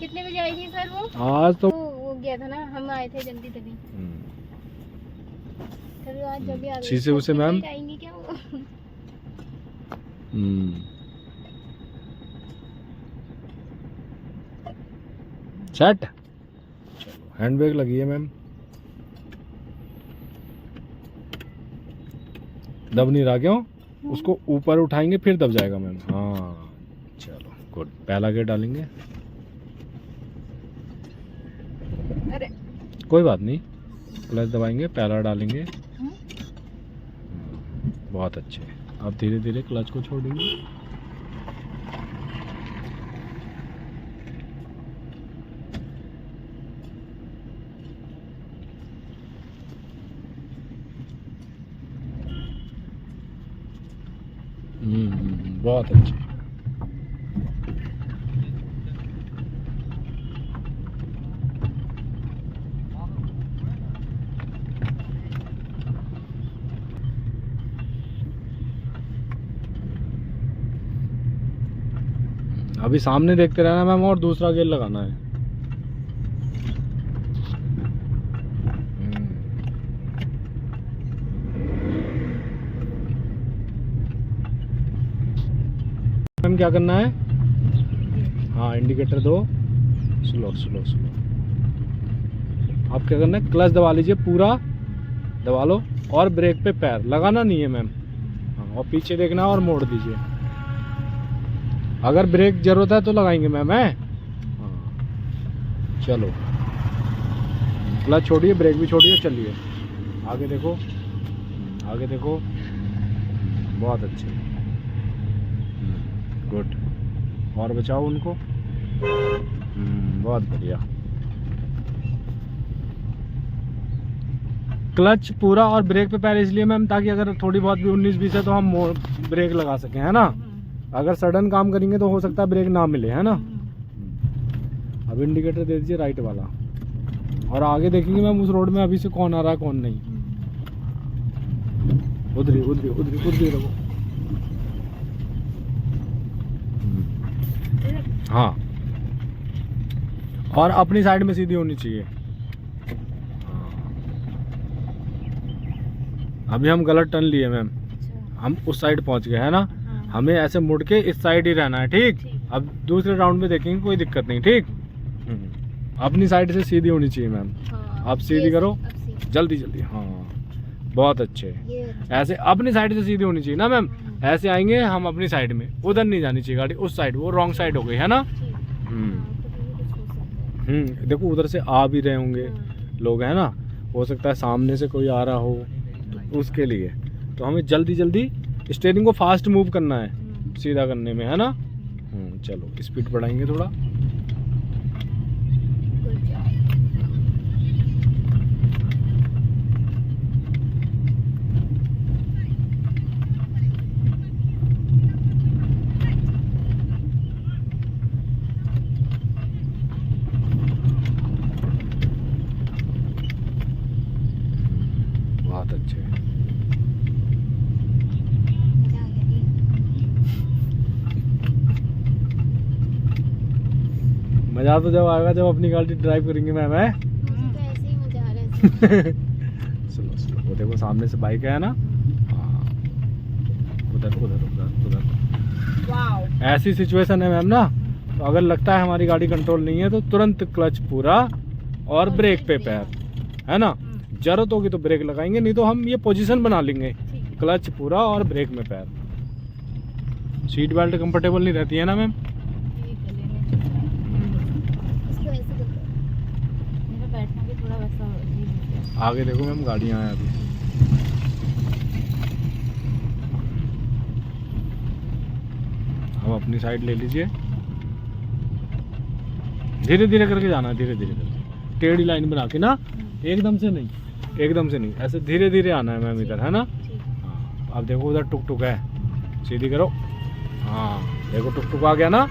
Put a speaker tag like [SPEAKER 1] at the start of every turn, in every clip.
[SPEAKER 1] कितने बजे आई थी सर वो?
[SPEAKER 2] आज तो
[SPEAKER 1] वो गया था ना, हम आए थे जल्दी तभी। तभी आज जल्दी आ गई।
[SPEAKER 2] शीशे उसे मैम
[SPEAKER 1] आएंगी क्या वो?
[SPEAKER 2] सेट। हैंड ब्रेक लगी है मैम, दब नहीं रहा क्यों? उसको ऊपर उठाएंगे फिर दब जाएगा मैम। हाँ चलो गुड। पहला गेयर डालेंगे,
[SPEAKER 1] अरे
[SPEAKER 2] कोई बात नहीं, क्लच दबाएंगे, पहला डालेंगे। बहुत अच्छे। अब धीरे धीरे क्लच को छोड़ेंगे। बहुत अच्छे। अभी सामने देखते रहना मैम और दूसरा गेयर लगाना है। मैम क्या करना है? हाँ इंडिकेटर दो, स्लो स्लो स्लो। आप क्या करना है, क्लच दबा लीजिए, पूरा दबा लो और ब्रेक पे पैर लगाना नहीं है मैम। हाँ और पीछे देखना और मोड़ दीजिए। अगर ब्रेक जरूरत है तो लगाएंगे मैम है। हाँ चलो, क्लच छोड़िए, ब्रेक भी छोड़िए, चलिए आगे देखो, आगे देखो। बहुत अच्छे, गुड। और बचाओ उनको। बहुत बढ़िया। क्लच पूरा और ब्रेक पे पैर इसलिए मैम ताकि अगर थोड़ी बहुत भी 19-20 है तो हम ब्रेक लगा सकें, है ना। अगर सडन काम करेंगे तो हो सकता है ब्रेक ना मिले, है ना। अब इंडिकेटर दे दीजिए राइट वाला, और आगे देखेंगे मैम उस रोड में अभी से कौन आ रहा है कौन नहीं। उधरी उधरी उधरी उधरी रहो। हाँ और अपनी साइड में सीधी होनी चाहिए। अभी हम गलत टर्न लिए मैम, हम उस साइड पहुंच गए, है ना। हमें ऐसे मुड़ के इस साइड ही रहना है, ठीक। अब दूसरे राउंड में देखेंगे, कोई दिक्कत नहीं, ठीक। अपनी साइड से सीधी होनी चाहिए मैम। अब सीधी करो, जल्दी जल्दी। हाँ बहुत अच्छे। ऐसे अपनी साइड से सीधी होनी चाहिए ना मैम। ऐसे आएंगे हम अपनी साइड में, उधर नहीं जानी चाहिए गाड़ी, उस साइड, वो रॉन्ग साइड हो गई, है ना। देखो उधर से आ भी रहे होंगे लोग, है ना। हो सकता है सामने से कोई आ रहा हो, तो उसके लिए तो हमें जल्दी जल्दी स्टीयरिंग को फास्ट मूव करना है सीधा करने में, है ना। चलो स्पीड बढ़ाएंगे थोड़ा। बहुत अच्छे। मजा तो जब आएगा जब अपनी गाड़ी ड्राइव करेंगे मैम, है।
[SPEAKER 1] तो ऐसे ही मजा आ रहा है।
[SPEAKER 2] स्लो स्लो, वो देखो सामने से बाइक है ना। हाँ उधर उधर उधर उधर।
[SPEAKER 1] वाओ।
[SPEAKER 2] ऐसी सिचुएशन है मैम ना, तो अगर लगता है हमारी गाड़ी कंट्रोल नहीं है तो तुरंत क्लच पूरा और ब्रेक पे पैर, है ना। जरूरत होगी तो ब्रेक लगाएंगे, नहीं तो हम ये पोजीशन बना लेंगे, क्लच पूरा और ब्रेक में पैर। सीट बेल्ट कंफर्टेबल नहीं रहती है ना मैम। आगे देखो मैम गाड़ियाँ हैं अभी। अब अपनी साइड ले लीजिए, धीरे धीरे करके जाना है, धीरे धीरे करके, टेढ़ी लाइन बना के ना, एकदम से नहीं, एकदम से नहीं, ऐसे धीरे धीरे आना है मैम इधर, है ना। हाँ अब देखो उधर टुक टुक है, सीधी करो। हाँ देखो टुक टुक आ गया ना।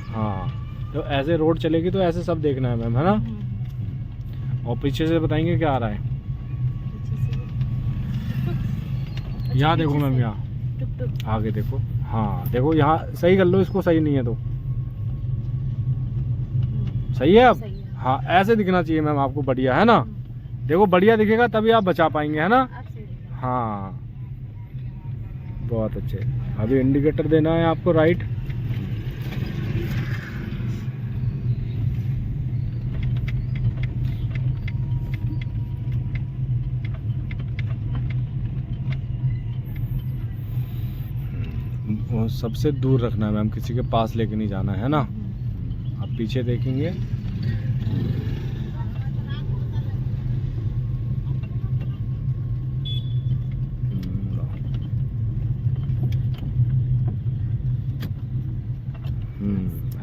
[SPEAKER 2] हाँ तो ऐसे रोड चलेगी तो ऐसे सब देखना है मैम, है ना। और पीछे से बताएंगे क्या आ रहा है। यहाँ देखो मैम, यहाँ आगे देखो। हाँ देखो यहाँ सही कर लो इसको, सही नहीं है तो सही है अब?
[SPEAKER 1] सही है।
[SPEAKER 2] हाँ ऐसे दिखना चाहिए मैम आपको, बढ़िया है ना। देखो बढ़िया दिखेगा तभी आप बचा पाएंगे, है ना।
[SPEAKER 1] आप सही है।
[SPEAKER 2] हाँ बहुत अच्छे। अभी इंडिकेटर देना है आपको राइट। वो सबसे दूर रखना है मैम, किसी के पास लेके नहीं जाना है ना। आप पीछे देखेंगे।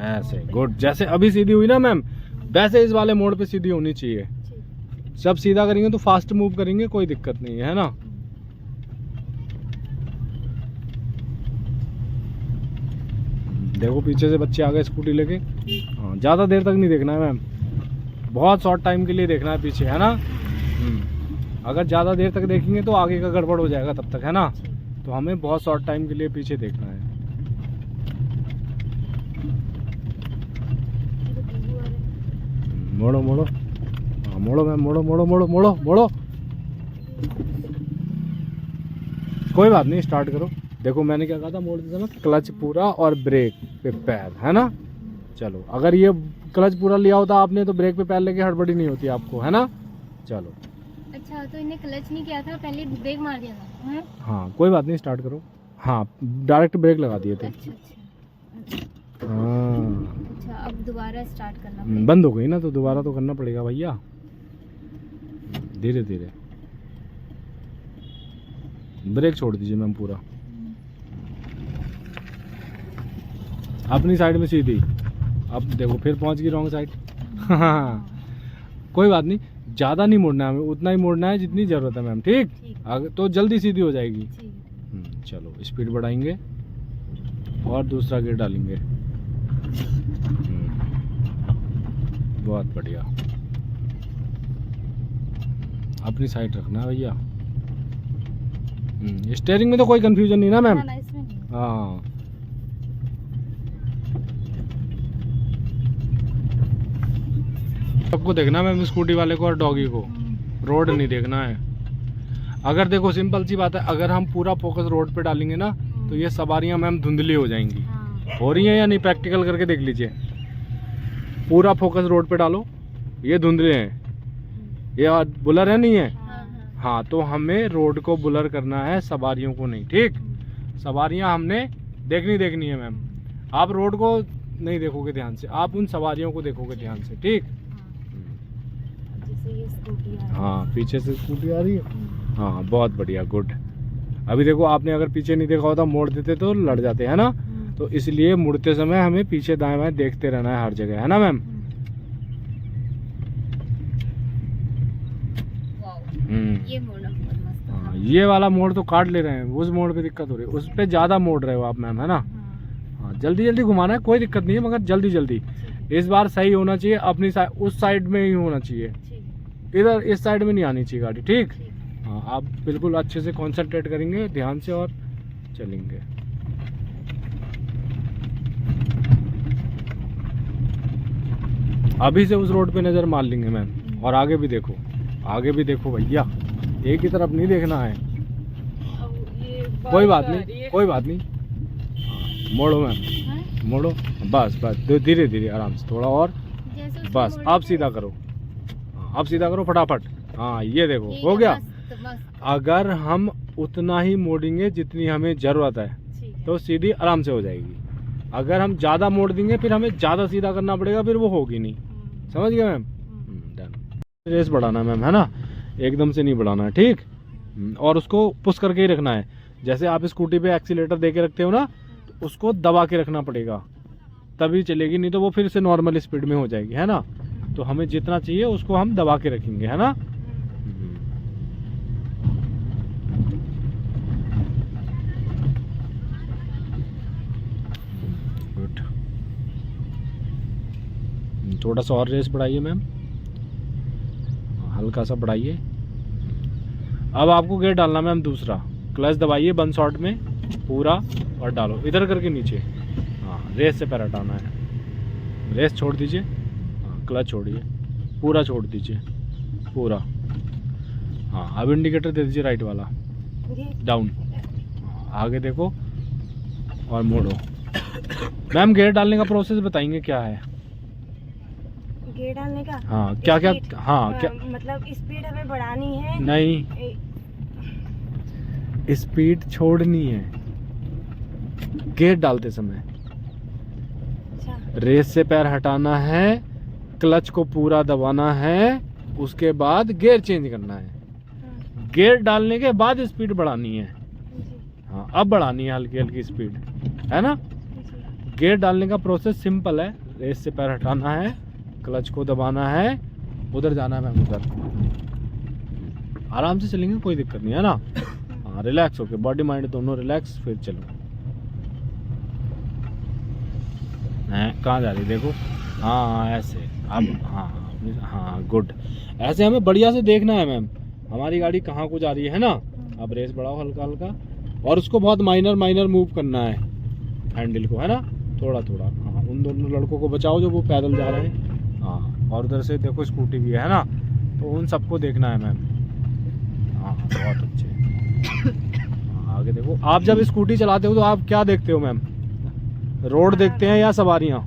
[SPEAKER 2] ऐसे गुड। जैसे अभी सीधी हुई ना मैम, वैसे इस वाले मोड़ पे सीधी होनी चाहिए।
[SPEAKER 1] ठीक।
[SPEAKER 2] जब सीधा करेंगे तो फास्ट मूव करेंगे, कोई दिक्कत नहीं है ना। देखो पीछे से बच्चे आ गए स्कूटी लेके। हाँ ज़्यादा देर तक नहीं देखना है मैम, बहुत शॉर्ट टाइम के लिए देखना है पीछे, है ना। अगर ज़्यादा देर तक देखेंगे तो आगे का गड़बड़ हो जाएगा तब तक, है ना। तो हमें बहुत शॉर्ट टाइम के लिए पीछे देखना है। मोड़ो मोड़ो, हाँ मोड़ो मैम, मोड़ो मोड़ो मोड़ो मोड़ो मोड़ो। कोई बात नहीं, स्टार्ट करो। देखो मैंने क्या कहा था मोड़ते समय, क्लच पूरा और ब्रेक पे पैर, है ना। चलो अगर ये क्लच पूरा लिया होता आपने तो ब्रेक पे पैर लेके हड़बड़ी नहीं होती आपको, है ना। चलो
[SPEAKER 1] अच्छा, तो इन्हें क्लच नहीं किया था, पहले ब्रेक मार दिया था। हैं?
[SPEAKER 2] हाँ कोई बात नहीं, स्टार्ट करो। हाँ डायरेक्ट ब्रेक लगा दिए थे।
[SPEAKER 1] अच्छा अच्छा।
[SPEAKER 2] हाँ
[SPEAKER 1] अच्छा अब दोबारा स्टार्ट करना पड़ेगा।
[SPEAKER 2] बंद हो गई ना तो दोबारा तो करना पड़ेगा भैया, धीरे धीरे। ब्रेक छोड़ दीजिए मैम पूरा, अपनी साइड में सीधी। अब देखो फिर पहुंच गई रॉन्ग साइड। कोई बात नहीं, ज़्यादा नहीं मोड़ना है हमें, उतना ही मोड़ना है जितनी ज़रूरत है मैम, ठीक। आगे तो जल्दी सीधी हो जाएगी। चलो स्पीड बढ़ाएंगे और दूसरा गियर डालेंगे। बहुत बढ़िया। अपनी साइड रखना है भैया। स्टीयरिंग में तो कोई कंफ्यूजन नहीं ना मैम।
[SPEAKER 1] ना, इसमें नहीं।
[SPEAKER 2] हाँ सबको देखना मैम, स्कूटी वाले को और डॉगी को, रोड नहीं देखना है। अगर देखो सिंपल सी बात है, अगर हम पूरा फोकस रोड पे डालेंगे ना तो ये सवारियां मैम धुंधली हो जाएंगी।
[SPEAKER 1] हाँ।
[SPEAKER 2] हो रही हैं या नहीं, प्रैक्टिकल करके देख लीजिए। पूरा फोकस रोड पे डालो, ये धुंधले हैं, ये बुलर है नहीं है। हाँ तो हमें रोड को बुलर करना है, सवारियों को नहीं, ठीक। सवारियां हमने देखनी है मैम। आप रोड को नहीं देखोगे ध्यान से, आप उन सवारियों को देखोगे ध्यान से, ठीक।
[SPEAKER 1] जैसे ये स्कूटी आ रही है।
[SPEAKER 2] हाँ पीछे से स्कूटी आ रही है। हाँ बहुत बढ़िया, गुड। अभी देखो आपने अगर पीछे नहीं देखा होता मोड़ देते तो लड़ जाते, है ना। तो इसलिए मुड़ते समय हमें पीछे दाएं बाएं देखते रहना है हर जगह, है ना मैम।
[SPEAKER 1] ये मोड़ बहुत मस्त है।
[SPEAKER 2] हाँ ये वाला मोड़ तो काट ले रहे हैं, उस मोड़ पे दिक्कत हो रही है, उस पे ज़्यादा मोड़ रहे हो आप मैम, है ना। हाँ जल्दी जल्दी घुमाना है, कोई दिक्कत नहीं है, मगर जल्दी जल्दी। इस बार सही होना चाहिए, अपनी साइड उस साइड में ही होना चाहिए, इधर इस साइड में नहीं आनी चाहिए गाड़ी, ठीक। हाँ आप बिल्कुल अच्छे से कंसंट्रेट करेंगे ध्यान से और चलेंगे। अभी से उस रोड पे नज़र मार लेंगे मैम। और आगे भी देखो, आगे भी देखो भैया, एक ही तरफ नहीं देखना है। कोई बात नहीं, कोई बात नहीं। हाँ, मोड़ो मैम, मोड़ो, बस बस धीरे धीरे आराम से, थोड़ा और, बस अब सीधा करो। अब सीधा करो फटाफट। हाँ ये देखो हो गया। अगर हम उतना ही मोड़ेंगे जितनी हमें ज़रूरत है तो सीधी आराम से हो जाएगी। अगर हम ज़्यादा मोड़ देंगे फिर हमें ज़्यादा सीधा करना पड़ेगा, फिर वो होगी नहीं। समझ गए मैम। डन। रेस बढ़ाना है मैम, है ना, एकदम से नहीं बढ़ाना है, ठीक। और उसको पुश करके ही रखना है। जैसे आप स्कूटी पे एक्सीलेटर दे के रखते हो ना, तो उसको दबा के रखना पड़ेगा, तभी चलेगी, नहीं तो वो फिर से नॉर्मल स्पीड में हो जाएगी, है ना। तो हमें जितना चाहिए उसको हम दबा के रखेंगे, है ना। गुड। थोड़ा सा और रेस बढ़ाइए मैम, हल्का सा बढ़ाइए। अब आपको गियर डालना मैम दूसरा, क्लच दबाइए बंद शॉट में पूरा और डालो इधर करके नीचे। हाँ रेस से पैर हटाना है, रेस छोड़ दीजिए। क्लच छोड़िए, पूरा छोड़ दीजिए, पूरा। हाँ अब इंडिकेटर दे दीजिए राइट वाला, डाउन। आगे देखो और मोड़ो। मैम गियर डालने का प्रोसेस बताएंगे क्या है?
[SPEAKER 3] गियर डालने का?
[SPEAKER 2] हाँ क्या क्या? हाँ क्या
[SPEAKER 3] मतलब स्पीड हमें बढ़ानी है?
[SPEAKER 2] नहीं, स्पीड छोड़नी है गियर डालते समय।
[SPEAKER 3] अच्छा।
[SPEAKER 2] रेस से पैर हटाना है, क्लच को पूरा दबाना है, उसके बाद गियर चेंज करना है। गियर डालने के बाद स्पीड बढ़ानी है। हाँ अब बढ़ानी है हल्की हल्की स्पीड, है ना? गियर डालने का प्रोसेस सिंपल है। रेस से पैर हटाना है, क्लच को दबाना है, उधर जाना है मैम, उधर। आराम से चलेंगे, कोई दिक्कत नहीं है ना? हाँ रिलैक्स होके, बॉडी माइंड दोनों रिलैक्स, फिर चलो। कहाँ जा रही देखो? हाँ ऐसे, अब हाँ गुड। ऐसे हमें बढ़िया से देखना है मैम हमारी गाड़ी कहाँ को जा रही है ना? अब रेस बढ़ाओ हल्का हल्का, और उसको बहुत माइनर मूव करना है हैंडल को, है ना? थोड़ा थोड़ा। हाँ उन दोनों लड़कों को बचाओ जो वो पैदल जा रहे हैं। हाँ और उधर से देखो स्कूटी भी है ना, तो उन सबको देखना है मैम। हाँ बहुत अच्छे। आगे देखो। आप जब स्कूटी चलाते हो तो आप क्या देखते हो मैम? रोड देखते हैं या सवारियाँ?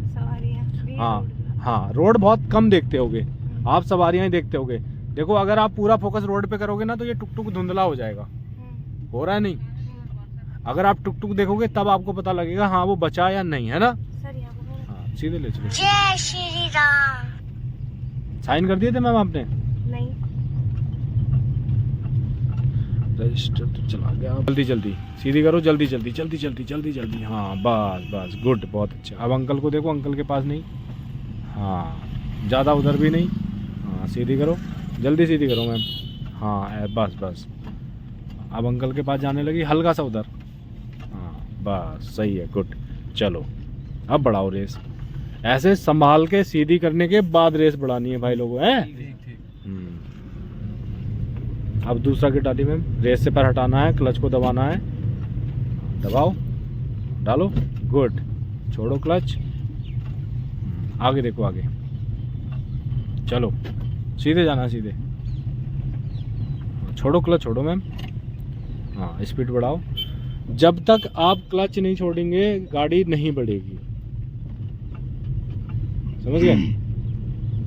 [SPEAKER 3] सवारियाँ।
[SPEAKER 2] हाँ रोड बहुत कम देखते होगे आप, सवारियाँ ही देखते होगे। देखो अगर आप पूरा फोकस रोड पे करोगे ना तो ये टुक टुक धुंधला हो जाएगा, हो रहा है नहीं? अगर आप टुक टुक देखोगे तब आपको पता लगेगा हाँ वो बचा या नहीं, है ना? हाँ सीधे ले चलो।
[SPEAKER 3] जय श्री राम।
[SPEAKER 2] साइन कर दिए थे मैम आपने?
[SPEAKER 3] नहीं।
[SPEAKER 2] रजिस्टर तो चला गया। जल्दी जल्दी सीधी करो, जल्दी जल्दी जल्दी जल्दी जल्दी जल्दी। हाँ बस बस गुड, बहुत अच्छा। अब अंकल को देखो, अंकल के पास नहीं। हाँ ज़्यादा उधर भी नहीं। हाँ सीधी करो, जल्दी सीधी करो मैम। हाँ बस बस। अब अंकल के पास जाने लगी, हल्का सा उधर। हाँ बस सही है, गुड। चलो अब बढ़ाओ रेस। ऐसे संभाल के सीधी करने के बाद रेस बढ़ानी है भाई लोगों, हैं? अब दूसरा गियर डाली मैम। रेस से पैर हटाना है, क्लच को दबाना है, दबाओ, डालो, गुड। छोड़ो क्लच, आगे देखो, आगे चलो, सीधे जाना, सीधे। छोड़ो क्लच, छोड़ो मैम। हाँ स्पीड बढ़ाओ। जब तक आप क्लच नहीं छोड़ेंगे गाड़ी नहीं बढ़ेगी, समझ गए?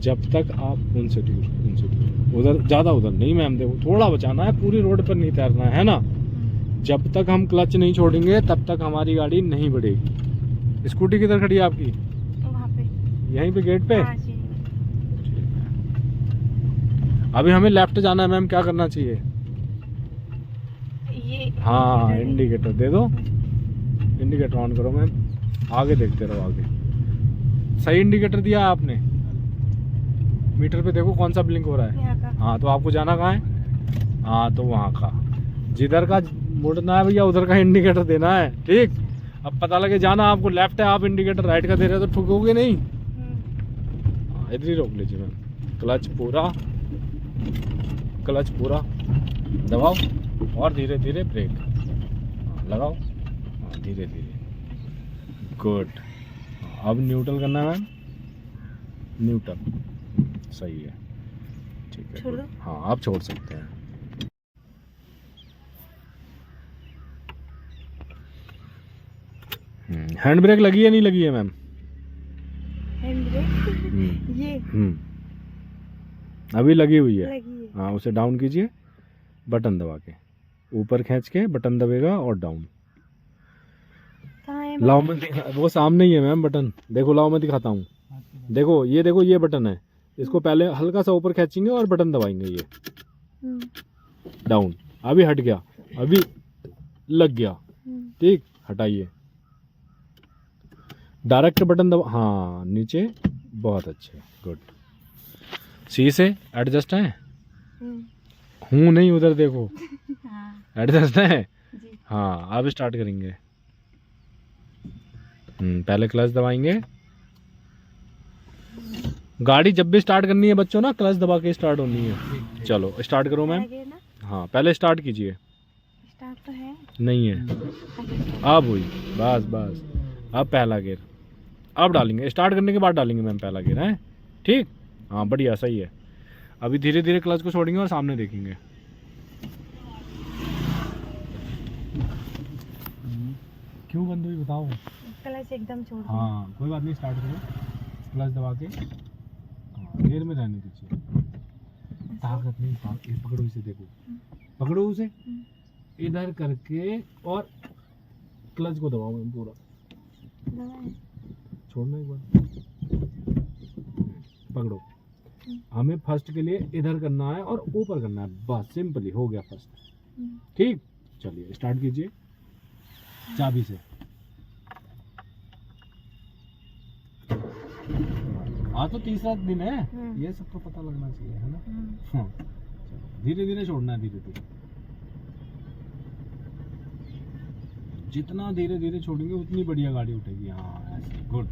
[SPEAKER 2] जब तक आप उनसे दूर उधर, ज़्यादा उधर नहीं मैम, देखो थोड़ा बचाना है, पूरी रोड पर नहीं तैरना है ना? जब तक हम क्लच नहीं छोड़ेंगे तब तक हमारी गाड़ी नहीं बढ़ेगी। स्कूटी किधर खड़ी है आपकी?
[SPEAKER 3] वहाँ पे,
[SPEAKER 2] यहीं पे गेट पे।
[SPEAKER 3] हाँ जी।
[SPEAKER 2] अभी हमें लेफ्ट जाना है मैम, क्या करना चाहिए?
[SPEAKER 3] ये
[SPEAKER 2] हाँ इंडिकेटर दे दो, इंडिकेटर ऑन करो मैम, आगे देखते रहो, आगे। सही इंडिकेटर दिया है आपने? मीटर पे देखो कौन सा ब्लिंक हो रहा है।
[SPEAKER 3] यहाँ का।
[SPEAKER 2] हाँ तो आपको जाना कहाँ है? हाँ तो वहाँ का, जिधर का मुड़ना है भैया उधर का इंडिकेटर देना है, ठीक? अब पता लगे जाना आपको लेफ्ट है, आप इंडिकेटर राइट का दे रहे हो तो ठुकोगे नहीं। हाँ इधर ही रोक लीजिए मैम। क्लच पूरा, क्लच पूरा दबाओ और धीरे धीरे ब्रेक लगाओ। हाँ धीरे धीरे, गुड। अब न्यूट्रल करना है मैम, न्यूट्रल, सही है, ठीक है।
[SPEAKER 3] छोड़ दो।
[SPEAKER 2] हाँ आप छोड़ सकते हैं। हैंड ब्रेक लगी है नहीं लगी है मैम?
[SPEAKER 3] हैंड ब्रेक ये
[SPEAKER 2] अभी लगी हुई है।
[SPEAKER 3] लगी है।
[SPEAKER 2] हाँ उसे डाउन कीजिए, बटन दबा के, ऊपर खींच के बटन दबेगा और डाउन।
[SPEAKER 3] कहाँ है?
[SPEAKER 2] लाओ मैं वो सामने ही है मैम बटन, देखो, लाओ मैं दिखाता हूँ। देखो ये बटन है, इसको पहले हल्का सा ऊपर खींचेंगे और बटन दबाएंगे, ये डाउन। अभी हट गया, अभी लग गया, ठीक। हटाइए, डायरेक्ट बटन दबा, हाँ नीचे, बहुत अच्छे, गुड। सी से एडजस्ट है? हूँ नहीं, उधर देखो। एडजस्ट है
[SPEAKER 3] जी।
[SPEAKER 2] हाँ अब स्टार्ट करेंगे। पहले क्लच दबाएंगे। गाड़ी जब भी स्टार्ट करनी है बच्चों ना, क्लच दबा के स्टार्ट होनी है। चलो स्टार्ट करो मैम। हाँ पहले स्टार्ट कीजिए।
[SPEAKER 3] स्टार्ट तो है
[SPEAKER 2] नहीं है, अब हुई, बस बस। अब पहला गियर अब डालेंगे, स्टार्ट करने के बाद डालेंगे मैम पहला गियर, है? ठीक। हाँ बढ़िया, सही है। अभी धीरे धीरे क्लच को छोड़ेंगे और सामने देखेंगे। क्यों बंद हुई बताओ?
[SPEAKER 3] क्लच एकदम छोड़ दो।
[SPEAKER 2] हाँ कोई बात नहीं, स्टार्ट करो, क्लच दबा के। हाँ, देर में रहने दीजिए, ताकत नहीं। ये पकड़ो इसे, देखो पकड़ो उसे, इधर करके और क्लच को दबाओ मैम पूरा,
[SPEAKER 3] दबाएं।
[SPEAKER 2] छोड़ना एक बार, पकड़ो। हमें फर्स्ट के लिए इधर करना है और ऊपर करना है, बस सिंपली हो गया फर्स्ट। ठीक, चलिए स्टार्ट कीजिए चाबी से। आज तो तीसरा दिन है, ये सबको पता लगना चाहिए, है ना? हाँ, धीरे धीरे छोड़ना है, धीरे धीरे। जितना धीरे धीरे छोड़ेंगे उतनी बढ़िया गाड़ी उठेगी। हाँ ऐसे, गुड।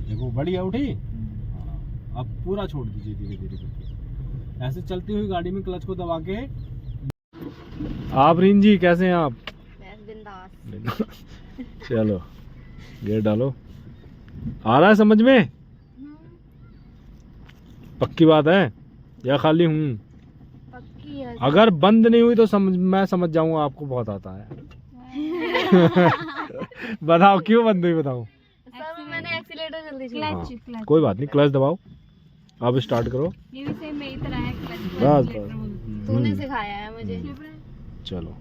[SPEAKER 2] देखो बढ़िया उठी। हाँ, अब पूरा छोड़ दीजिए धीरे धीरे करके। ऐसे चलती हुई गाड़ी में क्लच को दबा के। आप रीन जी कैसे हैं आप?
[SPEAKER 3] बिंदास।
[SPEAKER 2] चलो गेयर डालो। आ रहा है समझ में? पक्की बात है या खाली हूँ?
[SPEAKER 1] पक्की है।
[SPEAKER 2] अगर बंद नहीं हुई तो मैं समझ जाऊंगा आपको बहुत आता है। बताओ क्यों बंद हुई, बताओ।
[SPEAKER 1] सर मैंने एक्सीलेटर जल्दी
[SPEAKER 2] हाँ, कोई बात नहीं, क्लच दबाओ, अब स्टार्ट करो।
[SPEAKER 1] ये भी सेम मेरी तरह है,
[SPEAKER 2] बस
[SPEAKER 1] तूने सिखाया है मुझे।
[SPEAKER 2] चलो,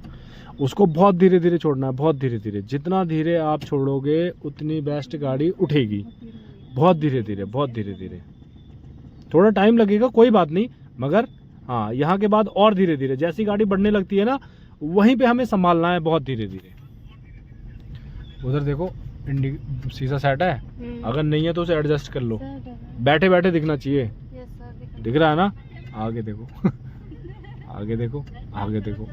[SPEAKER 2] उसको बहुत धीरे धीरे छोड़ना है, बहुत धीरे धीरे। जितना धीरे आप छोड़ोगे उतनी बेस्ट गाड़ी उठेगी। बहुत धीरे धीरे, बहुत धीरे धीरे। थोड़ा टाइम लगेगा, कोई बात नहीं, मगर हाँ यहाँ के बाद और धीरे धीरे। जैसी गाड़ी बढ़ने लगती है ना, वहीं पे हमें संभालना है बहुत धीरे धीरे। उधर देखो शीशा सेट है, अगर नहीं है तो उसे एडजस्ट कर लो। बैठे बैठे दिखना चाहिए, दिख रहा है ना? आगे देखो आगे देखो, आगे देखो,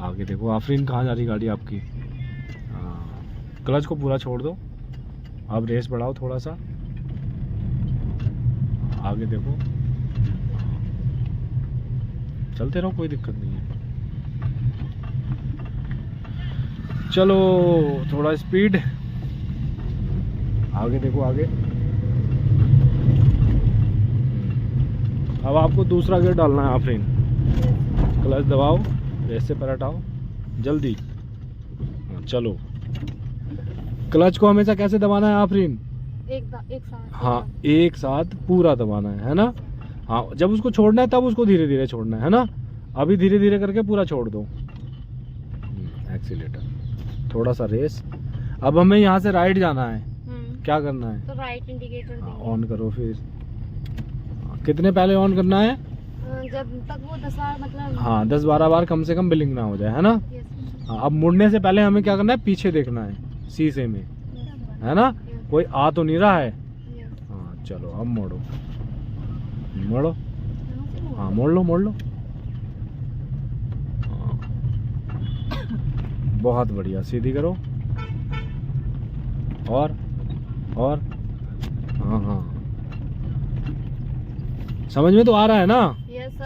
[SPEAKER 2] आगे देखो। आफरीन कहाँ जा रही गाड़ी आपकी? हाँ, क्लच को पूरा छोड़ दो, अब रेस बढ़ाओ थोड़ा सा, आगे देखो, चलते रहो, कोई दिक्कत नहीं है। चलो थोड़ा स्पीड, आगे देखो, आगे। अब आपको दूसरा गियर डालना है आफरीन। क्लच दबाओ, रेस से पर हटाओ जल्दी। चलो, क्लच को हमेशा कैसे दबाना है आफरीन?
[SPEAKER 1] एक साथ।
[SPEAKER 2] हाँ एक साथ पूरा दबाना है ना? हाँ, जब उसको छोड़ना है तब उसको धीरे धीरे छोड़ना है ना? अभी धीरे धीरे करके पूरा छोड़ दो। एक्सीलेटर, थोड़ा सा रेस। अब हमें यहाँ से राइट जाना है, क्या करना है?
[SPEAKER 1] तो राइट इंडिकेटर
[SPEAKER 2] ऑन करो फिर। कितने पहले ऑन करना है?
[SPEAKER 1] जब तक वो 10 बार, मतलब
[SPEAKER 2] हाँ 10-12 बार कम से कम बिलिंग ना हो जाए, है ना? हाँ, अब मुड़ने से पहले हमें क्या करना है? पीछे देखना है शीशे में, है ना? कोई आ तो नहीं रहा है? हाँ चलो अब मोड़ो, मोड़ो। हाँ मोड़ लो, मोड़ लो। हाँ, बहुत बढ़िया, सीधी करो। और हाँ हाँ, समझ में तो आ रहा है ना?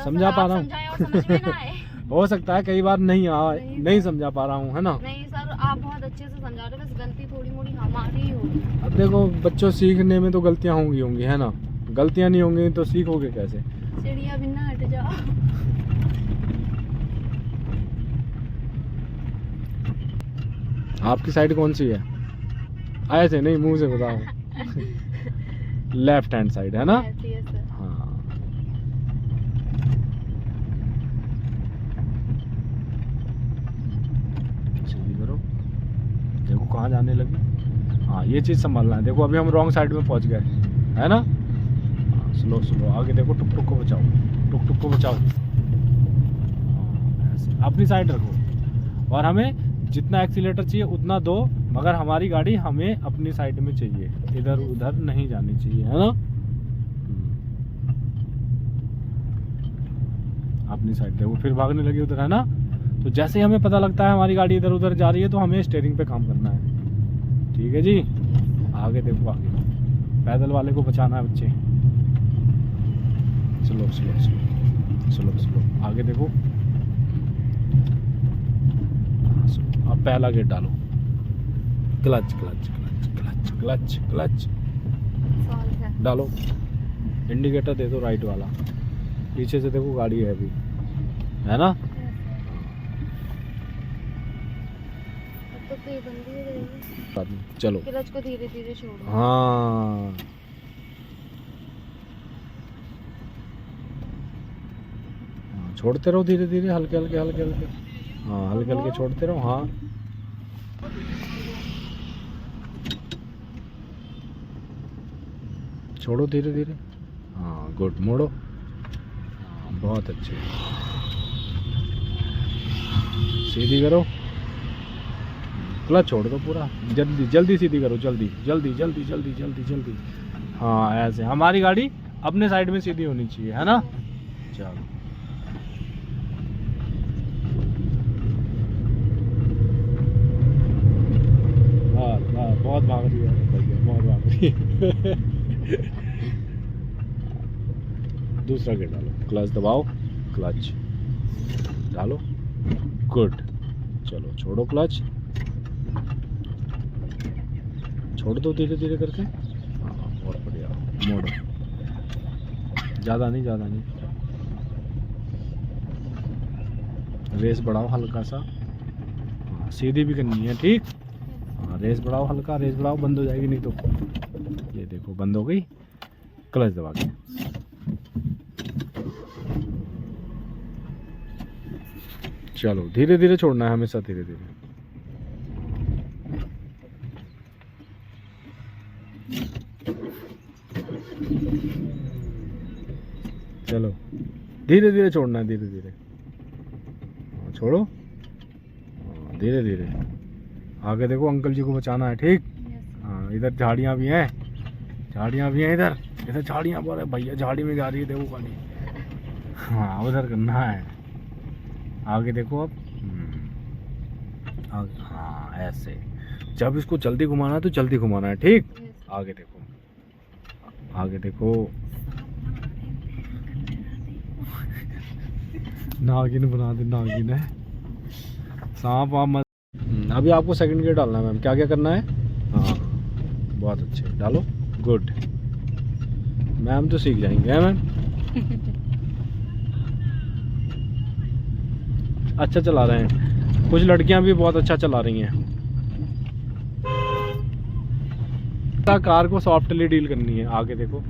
[SPEAKER 2] समझा पा रहा हूँ। हो सकता है कई बार नहीं समझा पा रहा हूँ, है ना?
[SPEAKER 1] नहीं सर, आप बहुत अच्छे से समझा रहे हो, बस गलती थोड़ी मोड़ी हमारी ही होगी।
[SPEAKER 2] अब देखो बच्चों, सीखने में तो गलतियाँ होंगी, है ना? गलतियाँ नहीं होंगी तो सीखोगे कैसे?
[SPEAKER 1] चिड़िया बिन्ना हट जाओ।
[SPEAKER 2] आपकी साइड कौन सी है? ऐसे नहीं, मुंह से बताओ। लेफ्ट हैंड साइड, है ना? हाँ, सीधी करो। देखो कहाँ जाने लगी। हाँ ये चीज़ संभालना है। देखो अभी हम रॉन्ग साइड में पहुंच गए, है ना? हाँ, स्लो स्लो आगे देखो, टुक टुक को बचाओ, टुक टुक को बचाओ। हाँ, ऐसे अपनी साइड रखो, और हमें जितना एक्सीलेटर चाहिए उतना दो, मगर हमारी गाड़ी हमें अपनी साइड में चाहिए, इधर उधर नहीं जानी चाहिए, है ना? अपनी साइड देखो, फिर भागने लगी उधर, है ना? तो जैसे ही हमें पता लगता है हमारी गाड़ी इधर उधर जा रही है तो हमें स्टीयरिंग पे काम करना है। ठीक है जी? आगे देखो, आगे पैदल वाले को बचाना है बच्चे। Slow slow slow slow slow, आगे देखो। अब पहला गेट डालो, clutch clutch clutch clutch clutch clutch डालो। इंडिकेटर दे दो राइट वाला, पीछे से देखो गाड़ी है अभी, है ना।
[SPEAKER 3] अब तो कहीं बंद ही रहेगी।
[SPEAKER 2] चलो
[SPEAKER 3] क्लच को धीरे धीरे छोड़ो।
[SPEAKER 2] हाँ छोड़ते रहो धीरे धीरे, हल्के हल्के हल्के हल्के, हाँ हल्के हल्के छोड़ते रहो। हाँ छोड़ो धीरे धीरे, हाँ गुड, मोड़ो, हाँ बहुत अच्छे, सीधी करो, क्लच छोड़ दो पूरा, जल्दी जल्दी सीधी करो, जल्दी जल्दी जल्दी जल्दी जल्दी जल्दी, हाँ ऐसे। हमारी गाड़ी अपने साइड में सीधी होनी चाहिए, है ना। चलो बहुत भाग रही है भैया, बहुत भाग रही है। दूसरा गियर डालो, क्लच दबाओ, क्लच डालो, गुड। चलो छोड़ो क्लच, छोड़ दो धीरे धीरे करके, हाँ बहुत बढ़िया, मोड़ो, ज़्यादा नहीं ज़्यादा नहीं, रेस बढ़ाओ हल्का सा, हाँ सीधी भी करनी है, ठीक। हाँ रेस बढ़ाओ, हल्का रेस बढ़ाओ, बंद हो जाएगी नहीं तो। ये देखो बंद हो गई, क्लच दबा के, चलो धीरे धीरे छोड़ना है हमेशा, धीरे धीरे। चलो धीरे धीरे छोड़ना है, धीरे धीरे छोड़ो, धीरे धीरे। आगे देखो अंकल जी को बचाना है, ठीक। हाँ इधर झाड़ियाँ भी हैं, झाड़ियाँ भी हैं इधर, इधर झाड़ियाँ बोले भैया, झाड़ी में जा रही है देखो गाड़ी। हाँ उधर करना है, आगे देखो अब, आगे, हाँ ऐसे। जब इसको जल्दी घुमाना है तो जल्दी घुमाना है, ठीक। आगे देखो, आगे देखो, नागिन बना दे, नागिन है, सांप आप मत। अभी आपको सेकंड गियर डालना है मैम, क्या क्या करना है। हाँ बहुत अच्छे, डालो, गुड। मैम तो सीख जाएंगे, है मैम। अच्छा चला रहे हैं, कुछ लड़कियां भी बहुत अच्छा चला रही हैं। कार को सॉफ्टली डील करनी है। आगे देखो,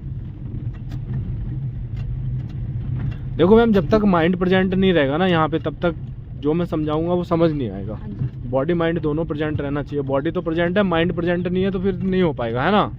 [SPEAKER 2] देखो मैम जब तक माइंड प्रेजेंट नहीं रहेगा ना यहाँ पे, तब तक जो मैं समझाऊंगा वो समझ नहीं आएगा। बॉडी माइंड दोनों प्रेजेंट रहना चाहिए। बॉडी तो प्रेजेंट है, माइंड प्रेजेंट नहीं है तो फिर नहीं हो पाएगा, है ना।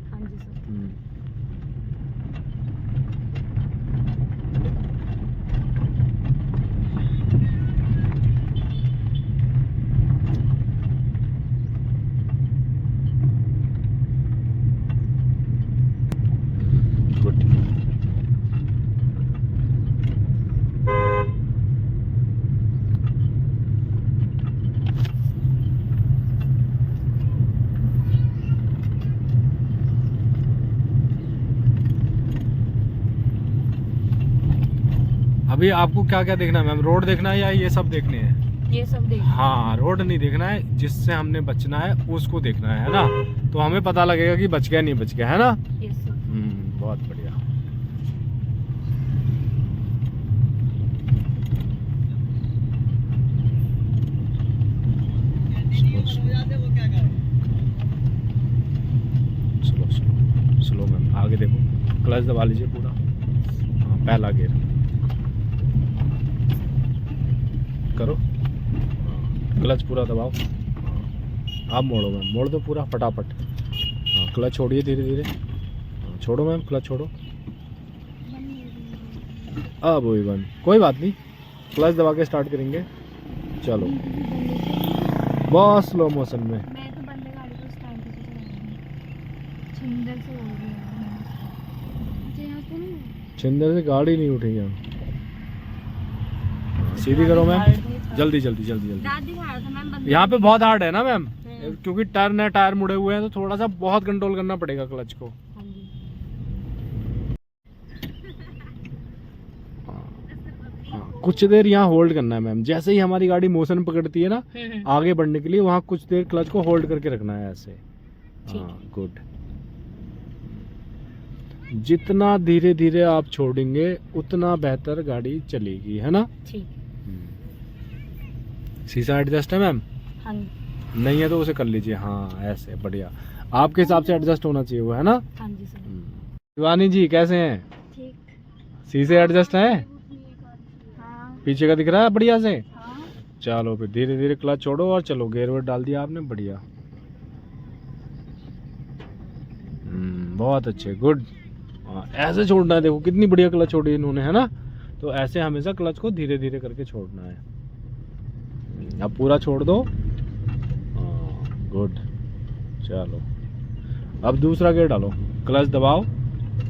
[SPEAKER 2] अभी आपको क्या क्या देखना है मैम, रोड देखना है या ये सब देखने हैं?
[SPEAKER 3] ये सब देखना।
[SPEAKER 2] हाँ रोड नहीं देखना है, जिससे हमने बचना है उसको देखना है ना। तो हमें पता लगेगा कि बच गया नहीं बच गया, है ना। बहुत बढ़िया। स्लो स्लो स्लो मैम, आगे देखो, क्लच दबा लीजिए पूरा। हाँ पहला गियर करो, क्लच पूरा दबाओ, आप मोड़ो मैम, मोड़ दो पूरा फटाफट। हाँ क्लच छोड़िए धीरे धीरे, छोड़ो मैम, क्लच छोड़ो। अब वही बंद, कोई बात नहीं, क्लच दबा के स्टार्ट करेंगे। चलो बहुत स्लो मोशन में।
[SPEAKER 1] मैं तो बंद गाड़ी को स्टार्ट करके चलाऊंगी। छिंदर से हो गया मुझे यहाँ पे नहीं,
[SPEAKER 2] छिंदर से गाड़ी नहीं उठेगी यहाँ। सीधी करो मैम, जल्दी जल्दी जल्दी जल्दी।
[SPEAKER 1] दाद दिखा रहा था मैम, बंद
[SPEAKER 2] यहाँ पे बहुत हार्ड है ना मैम, क्योंकि टर्न है, टायर मुड़े हुए हैं, तो थोड़ा सा बहुत कंट्रोल करना पड़ेगा क्लच को। हाँ, कुछ देर यहाँ होल्ड करना है मैम। जैसे ही हमारी गाड़ी मोशन पकड़ती है ना आगे बढ़ने के लिए, वहाँ कुछ देर क्लच को होल्ड करके रखना है ऐसे। हाँ गुड। जितना धीरे धीरे आप छोड़ेंगे उतना बेहतर गाड़ी चलेगी, है ना।
[SPEAKER 1] ठीक।
[SPEAKER 2] शीशा एडजस्ट है मैम?
[SPEAKER 1] हाँ
[SPEAKER 2] नहीं है तो उसे कर लीजिए। हाँ ऐसे बढ़िया, आपके हिसाब से एडजस्ट होना चाहिए वो, है ना।
[SPEAKER 1] हाँ जी सर।
[SPEAKER 2] शिवानी जी कैसे हैं?
[SPEAKER 1] ठीक।
[SPEAKER 2] शीशे एडजस्ट है?
[SPEAKER 1] हाँ
[SPEAKER 2] पीछे का दिख रहा है बढ़िया से?
[SPEAKER 1] हाँ।
[SPEAKER 2] चलो फिर धीरे धीरे क्लच छोड़ो और चलो। गियर वेयर डाल दिया आपने, बढ़िया। बहुत अच्छे, गुड। ऐसे छोड़ना है, देखो कितनी बढ़िया क्लच छोड़ी इन्होंने, है ना। तो ऐसे हमेशा क्लच को धीरे धीरे करके छोड़ना है। अब पूरा छोड़ दो, गुड। चलो अब दूसरा गियर डालो, क्लच दबाओ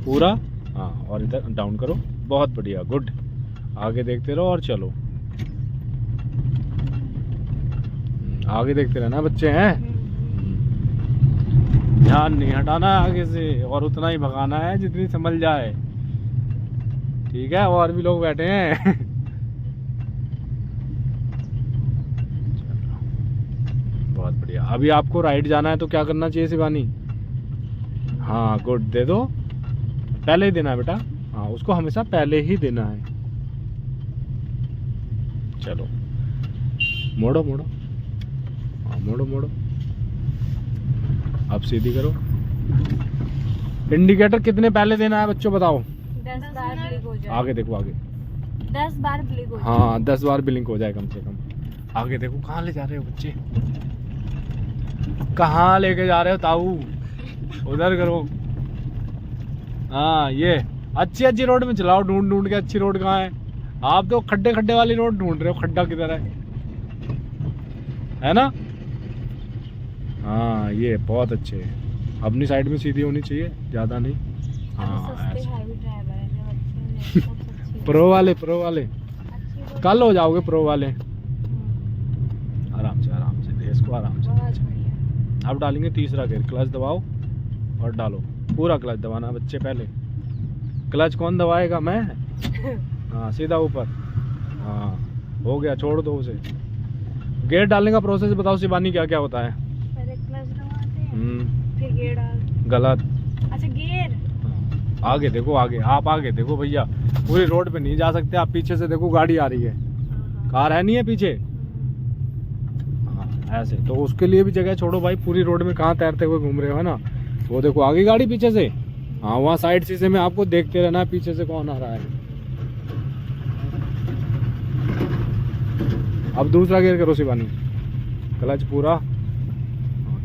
[SPEAKER 2] पूरा, हाँ, और इधर डाउन करो, बहुत बढ़िया, गुड। आगे देखते रहो और चलो। आगे देखते रहना बच्चे हैं। ध्यान नहीं हटाना है आगे से, और उतना ही भगाना है जितनी संभल जाए, ठीक है। और भी लोग बैठे हैं। बहुत बढ़िया। अभी आपको राइट जाना है तो क्या करना चाहिए शिवानी? हाँ गुड, दे दो, पहले ही देना है बेटा। हाँ उसको हमेशा पहले ही देना है। चलो मोड़ो मोड़ो, हाँ मोड़ो मोड़ो। अब सीधी करो। इंडिकेटर कितने पहले देना है बच्चों बताओ?
[SPEAKER 1] 10 बार ब्लिंक हो जाए।
[SPEAKER 2] आगे देखो, आगे
[SPEAKER 1] 10 बार ब्लिंक हो जाए।
[SPEAKER 2] हाँ 10 बार ब्लिंक हो जाए कम से कम। आगे देखो, कहाँ ले जा रहे हो बच्चे? कहाँ लेके जा रहे हो ताऊ? उधर करो। हाँ ये अच्छी अच्छी रोड में चलाओ, ढूंढ ढूंढ के। अच्छी रोड कहाँ है? आप तो खड्डे खड्डे वाली रोड ढूंढ रहे हो, खड्डा किधर है ना। हाँ ये बहुत अच्छे। अपनी साइड में सीधी होनी चाहिए, ज़्यादा नहीं। हाँ ऐसे। प्रो वाले, प्रो वाले कल हो जाओगे प्रो वाले। आराम से इसको आराम से। अब डालेंगे तीसरा गियर, क्लच दबाओ और डालो। पूरा क्लच दबाना बच्चे पहले। क्लच कौन दबाएगा? मैं। हाँ सीधा ऊपर। हाँ हो गया, छोड़ दो उसे। गियर डालने का प्रोसेस बताओ शिवानी, क्या क्या होता है?
[SPEAKER 1] पहले क्लच दबाते हैं, फिर गियर डाल।
[SPEAKER 2] गलत।
[SPEAKER 1] अच्छा गियर।
[SPEAKER 2] आगे देखो, आगे आप आगे देखो भैया, पूरी रोड पे नहीं जा सकते आप। पीछे से देखो गाड़ी आ रही है, कार है नहीं है पीछे। हाँ ऐसे, तो उसके लिए भी जगह छोड़ो भाई। पूरी रोड में कहाँ तैरते हुए घूम रहे हो, है ना। वो देखो आगे गाड़ी पीछे से। हाँ वहाँ साइड शीशे में आपको देखते रहना है पीछे से कौन आ रहा है। अब दूसरा गियर करो शिवानी, क्लच पूरा।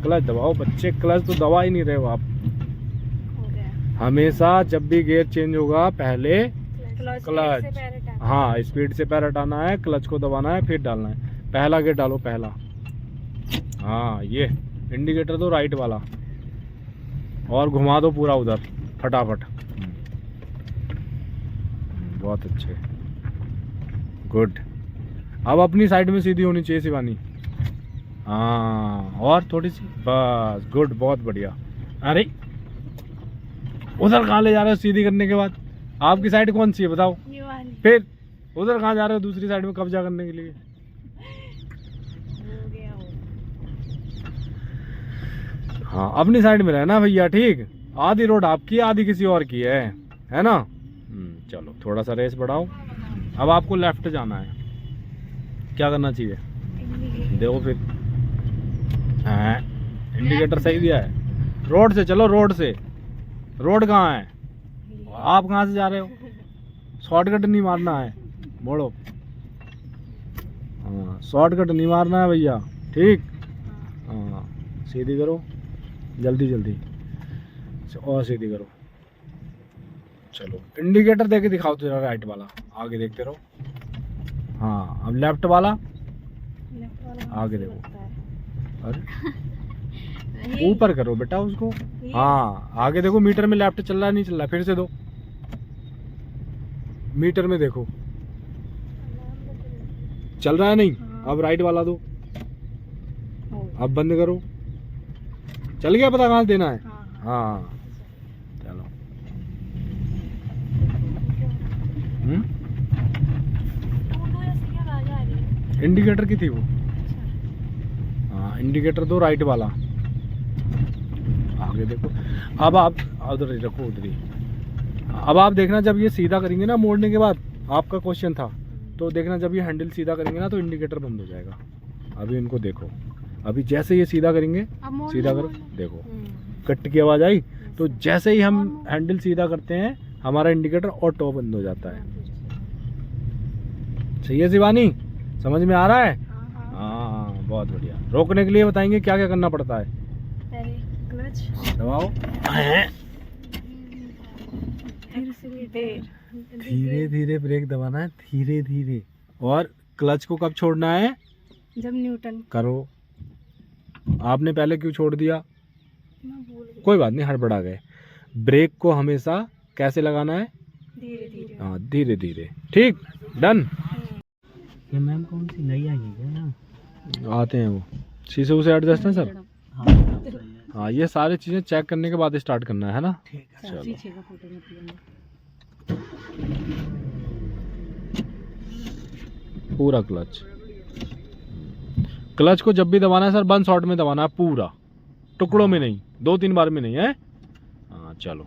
[SPEAKER 2] क्लच दबाओ बच्चे, क्लच तो दबा ही नहीं रहे हो आप। हमेशा जब भी गियर चेंज होगा पहले क्लच, हाँ स्पीड से पैर हटाना है, क्लच को दबाना है, फिर डालना है। पहला गियर डालो, पहला। हाँ ये इंडिकेटर दो राइट वाला, और घुमा दो पूरा उधर फटाफट। बहुत अच्छे, गुड। अब अपनी साइड में सीधी होनी चाहिए शिवानी। हाँ और थोड़ी सी, बस गुड, बहुत बढ़िया। अरे उधर कहाँ ले जा रहे हो सीधी करने के बाद? आपकी साइड कौन सी है बताओ?
[SPEAKER 1] ये वाली।
[SPEAKER 2] फिर उधर कहाँ जा रहे हो दूसरी साइड में कब्जा करने के लिए?
[SPEAKER 1] हो गया वो।
[SPEAKER 2] हाँ अपनी साइड में रहना भैया, ठीक। आधी रोड आपकी, आधी किसी और की है ना। चलो थोड़ा सा रेस बढ़ाओ। अब आपको लेफ्ट जाना है, क्या करना चाहिए देखो फिर। हाँ इंडिकेटर सही दिया है। रोड से चलो, रोड से। रोड कहाँ है? आप कहाँ से जा रहे हो? शॉर्टकट नहीं मारना है, मोड़ो। हाँ शॉर्टकट नहीं मारना है भैया, ठीक। हाँ सीधी करो जल्दी जल्दी, और सीधी करो। चलो इंडिकेटर देके दिखाओ तेरा राइट वाला, आगे देखते रहो। हाँ अब लेफ्ट वाला आगे देखो। अरे ऊपर करो बेटा उसको। हाँ आगे देखो, मीटर में लेफ्ट चल रहा है नहीं चल रहा है? फिर से दो, मीटर में देखो चल रहा है नहीं। अब राइट वाला दो, अब बंद करो। चल गया पता कहाँ से देना है? हाँ चलो। इंडिकेटर की थी वो। हाँ इंडिकेटर दो राइट वाला, आगे देखो। अब आप उधर ही रखो, उधर ही। अब आप देखना जब ये सीधा करेंगे ना मोड़ने के बाद, आपका क्वेश्चन था, तो देखना जब ये हैंडल सीधा करेंगे ना तो इंडिकेटर बंद हो जाएगा। अभी इनको देखो, अभी जैसे ये सीधा करेंगे, सीधा करो, देखो कट की आवाज़ आई, तो जैसे ही हम हैंडल सीधा करते हैं हमारा इंडिकेटर ऑटो बंद हो जाता है। सही है शिवानी, समझ में आ रहा है? हाँ बहुत बढ़िया। रोकने के लिए बताएंगे क्या क्या करना पड़ता है।
[SPEAKER 1] पहले क्लच
[SPEAKER 2] दबाओ, धीरे धीरे ब्रेक दबाना है, धीरे धीरे। और क्लच को कब छोड़ना है?
[SPEAKER 1] जब न्यूटन
[SPEAKER 2] करो। आपने पहले क्यों छोड़ दिया?
[SPEAKER 1] मैं भूल गई।
[SPEAKER 2] कोई बात नहीं, हड़बड़ा गए। ब्रेक को हमेशा कैसे लगाना है?
[SPEAKER 1] धीरे धीरे।
[SPEAKER 2] हाँ धीरे धीरे। ठीक, डन।
[SPEAKER 4] ये मैम कौन सी नई आई है क्या यहाँ?
[SPEAKER 2] आते हैं वो शीशे उसे एडजस्ट है सर।
[SPEAKER 4] हाँ सही है।
[SPEAKER 2] हाँ ये सारी चीज़ें चेक करने के बाद स्टार्ट करना है ना।
[SPEAKER 4] ठीक है।
[SPEAKER 2] चलो
[SPEAKER 1] पीछे का फोटो मत लेना।
[SPEAKER 2] पूरा क्लच, क्लच को जब भी दबाना है सर वन शॉट में दबाना है, पूरा टुकड़ों में नहीं, 2-3 बार में नहीं है। हाँ चलो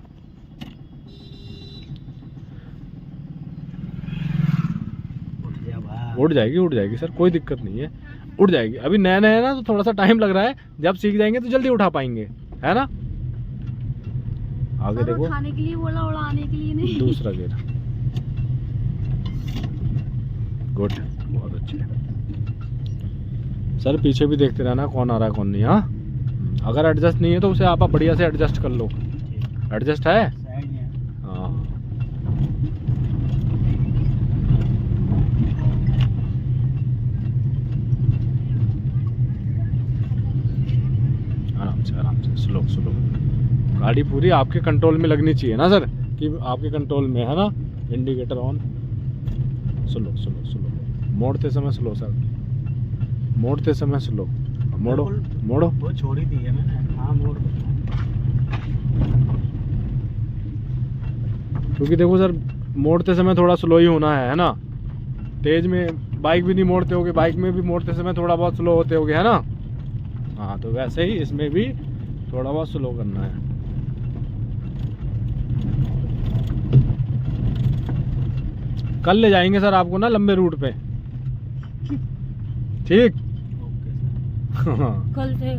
[SPEAKER 2] उड़ जाएगी सर, कोई दिक्कत नहीं है, उड़ जाएगी। अभी नया नया है ना तो थोड़ा सा टाइम लग रहा है, जब सीख जाएंगे तो जल्दी उठा पाएंगे, है ना। आगे देखो,
[SPEAKER 1] उठाने के लिए बोला, उड़ाने के लिए नहीं।
[SPEAKER 2] दूसरा गियर, गुड, बहुत अच्छे। सर पीछे भी देखते रहना कौन आ रहा है कौन नहीं। हाँ अगर एडजस्ट नहीं है तो उसे आप बढ़िया से एडजस्ट कर लो। एडजस्ट है? हाँ आराम से स्लो स्लो। गाड़ी पूरी आपके कंट्रोल में लगनी चाहिए ना सर, कि आपके कंट्रोल में है ना। Indicator on, slow slow slow. मोड़ते समय स्लो सर, मोड़ते समय स्लो। मोड़ो मोड़ो।
[SPEAKER 4] वो छोड़ी दी है मैंने। हाँ मोड़ दो।
[SPEAKER 2] क्योंकि देखो सर मोड़ते समय थोड़ा स्लो ही होना है ना। तेज में बाइक भी नहीं मोड़ते होगे, बाइक में भी मोड़ते समय थोड़ा बहुत स्लो होते होगे, है ना। हाँ तो वैसे ही इसमें भी थोड़ा बहुत स्लो करना है। कल ले जाएंगे सर आपको ना लंबे रूट पे, ठीक।
[SPEAKER 1] कल से,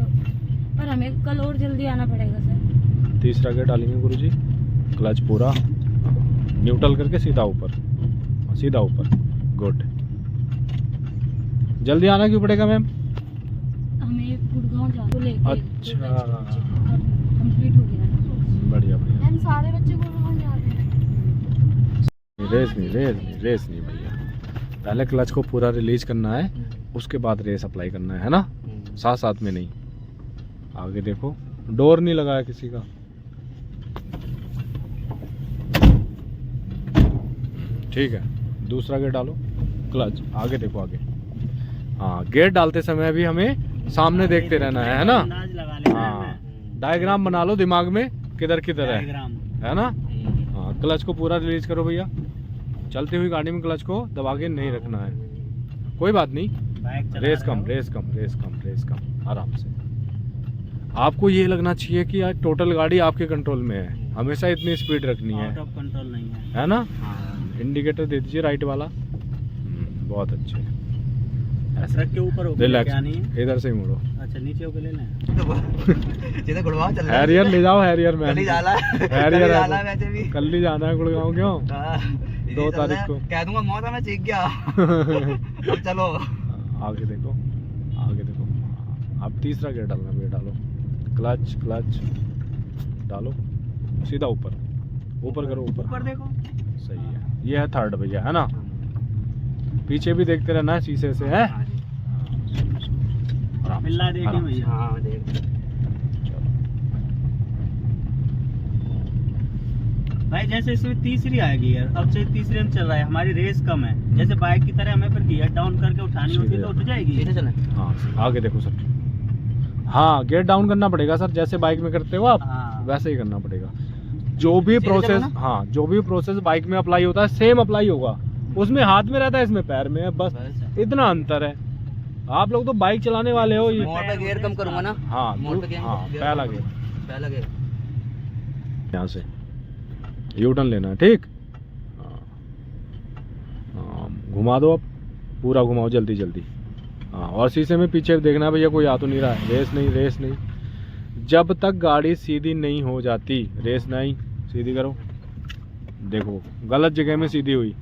[SPEAKER 1] पर हमें कल और जल्दी आना पड़ेगा सर।
[SPEAKER 2] तीसरा गियर डालेंगे गुरुजी, क्लच पूरा न्यूट्रल करके सीधा ऊपर, सीधा ऊपर, गुड। जल्दी आना क्यों पड़ेगा मैम?
[SPEAKER 1] हमें गुड़गांव जाना तो लेके।
[SPEAKER 2] अच्छा
[SPEAKER 1] कंप्लीट हो गया ना।
[SPEAKER 2] बढ़िया बढ़िया।
[SPEAKER 3] हम सारे बच्चे गुड़गांव जा रहे हैं।
[SPEAKER 2] रेस नहीं भैया, पहले क्लच को पूरा रिलीज करना है, उसके बाद रेस अप्लाई करना है ना, साथ साथ में नहीं। आगे देखो, डोर नहीं लगाया किसी का। ठीक है, दूसरा गेयर डालो, क्लच आगे देखो आगे। हाँ गेयर डालते समय भी हमें सामने देखते रहना है ना। हाँ डायग्राम बना लो दिमाग में, किधर किधर है ना। हाँ क्लच को पूरा रिलीज करो भैया। चलती हुई गाड़ी में क्लच को दबा के नहीं रखना है, कोई बात नहीं। रेस कम, आराम से। आपको ये लगना चाहिए कि यार टोटल गाड़ी आपके कंट्रोल में है, हमेशा इतनी स्पीड रखनी है,
[SPEAKER 4] कंट्रोल नहीं
[SPEAKER 2] है ना। इंडिकेटर दे दीजिए राइट वाला, बहुत अच्छे।
[SPEAKER 4] ऐसा के ऊपर हो
[SPEAKER 2] रिलैक्स, इधर से ही मुड़ो।
[SPEAKER 4] अच्छा नीचे होके लेना है।
[SPEAKER 5] सीधा गुड़गांव चल रहा है।
[SPEAKER 2] हैरियर ले जाओ, हैरियर में
[SPEAKER 5] कल ही जाना है।
[SPEAKER 2] हैरियर
[SPEAKER 5] कल ही जाना है वैसे भी।
[SPEAKER 2] कल ही जाना है गुड़गांव। क्यों? 2 तारीख को
[SPEAKER 5] कह दूंगा मौत मैं सीख गया। अब चलो
[SPEAKER 2] आगे देखो, आगे देखो। अब तीसरा गियर डालना, गियर डालो, क्लच डालो, सीधा ऊपर करो, ऊपर
[SPEAKER 4] देखो।
[SPEAKER 2] सही है, ये है थर्ड भैया, है ना। पीछे भी देखते रहना है शीशे से, है।
[SPEAKER 4] मिला देखिए भैया।
[SPEAKER 5] हाँ देख।
[SPEAKER 4] भाई जैसे इसमें तीसरी आएगी यार, अब से तीसरे में चल रहा है, हमारी रेस कम है। जैसे बाइक की तरह हमें फिर गियर डाउन करके उठानी होती है तो उठ जाएगी।
[SPEAKER 5] सीधे चले।
[SPEAKER 2] हाँ आगे देखो सर। हाँ गियर डाउन करना पड़ेगा सर, जैसे बाइक में करते हो आप,
[SPEAKER 4] हाँ।
[SPEAKER 2] वैसे ही करना पड़ेगा। जो भी प्रोसेस, हाँ जो भी प्रोसेस बाइक में अप्लाई होता है सेम अप्लाई होगा। उसमें हाथ में रहता है, इसमें पैर में है, बस इतना अंतर है। आप लोग तो बाइक चलाने वाले हो। ये
[SPEAKER 5] मोड़ पे गियर कम करूंगा ना।
[SPEAKER 2] हाँ
[SPEAKER 5] मोड़ पे
[SPEAKER 2] हाँ पहला गियर
[SPEAKER 5] पहला गियर
[SPEAKER 2] यहाँ से यू टर्न लेना है, ठीक। हाँ, घुमा दो, अब पूरा घुमाओ जल्दी जल्दी। हाँ, और शीशे में पीछे देखना भैया कोई आ तो नहीं रहा है। रेस नहीं, रेस नहीं, जब तक गाड़ी सीधी नहीं हो जाती रेस नहीं। सीधी करो, देखो गलत जगह में सीधी हुई,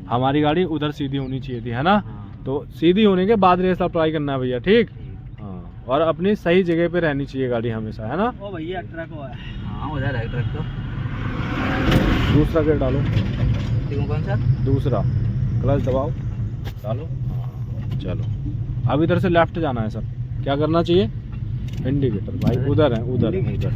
[SPEAKER 2] हमारी गाड़ी उधर सीधी होनी चाहिए थी, है ना। तो सीधी होने के बाद रेस अप्लाई करना है भैया, ठीक। हाँ, और अपनी सही जगह पे रहनी चाहिए गाड़ी हमेशा, है ना।
[SPEAKER 4] ओ भैया ट्रक हुआ है।
[SPEAKER 5] हाँ उधर है ट्रक तो।
[SPEAKER 2] दूसरा गेयर डालो,
[SPEAKER 5] देखो कौन सा?
[SPEAKER 2] दूसरा, क्लच दबाओ, डालो। हाँ, चलो अब इधर से लेफ्ट जाना है सर। क्या करना चाहिए? इंडिकेटर भाई उधर है, उधर है, उधर।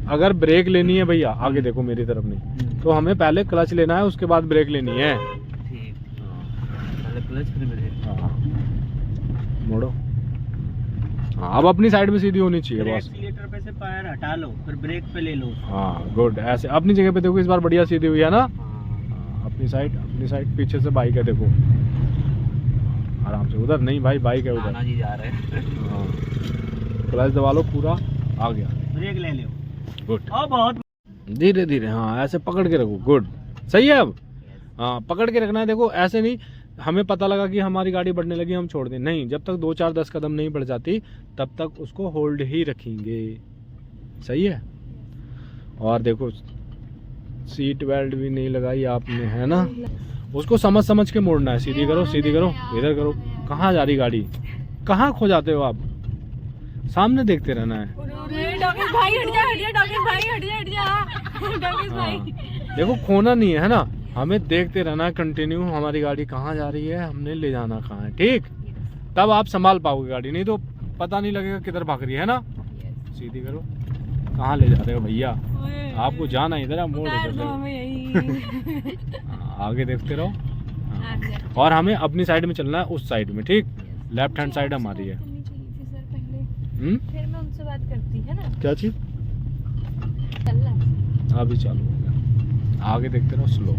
[SPEAKER 2] अगर ब्रेक लेनी है भैया, आगे देखो मेरी तरफ नहीं, तो हमें पहले क्लच लेना है, उसके बाद ब्रेक लेनी है।
[SPEAKER 5] ठीक, पहले क्लच फिर ब्रेक।
[SPEAKER 2] हाँ, मोड़ो। हाँ, अब अपनी साइड में सीधी होनी चाहिए बस।
[SPEAKER 4] एक्सीलेटर पे से पैर हटा लो, फिर ब्रेक पे ले लो।
[SPEAKER 2] हाँ गुड, ऐसे अपनी जगह पे देखो, इस बार बढ़िया सीधी हुई है ना।
[SPEAKER 5] हाँ,
[SPEAKER 2] अपनी साइड, पीछे से बाइक है देखो, आराम से। उधर नहीं भाई, बाइक है उधर।
[SPEAKER 5] नाना जी जा रहे हैं।
[SPEAKER 2] हाँ, क्लच दबा लो, पूरा आ गया,
[SPEAKER 4] ब्रेक ले लो।
[SPEAKER 2] गुड।
[SPEAKER 4] ओ बहुत
[SPEAKER 2] धीरे धीरे, हाँ ऐसे पकड़ के रखो, गुड, सही है। अब हाँ, पकड़ के रखना है। देखो ऐसे नहीं, हमें पता लगा कि हमारी गाड़ी बढ़ने लगी हम छोड़ दें, नहीं। जब तक 2-4-10 कदम नहीं बढ़ जाती तब तक उसको होल्ड ही रखेंगे, सही है। और देखो सीट बेल्ट भी नहीं लगाई आपने, है ना। उसको समझ समझ के मोड़ना है। सीधी करो, सीधी करो, इधर करो। कहाँ जा रही गाड़ी, कहाँ खो जाते हो आप? सामने देखते रहना है।
[SPEAKER 1] डॉगेश भाई हट जा, हट जा, डॉगेश भाई हट जा, हट जा, डॉगेश भाई।
[SPEAKER 2] हाँ, देखो खोना नहीं है ना, हमें देखते रहना है कंटिन्यू, हमारी गाड़ी कहाँ जा रही है, हमने ले जाना कहाँ है, ठीक। तब आप संभाल पाओगे गाड़ी, नहीं तो पता नहीं लगेगा किधर भाग रही है ना। सीधी करो, कहाँ ले जा रहे हो भैया, आपको जाना इधर है, मोड़ आगे देखते रहो। हाँ, और हमें अपनी साइड में चलना है, उस साइड में, ठीक। लेफ्ट हैंड साइड हमारी है।
[SPEAKER 1] फिर मैं उनसे बात करती है ना।
[SPEAKER 2] क्या चीज?
[SPEAKER 1] चल रहा
[SPEAKER 2] अभी चालू हो गया, आगे देखते रहो, स्लो।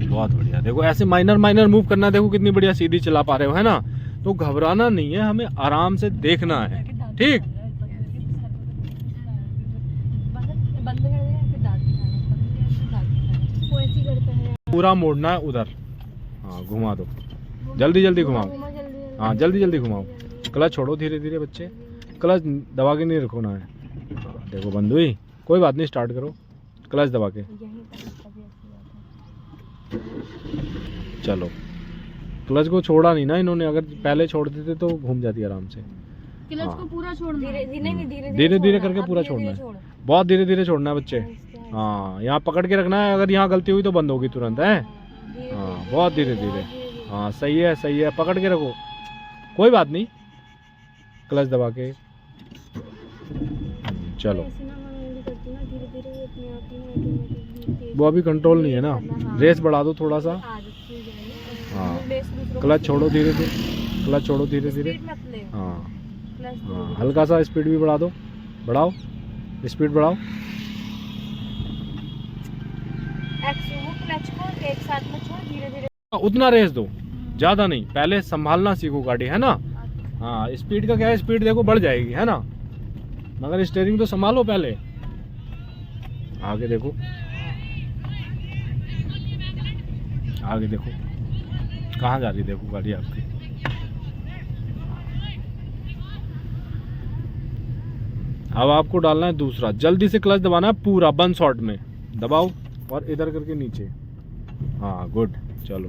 [SPEAKER 2] बहुत बढ़िया। देखो ऐसे माइनर मूव करना, देखो कितनी बढ़िया सीधी चला पा रहे हो, है ना। तो घबराना नहीं है, हमें आराम से देखना है, ठीक।
[SPEAKER 1] बंद कर दे, फिर दांत दिखाना, वो ऐसे ही करता है।
[SPEAKER 2] पूरा मोड़ना है उधर। हाँ, घुमा दो, जल्दी जल्दी घुमाओ। हाँ, जल्दी जल्दी घुमाओ। क्लच छोड़ो धीरे धीरे बच्चे, क्लच दबा के नहीं रखना है। हाँ, देखो बंद हुई, कोई बात नहीं, स्टार्ट करो क्लच दबा के। चलो, क्लच को छोड़ा नहीं ना इन्होंने, अगर पहले छोड़ देते तो घूम जाती आराम से।
[SPEAKER 1] क्लच को पूरा छोड़ना है,
[SPEAKER 2] धीरे धीरे करके पूरा छोड़ना है, बहुत धीरे धीरे छोड़ना है बच्चे। हाँ, यहाँ पकड़ के रखना है, अगर यहाँ गलती हुई तो बंद होगी तुरंत, है। हाँ, बहुत धीरे धीरे। हाँ, सही है, सही है, पकड़ के रखो, कोई बात नहीं। क्लच दबा के चलो। वो अभी कंट्रोल नहीं है ना, रेस बढ़ा दो थोड़ा सा। हाँ, क्लच छोड़ो धीरे धीरे, क्लच छोड़ो धीरे धीरे। हाँ हाँ, हल्का सा स्पीड भी बढ़ा दो, बढ़ाओ स्पीड बढ़ाओ।
[SPEAKER 1] क्लच को एक साथ में छोड़, धीरे धीरे
[SPEAKER 2] उतना रेस दो, ज़्यादा नहीं। पहले संभालना सीखो गाड़ी, है ना। हाँ, स्पीड का क्या है, स्पीड देखो बढ़ जाएगी, है ना, मगर स्टीयरिंग तो संभालो पहले। आगे देखो, आगे देखो कहाँ जा रही, देखो गाड़ी आपकी। अब आपको डालना है दूसरा, जल्दी से क्लच दबाना है पूरा, बंद शॉट में दबाओ और इधर करके नीचे। हाँ गुड, चलो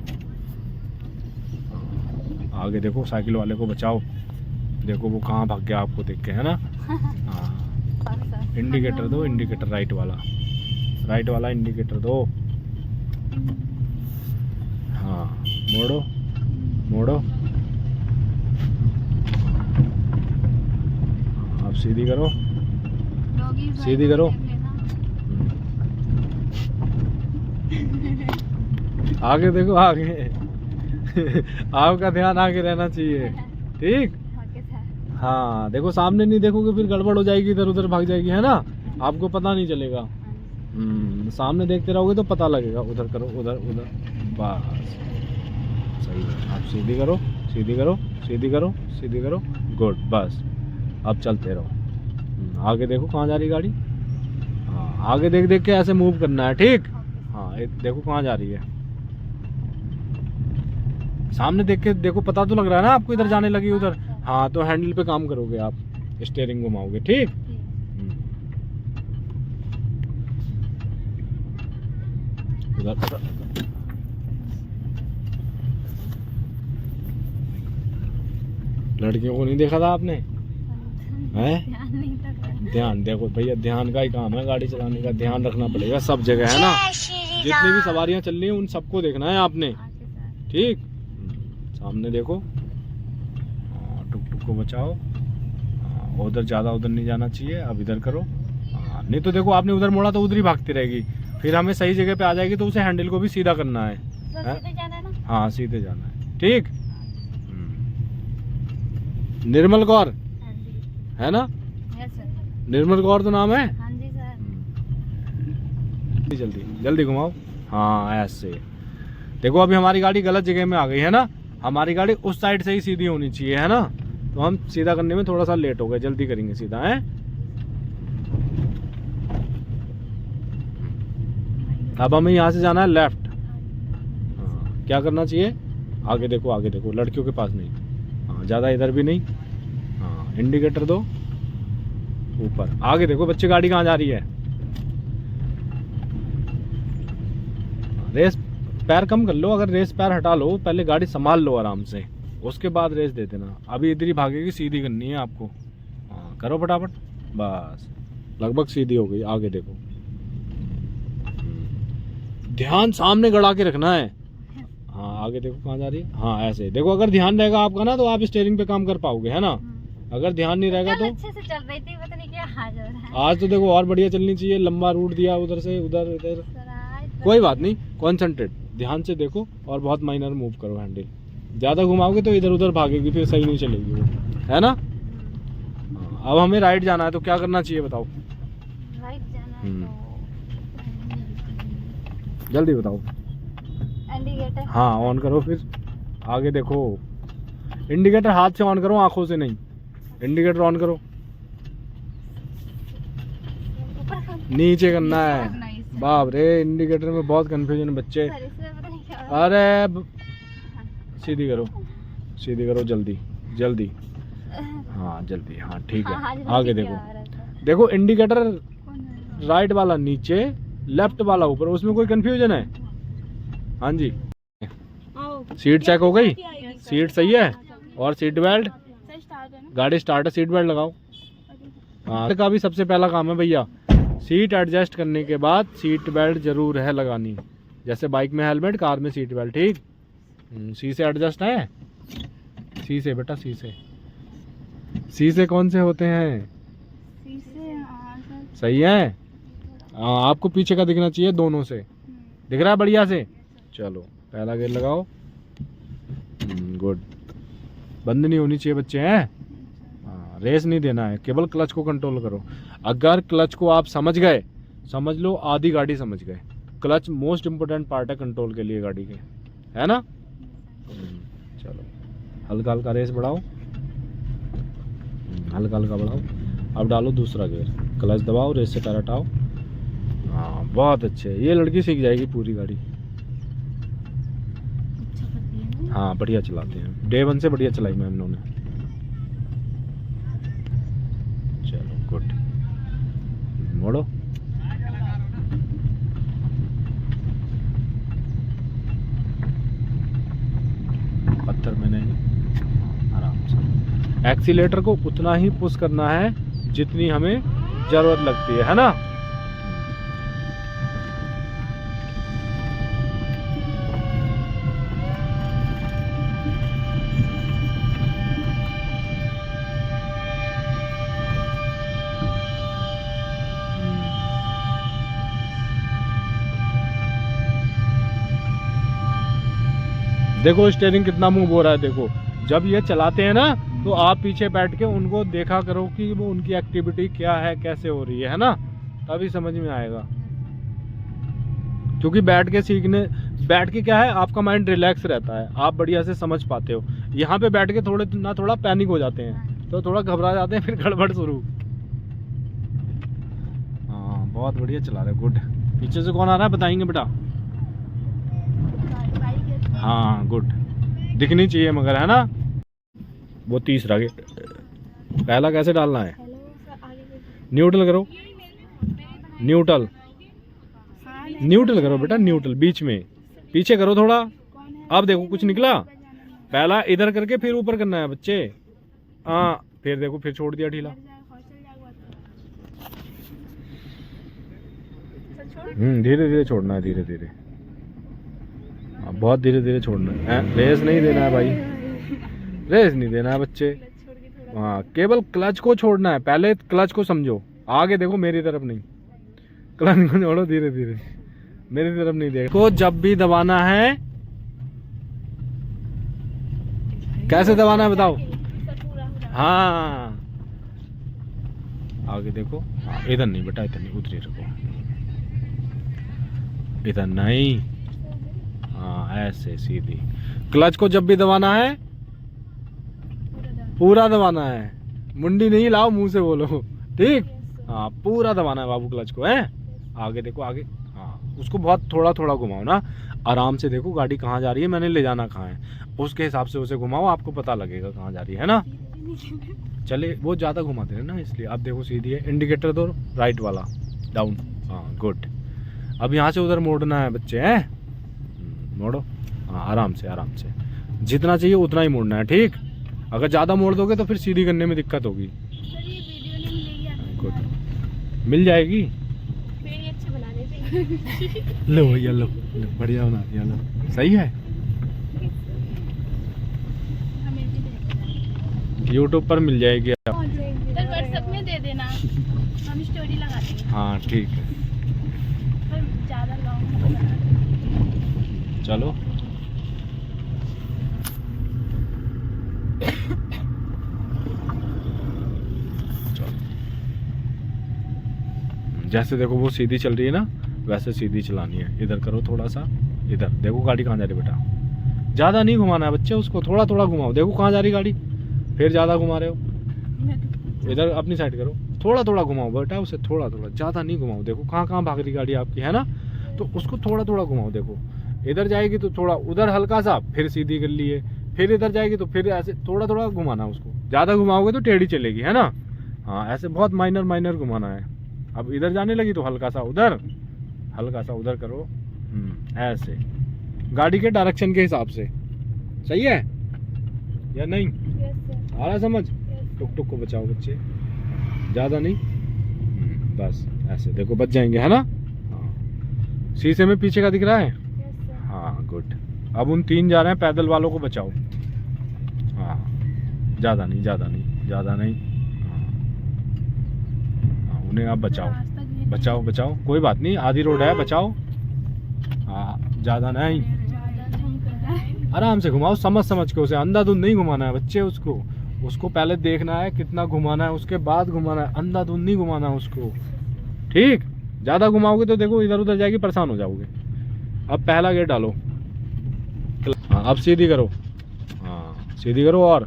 [SPEAKER 2] आगे देखो, साइकिल वाले को बचाओ, देखो वो कहाँ भाग गया आपको देख के, है ना। हाँ, इंडिकेटर दो, इंडिकेटर राइट वाला इंडिकेटर दो। हाँ, मोड़ो मोड़ो, अब सीधी करो, सीधी करो। आगे देखो, आगे आपका ध्यान आगे रहना चाहिए, ठीक। हाँ, देखो सामने नहीं देखोगे फिर गड़बड़ हो जाएगी, इधर उधर भाग जाएगी, है ना, आपको पता नहीं चलेगा। सामने देखते रहोगे तो पता लगेगा। उधर करो, उधर उधर, बस सही है। आप सीधी करो, सीधी करो, सीधी करो, सीधी करो, गुड, बस अब चलते रहो। आगे देखो कहाँ जा रही गाड़ी। हाँ, आगे देख देख के ऐसे मूव करना है, ठीक। हाँ, देखो कहाँ जा रही है, सामने देख के देखो, पता तो लग रहा है ना आपको इधर जाने लगी उधर। हाँ, तो हैंडल पे काम करोगे आप, स्टीयरिंग घुमाओगे, ठीक। उधर लड़कियों को नहीं देखा था आपने, हैं?
[SPEAKER 1] ध्यान नहीं लग रहा।
[SPEAKER 2] ध्यान देखो भैया, ध्यान का ही काम है गाड़ी चलाने का, ध्यान रखना पड़ेगा सब जगह, है ना। जितनी भी सवारियां चल रही हैं उन सबको देखना है आपने,
[SPEAKER 1] आगे सर।
[SPEAKER 2] ठीक। सामने देखो, टुक टुक को बचाओ, उधर ज़्यादा उधर नहीं जाना चाहिए, अब इधर करो। नहीं तो देखो आपने उधर मोड़ा तो उधर ही भागती रहेगी, फिर हमें सही जगह पे आ जाएगी तो उसे हैंडल को भी सीधा करना है।
[SPEAKER 1] सर सीधे जाना है ना?
[SPEAKER 2] हाँ, सीधे जाना है, ठीक। निर्मल कौर
[SPEAKER 1] हाँ जी।
[SPEAKER 2] है ना,
[SPEAKER 1] यस सर।
[SPEAKER 2] निर्मल कौर तो नाम है।
[SPEAKER 1] हाँ जी सर।
[SPEAKER 2] जल्दी जल्दी घुमाओ। हाँ, ऐसे देखो, अभी हमारी गाड़ी गलत जगह में आ गई है ना, हमारी गाड़ी उस साइड से ही सीधी होनी चाहिए, है ना। तो हम सीधा करने में थोड़ा सा लेट हो गए, जल्दी करेंगे सीधा, है। अब हमें यहाँ से जाना है लेफ्ट। हाँ, क्या करना चाहिए, आगे देखो, आगे देखो, लड़कियों के पास नहीं। हाँ, ज़्यादा इधर भी नहीं। हाँ, इंडिकेटर दो ऊपर, आगे देखो बच्चे, गाड़ी कहाँ जा रही है। रेस पैर कम कर लो, अगर रेस पैर हटा लो, पहले गाड़ी संभाल लो आराम से, उसके बाद रेस दे देना। अभी इधर ही भागेगी, सीधी करनी है आपको। हाँ, करो फटाफट, बस लगभग सीधी हो गई। आगे देखो, ध्यान सामने गड़ा के रखना है। हाँ, आगे देखो कहाँ जा रही है। हाँ, ऐसे देखो, अगर ध्यान रहेगा आपका ना तो आप स्टीयरिंग पे काम कर पाओगे, है ना। अगर ध्यान नहीं रहेगा तो
[SPEAKER 1] अच्छे से चल रही थी, पता नहीं क्या हाल हो रहा है।
[SPEAKER 2] आज तो देखो और बढ़िया चलनी चाहिए, लंबा रूट दिया उधर से उधर इधर,
[SPEAKER 1] सर आज
[SPEAKER 2] कोई बात नहीं, कॉन्सेंट्रेट, ध्यान से देखो और बहुत माइनर मूव करो हैंडल। ज़्यादा घुमाओगे तो इधर उधर भागेगी, फिर सही नहीं चलेगी वो, है ना। अब हमें राइट जाना है तो क्या करना चाहिए बताओ,
[SPEAKER 1] राइट जाना है तो
[SPEAKER 2] जल्दी बताओ।
[SPEAKER 1] इंडिकेटर।
[SPEAKER 2] हाँ, ऑन करो, फिर आगे देखो, इंडिकेटर हाथ से ऑन करो, आंखों से नहीं। इंडिकेटर ऑन करो, नीचे करना है। बाप रे, इंडिकेटर में बहुत कंफ्यूजन है बच्चे।
[SPEAKER 1] सर इसमें पता नहीं क्या
[SPEAKER 2] अरे सीधी करो, सीधी करो, जल्दी जल्दी। हाँ जल्दी, हाँ ठीक है। आगे देखो, देखो इंडिकेटर राइट वाला नीचे, लेफ्ट वाला ऊपर, उसमें कोई कंफ्यूजन है। हाँ जी, सीट चेक हो गई, सीट सही है, और सीट बेल्ट, गाड़ी स्टार्ट है, सीट बेल्ट लगाओ। हाँ, का भी सबसे पहला काम है भैया, सीट एडजस्ट करने के बाद सीट बेल्ट जरूर है लगानी। जैसे बाइक में हेलमेट, कार में सीट बेल्ट, ठीक। सी से एडजस्ट है, सी से बेटा, सी से। सी से कौन से होते हैं, सही है। आपको पीछे का दिखना चाहिए, दोनों से दिख रहा है बढ़िया से। चलो पहला गेयर लगाओ, गुड। बंद नहीं होनी चाहिए बच्चे, हैं। हाँ, रेस नहीं देना है, केवल क्लच को कंट्रोल करो। अगर क्लच को आप समझ गए, समझ लो आधी गाड़ी समझ गए। क्लच मोस्ट इम्पोर्टेंट पार्ट है कंट्रोल के लिए गाड़ी के, है ना। चलो हल्का हल्का रेस बढ़ाओ, हल्का हल्का बढ़ाओ। अब डालो दूसरा गियर, क्लच दबाओ, रेस से पैर हटाओ। हाँ बहुत अच्छे, ये लड़की सीख जाएगी पूरी गाड़ी।
[SPEAKER 1] अच्छा करती है ना।
[SPEAKER 2] हाँ बढ़िया चलाते हैं, डे 1 से बढ़िया चलाई मैम इन्होंने। चलो गुड, मोड़ो। पत्थर में नहीं, आराम से। एक्सीलेटर को उतना ही पुश करना है जितनी हमें जरूरत लगती है ना। देखो स्टीयरिंग कितना मूव हो रहा है। देखो जब ये चलाते हैं ना तो आप पीछे बैठ के उनको देखा करो कि वो उनकी एक्टिविटी क्या है, कैसे हो रही है ना, तभी समझ में आएगा। क्योंकि बैठ के सीखने, बैठ के क्या है, आपका माइंड रिलैक्स रहता है, आप बढ़िया से समझ पाते हो। यहाँ पे बैठ के थोड़े ना थोड़ा पैनिक हो जाते हैं, तो थोड़ा घबरा जाते हैं, फिर गड़बड़ शुरू। हाँ बहुत बढ़िया चला रहे, गुड। पीछे से कौन आ रहा है बताएंगे बेटा? हाँ गुड, दिखनी चाहिए मगर, है ना। वो तीसरा गेट, पहला कैसे डालना है? न्यूट्रल करो, न्यूट्रल न्यूट्रल करो बेटा, न्यूट्रल बीच में, पीछे करो थोड़ा। अब देखो कुछ निकला, पहला इधर करके फिर ऊपर करना है बच्चे। हाँ फिर देखो, फिर छोड़ दिया ढीला। धीरे धीरे छोड़ना है, धीरे धीरे, बहुत धीरे धीरे छोड़ना है। रेस नहीं देना है भाई, रेस नहीं देना है बच्चे। हाँ केवल क्लच को छोड़ना है, पहले क्लच को समझो। आगे देखो, मेरी तरफ नहीं, क्लच को छोड़ो धीरे धीरे, मेरी तरफ नहीं देखो। जब भी दबाना है, कैसे दबाना है बताओ? हाँ आगे देखो, इधर नहीं बेटा, इधर नहीं, उधर ही रखो, इधर नहीं। हाँ ऐसे सीधी। क्लच को जब भी दबाना है, पूरा दबाना है, मुंडी नहीं लाओ, मुंह से बोलो, ठीक। हाँ पूरा दबाना है बाबू क्लच को, है। आगे देखो, आगे। हाँ उसको बहुत थोड़ा थोड़ा घुमाओ ना, आराम से देखो गाड़ी कहाँ जा रही है, मैंने ले जाना कहाँ है, उसके हिसाब से उसे घुमाओ, आपको पता लगेगा कहाँ जा रही है ना। चले वो ज़्यादा घुमाते हैं ना, इसलिए। अब देखो सीधी है, इंडिकेटर दो राइट वाला, डाउन। हाँ गुड। अब यहाँ से उधर मोड़ना है बच्चे, हैं मोड़ो। हाँ आराम से, आराम से, जितना चाहिए उतना ही मोड़ना है, ठीक। अगर ज़्यादा मोड़ दोगे तो फिर सीधी करने में दिक्कत होगी। गुड, मिल जाएगी। लो भैया, लो बढ़िया बना दिया, लो सही है। YouTube पर मिल जाएगी आप।
[SPEAKER 1] व्हाट्सएप में दे देना, हम स्टोरी लगा देंगे।
[SPEAKER 2] हाँ ठीक है,
[SPEAKER 1] ज़्यादा लॉन्ग।
[SPEAKER 2] चलो जैसे देखो वो सीधी चल रही है ना, वैसे सीधी चलानी है। इधर करो थोड़ा सा, इधर देखो गाड़ी कहाँ जा रही है बेटा। ज़्यादा नहीं घुमाना है बच्चे, उसको थोड़ा थोड़ा घुमाओ। देखो कहाँ जा रही गाड़ी, फिर ज़्यादा घुमा रहे हो। इधर अपनी साइड करो, थोड़ा थोड़ा घुमाओ बेटा उसे, थोड़ा थोड़ा, ज़्यादा नहीं घुमाओ। देखो कहाँ कहाँ भाग रही गाड़ी आपकी, है ना, तो उसको थोड़ा थोड़ा घुमाओ। देखो इधर जाएगी तो थोड़ा उधर हल्का सा, फिर सीधी कर लिए, फिर इधर जाएगी तो फिर ऐसे थोड़ा थोड़ा घुमाना उसको। ज़्यादा घुमाओगे तो टेढ़ी चलेगी, है ना। हाँ ऐसे बहुत माइनर माइनर घुमाना है। अब इधर जाने लगी तो हल्का सा उधर, हल्का सा उधर करो, ऐसे गाड़ी के डायरेक्शन के हिसाब से। सही है या नहीं? आ रहा समझ? टुक टुक को बचाओ बच्चे, ज़्यादा नहीं, बस ऐसे देखो बच जाएंगे, है ना। हाँ शीशे में पीछे का दिख रहा है। हाँ गुड। अब उन 3 जा रहे हैं, पैदल वालों को बचाओ। हाँ ज़्यादा नहीं, ज़्यादा नहीं, ज़्यादा नहीं। हाँ उन्हें आप बचाओ, बचाओ बचाओ, कोई बात नहीं, आधी रोड है, बचाओ। हाँ ज़्यादा नहीं, आराम से घुमाओ, समझ समझ के उसे। अंधाधुंध नहीं घुमाना है बच्चे उसको, उसको पहले देखना है कितना घुमाना है, उसके बाद घुमाना है। अंधाधुंध नहीं घुमाना है उसको, ठीक। ज़्यादा घुमाओगे तो देखो इधर उधर जाएगी, परेशान हो जाओगे। अब पहला गेट डालो। हाँ अब सीधी करो, हाँ सीधी करो, और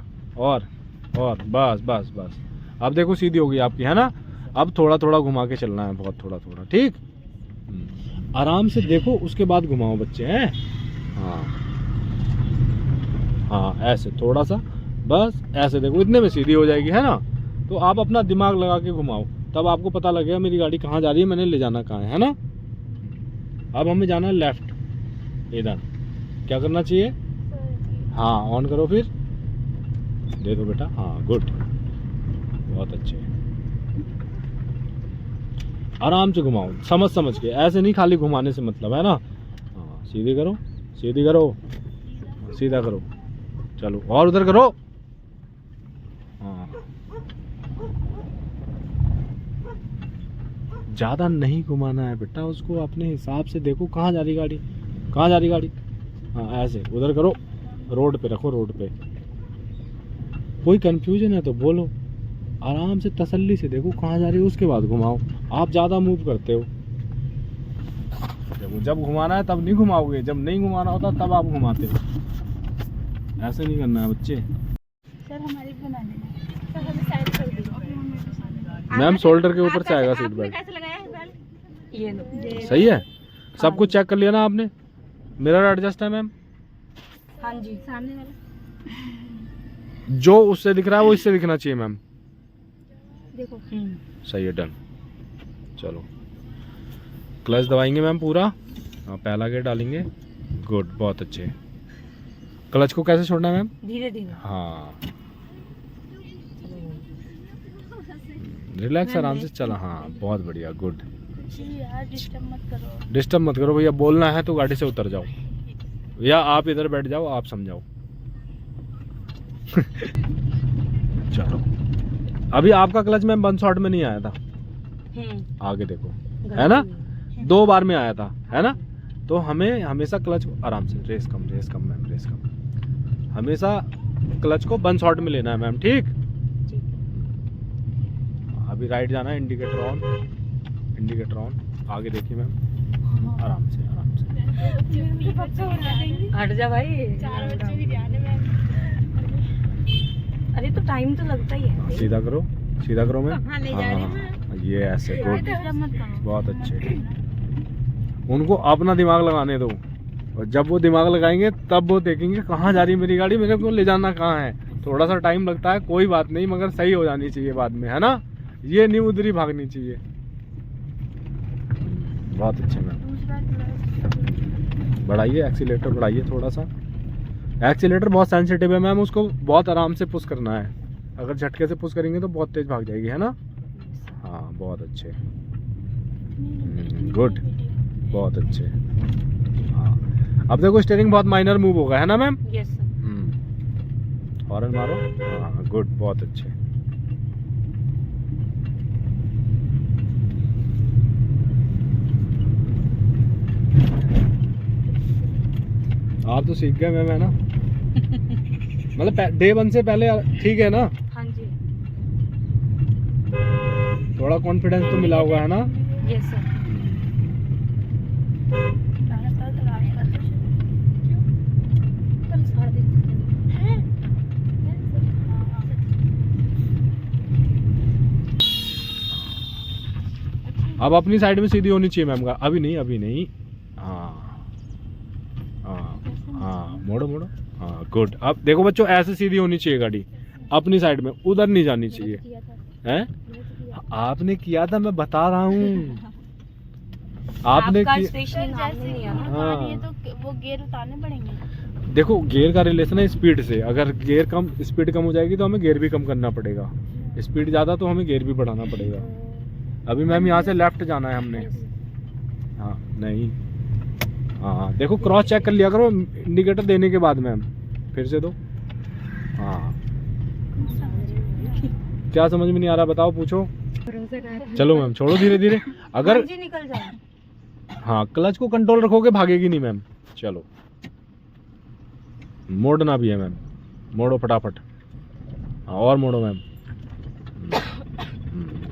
[SPEAKER 2] बस बस बस। अब देखो सीधी होगी आपकी, है ना। अब थोड़ा थोड़ा घुमा के चलना है, बहुत थोड़ा थोड़ा, ठीक। आराम से देखो, उसके बाद घुमाओ बच्चे, हैं। हाँ हाँ ऐसे थोड़ा सा, बस ऐसे देखो, इतने में सीधी हो जाएगी, है ना। तो आप अपना दिमाग लगा के घुमाओ, तब आपको पता लगेगा मेरी गाड़ी कहाँ जा रही है, मैंने ले जाना कहाँ है ना। अब हमें जाना है लेफ्ट, इधर। क्या करना चाहिए? हाँ ऑन करो, फिर दे दो बेटा। हाँ गुड, बहुत अच्छे। आराम से घुमाओ, समझ समझ के, ऐसे नहीं खाली घुमाने से मतलब, है ना। हाँ सीधी करो, सीधी करो, सीधा करो, चलो और उधर करो। हाँ ज़्यादा नहीं घुमाना है बेटा उसको, अपने हिसाब से देखो कहाँ जा रही गाड़ी, कहाँ जा रही गाड़ी। हाँ ऐसे उधर करो, रोड पे रखो, रोड पे। कोई कंफ्यूजन है तो बोलो, आराम से तसल्ली से देखो कहाँ जा रही है, उसके बाद घुमाओ। आप ज़्यादा मूव करते हो, देखो जब घुमाना है तब नहीं घुमाओगे, जब नहीं घुमाना होता तब आप घुमाते हो। ऐसे नहीं करना है बच्चे।
[SPEAKER 1] सर हमारी बना देना सर, हमें साइड कर दीजिए।
[SPEAKER 2] मैम शोल्डर के ऊपर से आएगा सीट बेल्ट।
[SPEAKER 1] कैसे लगाया है बेल्ट? ये
[SPEAKER 2] सही है, सब कुछ चेक कर लिया ना आपने? मिरर एडजस्ट है मैम?
[SPEAKER 1] हाँ जी, सामने वाला
[SPEAKER 2] जो उससे दिख रहा है वो इससे दिखना चाहिए मैम।
[SPEAKER 1] देखो।
[SPEAKER 2] सही है, डन। चलो क्लच दबाएंगे मैम पूरा। हाँ, पहला गेयर डालेंगे। गुड, बहुत अच्छे। क्लच को कैसे छोड़ना है मैम?
[SPEAKER 1] धीरे धीरे।
[SPEAKER 2] हाँ, रिलैक्स, आराम से चला। हाँ, बहुत बढ़िया, गुड।
[SPEAKER 1] यार डिस्टर्ब मत करो।
[SPEAKER 2] डिस्टर्ब मत करो भैया, बोलना है तो गाड़ी से उतर जाओ या आप इधर बैठ जाओ, आप समझाओ। चलो, अभी आपका क्लच मैम 1 शॉट में नहीं आया था, आगे देखो, है ना? 2 बार में आया था, है ना? तो हमें हमेशा क्लच आराम से, रेस कम मैम, रेस कम, हमेशा क्लच को 1 शॉट में लेना है मैम, ठीक? अभी राइट जाना है, इंडिकेटर ऑन, आगे देखिए मैम, आराम से
[SPEAKER 1] हट जा भाई, 4 बच्चे भी ध्यान है मैम। अरे तो टाइम तो लगता ही है।
[SPEAKER 2] सीधा करो मैम।
[SPEAKER 1] कहाँ ले जा रही
[SPEAKER 2] हाँ, ये ऐसे, गुड,
[SPEAKER 1] मत करो।
[SPEAKER 2] बहुत अच्छे। उनको अपना दिमाग लगाने दो, और जब वो दिमाग लगाएंगे तब वो देखेंगे कहाँ जा रही है मेरी गाड़ी, मेरे को ले जाना कहाँ है। थोड़ा सा टाइम लगता है, कोई बात नहीं, मगर सही हो जानी चाहिए बाद में, है ना? ये नहीं उधर ही भागनी चाहिए। बहुत अच्छे मैम। बढ़ाइए एक्सीलेटर, बढ़ाइए थोड़ा सा। एक्सीलेटर बहुत सेंसिटिव है मैम, उसको बहुत आराम से पुश करना है। अगर झटके से पुश करेंगे तो बहुत तेज भाग जाएगी, है ना? हाँ, बहुत अच्छे, गुड, बहुत अच्छे। हाँ, अब देखो स्टीयरिंग बहुत माइनर मूव होगा, है ना मैम?
[SPEAKER 1] Yes sir.
[SPEAKER 2] हॉर्न मारो। हाँ, गुड, बहुत अच्छे। आप तो सीख गए मैम, है ना? मतलब डे 1 से पहले ठीक है ना?
[SPEAKER 1] हाँ जी।
[SPEAKER 2] थोड़ा कॉन्फिडेंस तो मिला होगा, है ना?
[SPEAKER 1] Yes sir.
[SPEAKER 2] अब अपनी साइड में सीधी होनी चाहिए मैम का। अभी नहीं। हाँ, मोड़ो। हाँ, गुड। अब देखो बच्चों, ऐसे सीधी होनी चाहिए गाड़ी अपनी साइड में, उधर नहीं जानी चाहिए, हैं? आपने किया था, मैं बता रहा हूँ। आपने
[SPEAKER 1] स्टेशनिंग आपने लिया ना।
[SPEAKER 2] हाँ,
[SPEAKER 1] ये तो वो गियर उतारने पड़ेंगे।
[SPEAKER 2] देखो गियर का रिलेशन है स्पीड से। अगर स्पीड कम हो जाएगी तो हमें गियर भी कम करना पड़ेगा, स्पीड ज़्यादा तो हमें गियर भी बढ़ाना पड़ेगा। अभी मैम यहाँ से लेफ्ट जाना है हमने। हाँ, नहीं, हाँ, देखो क्रॉस चेक कर लिया करो इंडिकेटर देने के बाद मैम, फिर से दो। हाँ, क्या समझ में नहीं आ रहा बताओ, पूछो। चलो मैम, छोड़ो धीरे धीरे। अगर
[SPEAKER 1] निकल जाए।
[SPEAKER 2] हाँ, क्लच को कंट्रोल रखोगे भागेगी नहीं मैम। चलो, मोड़ना भी है मैम, मोड़ो फटाफट। हाँ, और मोड़ो मैम।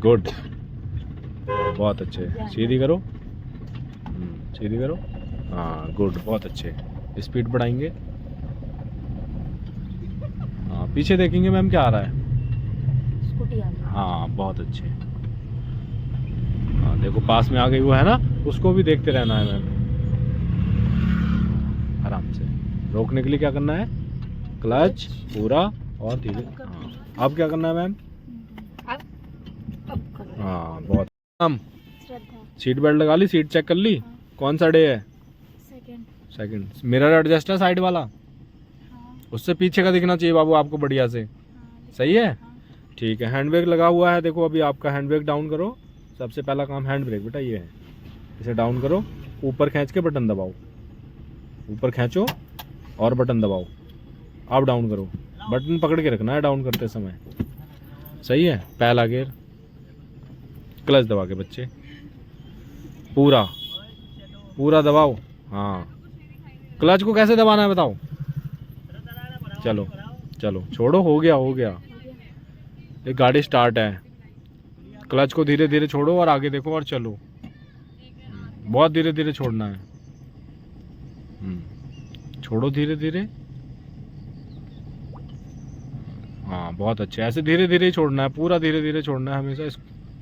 [SPEAKER 2] गुड, बहुत अच्छे। सीधी करो, सीधी करो। हाँ, गुड, बहुत अच्छे। स्पीड बढ़ाएंगे। हाँ, पीछे देखेंगे मैम क्या आ रहा है।
[SPEAKER 1] स्कूटी आ गई।
[SPEAKER 2] हाँ, बहुत अच्छे। हाँ, देखो पास में आ गई वो, है ना? उसको भी देखते रहना है मैम, आराम से। रोकने के लिए क्या करना है? क्लच पूरा और धीरे। हाँ, अब क्या करना है मैम? हाँ, बहुत। हम सीट बेल्ट लगा ली, सीट चेक कर ली। कौन सा डे है? सेकंड। मिरर एडजस्ट है साइड वाला, उससे पीछे का दिखना चाहिए बाबू आपको बढ़िया से। सही है, ठीक है। हैंड ब्रेक लगा हुआ है, देखो अभी आपका हैंड ब्रेक डाउन करो। सबसे पहला काम हैंड ब्रेक बेटा ये है, इसे डाउन करो, ऊपर खींच के बटन दबाओ, ऊपर खींचो और बटन दबाओ। अब डाउन करो, बटन पकड़ के रखना है डाउन करते समय। सही है, पहला गियर। क्लच दबा के बच्चे पूरा दबाओ। हाँ, क्लच को कैसे दबाना है बताओ। चलो, छोड़ो, हो गया। एक गाड़ी स्टार्ट है, क्लच को धीरे धीरे छोड़ो और आगे देखो और चलो। बहुत धीरे धीरे छोड़ना है। छोड़ो धीरे धीरे। हाँ बहुत अच्छे, ऐसे धीरे धीरे ही छोड़ना है, पूरा धीरे धीरे छोड़ना है हमेशा इस।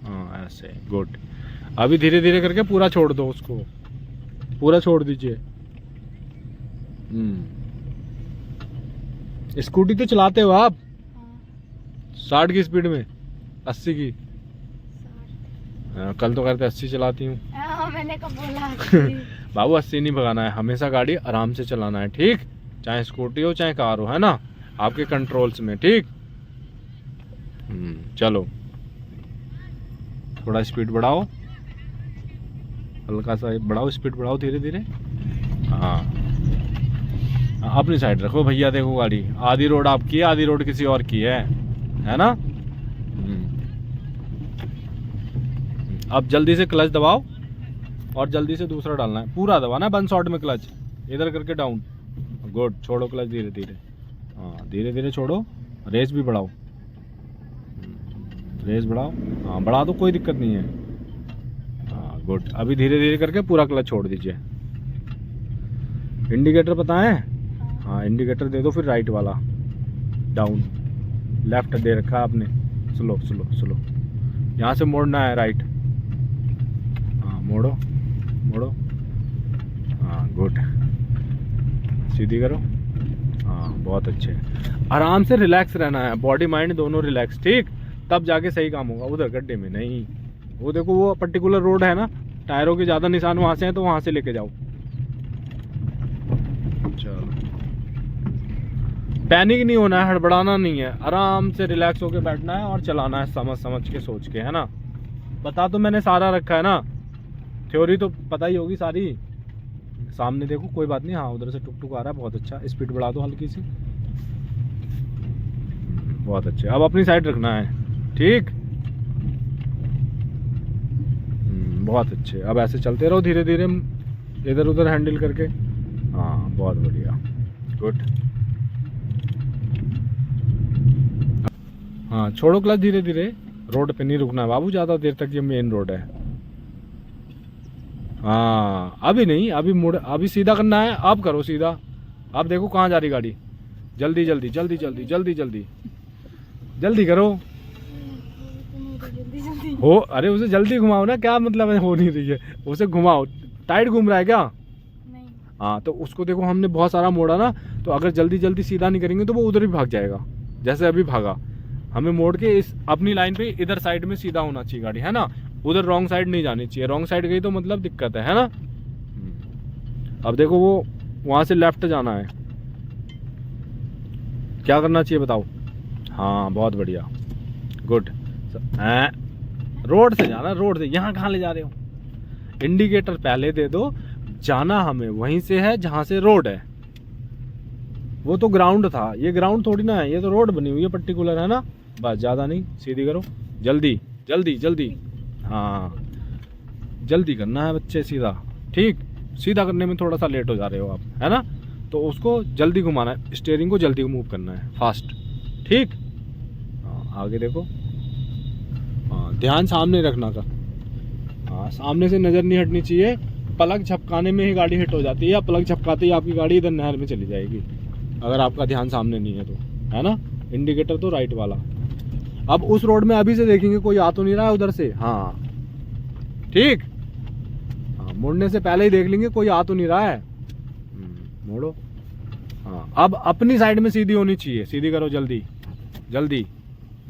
[SPEAKER 2] हाँ ऐसे, गुड। अभी धीरे धीरे करके पूरा छोड़ दो उसको, पूरा छोड़ दीजिए। स्कूटी तो चलाते हो आप? 60 की स्पीड में, 80 की? कल तो कहते 80 चलाती हूँ।
[SPEAKER 1] मैंने कब बोला?
[SPEAKER 2] बाबू 80 नहीं भगाना है, हमेशा गाड़ी आराम से चलाना है, ठीक? चाहे स्कूटी हो चाहे कार हो, है ना, आपके कंट्रोल्स में, ठीक? चलो थोड़ा स्पीड बढ़ाओ, हल्का सा बढ़ाओ, स्पीड बढ़ाओ धीरे धीरे। हाँ अपनी साइड रखो भैया, देखो गाड़ी, आधी रोड आपकी है, आधी रोड किसी और की है ना। अब जल्दी से क्लच दबाओ और जल्दी से दूसरा डालना है, पूरा दबाना है, 1 शॉट में क्लच, इधर करके डाउन, गुड। छोड़ो क्लच धीरे धीरे, हाँ धीरे धीरे छोड़ो, रेस भी बढ़ाओ, रेस बढ़ाओ, हाँ बढ़ा दो, कोई दिक्कत नहीं है, हाँ गुड। अभी धीरे धीरे करके पूरा क्लच छोड़ दीजिए। इंडिकेटर पता है? हाँ इंडिकेटर दे दो फिर, राइट वाला डाउन, लेफ्ट दे रखा है आपने, स्लो स्लो स्लो, यहाँ से मोड़ना है राइट, हाँ मोड़ो मोड़ो, हाँ गुड, सीधी करो, हाँ बहुत अच्छे। आराम से रिलैक्स रहना है, बॉडी माइंड दोनों रिलैक्स, ठीक? तब जाके सही काम होगा, उधर गड्ढे में नहीं। वो देखो वो पर्टिकुलर रोड है ना, टायरों के ज़्यादा निशान वहाँ से हैं, तो वहाँ से लेके जाओ। चलो पैनिक नहीं होना है, हड़बड़ाना नहीं है, आराम से रिलैक्स होके बैठना है और चलाना है, समझ समझ के, सोच के, है ना। बता तो मैंने सारा रखा है ना, थ्योरी तो पता ही होगी सारी। सामने देखो, कोई बात नहीं, हाँ उधर से टुक टुक आ रहा है, बहुत अच्छा, स्पीड बढ़ा दो हल्की सी, बहुत अच्छे। अब अपनी साइड रखना है, ठीक? बहुत अच्छे। अब ऐसे चलते रहो धीरे धीरे, इधर उधर हैंडल करके, हाँ बहुत बढ़िया, गुड। हाँ छोड़ो क्लच धीरे धीरे, रोड पे नहीं रुकना है बाबू ज़्यादा देर तक, ये मेन रोड है। हाँ अभी नहीं, अभी मुड़, अभी सीधा करना है, अब करो सीधा। अब देखो कहाँ जा रही गाड़ी, जल्दी जल्दी जल्दी जल्दी जल्दी जल्दी जल्दी करो। हो, अरे उसे जल्दी घुमाओ ना, क्या मतलब है हो नहीं रही है, उसे घुमाओ। टाइट घूम रहा है क्या?
[SPEAKER 1] नहीं।
[SPEAKER 2] हाँ तो उसको देखो, हमने बहुत सारा मोड़ा ना, तो अगर जल्दी जल्दी सीधा नहीं करेंगे तो वो उधर भी भाग जाएगा, जैसे अभी भागा। हमें मोड़ के इस अपनी लाइन पे इधर साइड में सीधा होना चाहिए गाड़ी, है ना, उधर रॉन्ग साइड नहीं जानी चाहिए, रॉन्ग साइड गई तो मतलब दिक्कत है ना। अब देखो वो वहाँ से लेफ्ट जाना है, क्या करना चाहिए बताओ? हाँ बहुत बढ़िया, गुड। रोड से जाना, रोड से, यहाँ कहाँ ले जा रहे हो? इंडिकेटर पहले दे दो, जाना हमें वहीं से है जहाँ से रोड है। वो तो ग्राउंड था, ये ग्राउंड थोड़ी ना है, ये तो रोड बनी हुई है पर्टिकुलर, है ना। बस ज़्यादा नहीं, सीधी करो, जल्दी जल्दी जल्दी, हाँ जल्दी करना है बच्चे, सीधा, ठीक? सीधा करने में थोड़ा सा लेट हो जा रहे हो आप, है ना, तो उसको जल्दी घुमाना है, स्टीयरिंग को जल्दी मूव करना है, फास्ट, ठीक? हाँ आगे देखो, हाँ ध्यान सामने रखना का, हाँ सामने से नज़र नहीं हटनी चाहिए। पलक झपकाने में ही गाड़ी हिट हो जाती है, या पलक झपकाते ही आपकी गाड़ी इधर नहर में चली जाएगी, अगर आपका ध्यान सामने नहीं है तो, है ना। इंडिकेटर तो राइट वाला। अब उस रोड में अभी से देखेंगे कोई आ तो नहीं रहा है उधर से, हाँ ठीक, हाँ मुड़ने से पहले ही देख लेंगे कोई आ तो नहीं रहा है, मोड़ो। हाँ अब अपनी साइड में सीधी होनी चाहिए, सीधी करो जल्दी जल्दी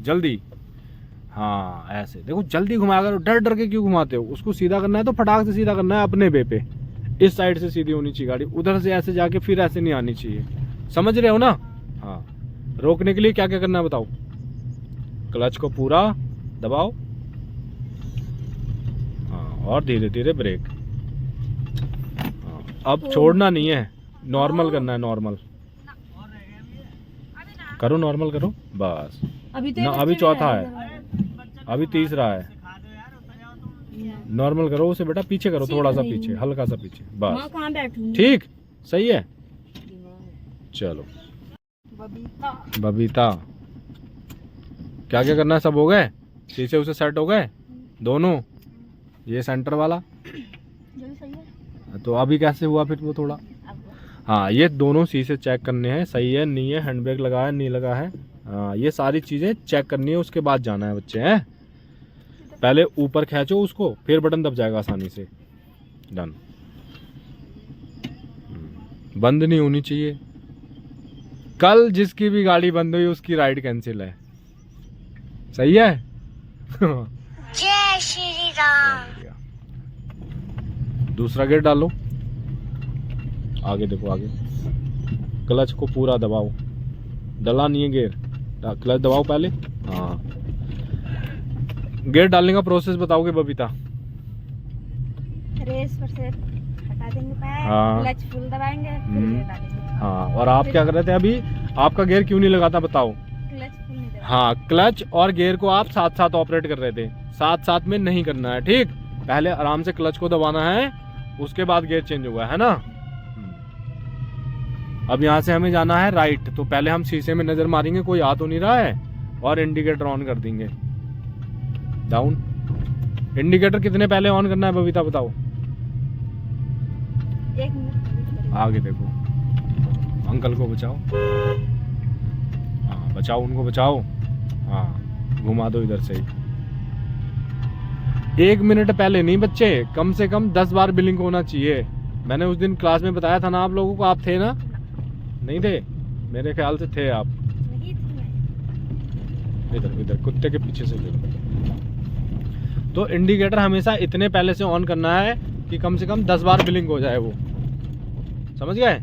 [SPEAKER 2] जल्दी, हाँ ऐसे देखो, जल्दी घुमाया करो, डर डर के क्यों घुमाते हो? उसको सीधा करना है तो फटाक से सीधा करना है, अपने वे पे, इस साइड से सीधी होनी चाहिए गाड़ी, उधर से ऐसे जाके फिर ऐसे नहीं आनी चाहिए, समझ रहे हो ना। हाँ रोकने के लिए क्या क्या करना है बताओ? क्लच को पूरा दबाओ, हाँ और धीरे धीरे ब्रेक, हाँ अब छोड़ना नहीं है, नॉर्मल करना है, नॉर्मल करो, नॉर्मल करो बस।
[SPEAKER 1] अभी तो
[SPEAKER 2] ना अभी चौथा है, अभी तीसरा है, नॉर्मल करो उसे बेटा, पीछे करो, थोड़ा सा पीछे, हल्का सा पीछे, बस
[SPEAKER 1] कहाँ बैठूं?
[SPEAKER 2] ठीक, सही है। चलो बबीता, क्या क्या करना है? सब हो गए, शीशे उसे सेट हो गए दोनों, ये सेंटर वाला, तो अभी कैसे हुआ फिर वो थोड़ा, हाँ ये दोनों शीशे चेक करने हैं, सही है नहीं है, हैंड ब्रेक लगा है नहीं लगा है, हाँ, ये सारी चीज़ें चेक करनी है, उसके बाद जाना है बच्चे हैं। पहले ऊपर खींचो उसको, फिर बटन दब जाएगा आसानी से। डन। बंद नहीं होनी चाहिए। कल जिसकी भी गाड़ी बंद हुई उसकी राइड कैंसिल है। सही है।
[SPEAKER 3] जय श्री राम।
[SPEAKER 2] दूसरा गेयर डालो, आगे देखो, आगे क्लच को पूरा दबाओ। डला नहीं है गेयर, क्लच दबाओ पहले। हाँ, गेयर डालने का प्रोसेस बताओगे बबीता?
[SPEAKER 1] रेस पर से हटा देंगे पैर,
[SPEAKER 2] हाँ।
[SPEAKER 1] क्लच फुल दबाएंगे, फिर गियर डालेंगे।
[SPEAKER 2] हाँ, और आप क्या कर रहे थे अभी? आपका गियर क्यों नहीं लगाता बताओ?
[SPEAKER 1] क्लच फुल नहीं दबाएंगे।
[SPEAKER 2] हाँ, क्लच और गियर को आप साथ साथ ऑपरेट कर रहे थे, साथ साथ में नहीं करना है, ठीक? पहले आराम से क्लच को दबाना है, उसके बाद गियर चेंज होगा, है ना? अब यहाँ से हमें जाना है राइट, तो पहले हम शीशे में नजर मारेंगे कोई आ तो नहीं रहा है, और इंडिकेटर ऑन कर देंगे। डाउन। इंडिकेटर कितने पहले ऑन करना है बबीता बताओ?
[SPEAKER 1] 1 मिनट।
[SPEAKER 2] आगे देखो, अंकल को बचाओ। हाँ, बचाओ, उनको बचाओ। हाँ, घुमा दो इधर से ही। 1 मिनट पहले नहीं बच्चे, कम से कम 10 बार बिलिंग होना चाहिए। मैंने उस दिन क्लास में बताया था ना आप लोगों को, आप थे ना? नहीं थे? मेरे ख्याल से थे आप।
[SPEAKER 1] नहीं थी मैं।
[SPEAKER 2] इधर इधर कुत्ते के पीछे से देखो। तो इंडिकेटर हमेशा इतने पहले से ऑन करना है कि कम से कम 10 बार बिलिंग हो जाए वो। समझ गए?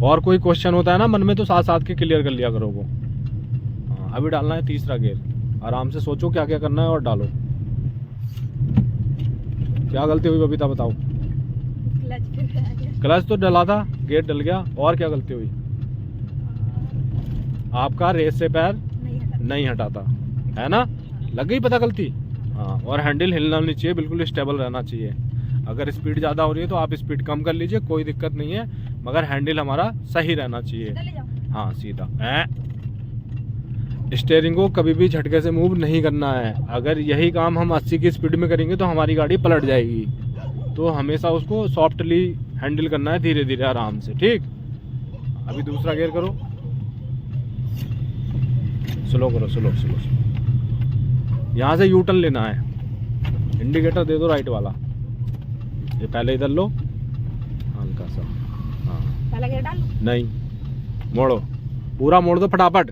[SPEAKER 2] और कोई क्वेश्चन होता है ना मन में तो साथ साथ के क्लियर कर लिया करो वो। हाँ, अभी डालना है तीसरा गियर। आराम से सोचो क्या क्या करना है और डालो। क्या गलती हुई बबीता बताओ?
[SPEAKER 1] क्लच फिर आ गया।
[SPEAKER 2] क्लच तो डला था, गियर डल गया, और क्या गलती हुई? आपका रेस से पैर नहीं हटाता, है ना? लग गई पता गलती? हाँ, और हैंडल हिलना नहीं चाहिए, बिल्कुल स्टेबल रहना चाहिए। अगर स्पीड ज़्यादा हो रही है तो आप स्पीड कम कर लीजिए, कोई दिक्कत नहीं है, मगर हैंडल हमारा सही रहना चाहिए।
[SPEAKER 1] ले जाओ।
[SPEAKER 2] हाँ, सीधा। स्टीयरिंग को कभी भी झटके से मूव नहीं करना है। अगर यही काम हम 80 की स्पीड में करेंगे तो हमारी गाड़ी पलट जाएगी। तो हमेशा उसको सॉफ्टली हैंडल करना है, धीरे धीरे आराम से, ठीक? अभी दूसरा गियर करो, स्लो करो, स्लो स्लो स्लो। यहाँ से यू टर्न लेना है। इंडिकेटर दे दो राइट वाला। ये पहले इधर लो, हल्का सा। हाँ,
[SPEAKER 1] पहला गियर डाल।
[SPEAKER 2] नहीं, मोड़ो, पूरा मोड़ दो फटाफट,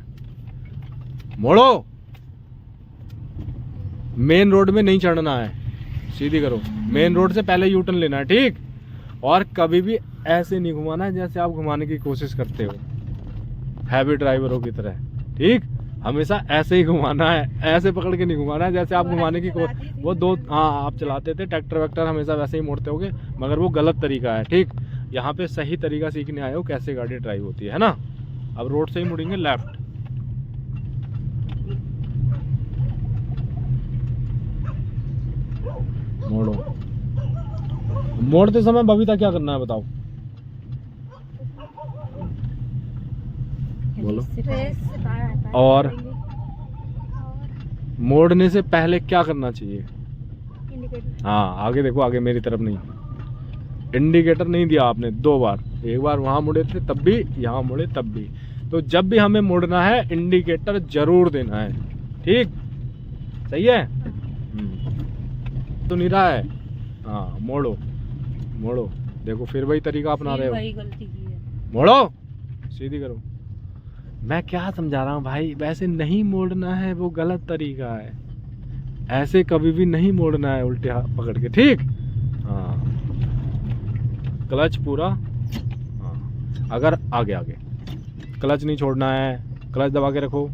[SPEAKER 2] मोड़ो। मेन रोड में नहीं चढ़ना है, सीधी करो। मेन रोड से पहले यू टर्न लेना है, ठीक? और कभी भी ऐसे नहीं घुमाना है जैसे आप घुमाने की कोशिश करते हो हैवी ड्राइवरों की तरह, ठीक? हमेशा ऐसे ही घुमाना है, ऐसे पकड़ के नहीं घुमाना है जैसे आप घुमाने की वो दो। हाँ, आप चलाते थे ट्रैक्टर वैक्टर, हमेशा वैसे ही मोड़ते होगे, मगर वो गलत तरीका है, ठीक? यहाँ पे सही तरीका सीखने आए हो कैसे गाड़ी ड्राइव होती है ना? अब रोड से ही मुड़ेंगे लेफ्ट। मोड़ो। मोड़ते समय बबीता क्या करना है बताओ? बोलो।
[SPEAKER 1] रेस से बाहर
[SPEAKER 2] और मोड़ने से पहले क्या करना चाहिए?
[SPEAKER 1] इंडिकेटर।
[SPEAKER 2] हाँ, आगे देखो, आगे मेरी तरफ नहीं। इंडिकेटर नहीं दिया आपने 2 बार, एक बार वहां मुड़े थे तब भी, यहाँ मुड़े तब भी। तो जब भी हमें मुड़ना है इंडिकेटर जरूर देना है, ठीक? सही है? तो नहीं रहा है। हाँ, मोड़ो मोड़ो, देखो फिर वही तरीका अपना रहे हो।
[SPEAKER 1] वही गलती की है।
[SPEAKER 2] मोड़ो, सीधी करो। मैं क्या समझा रहा हूँ भाई? वैसे नहीं मोड़ना है, वो गलत तरीका है। ऐसे कभी भी नहीं मोड़ना है, उल्टे हाथ पकड़ के, ठीक? हाँ, क्लच पूरा। हाँ, अगर आगे आगे क्लच नहीं छोड़ना है, क्लच दबा के रखो,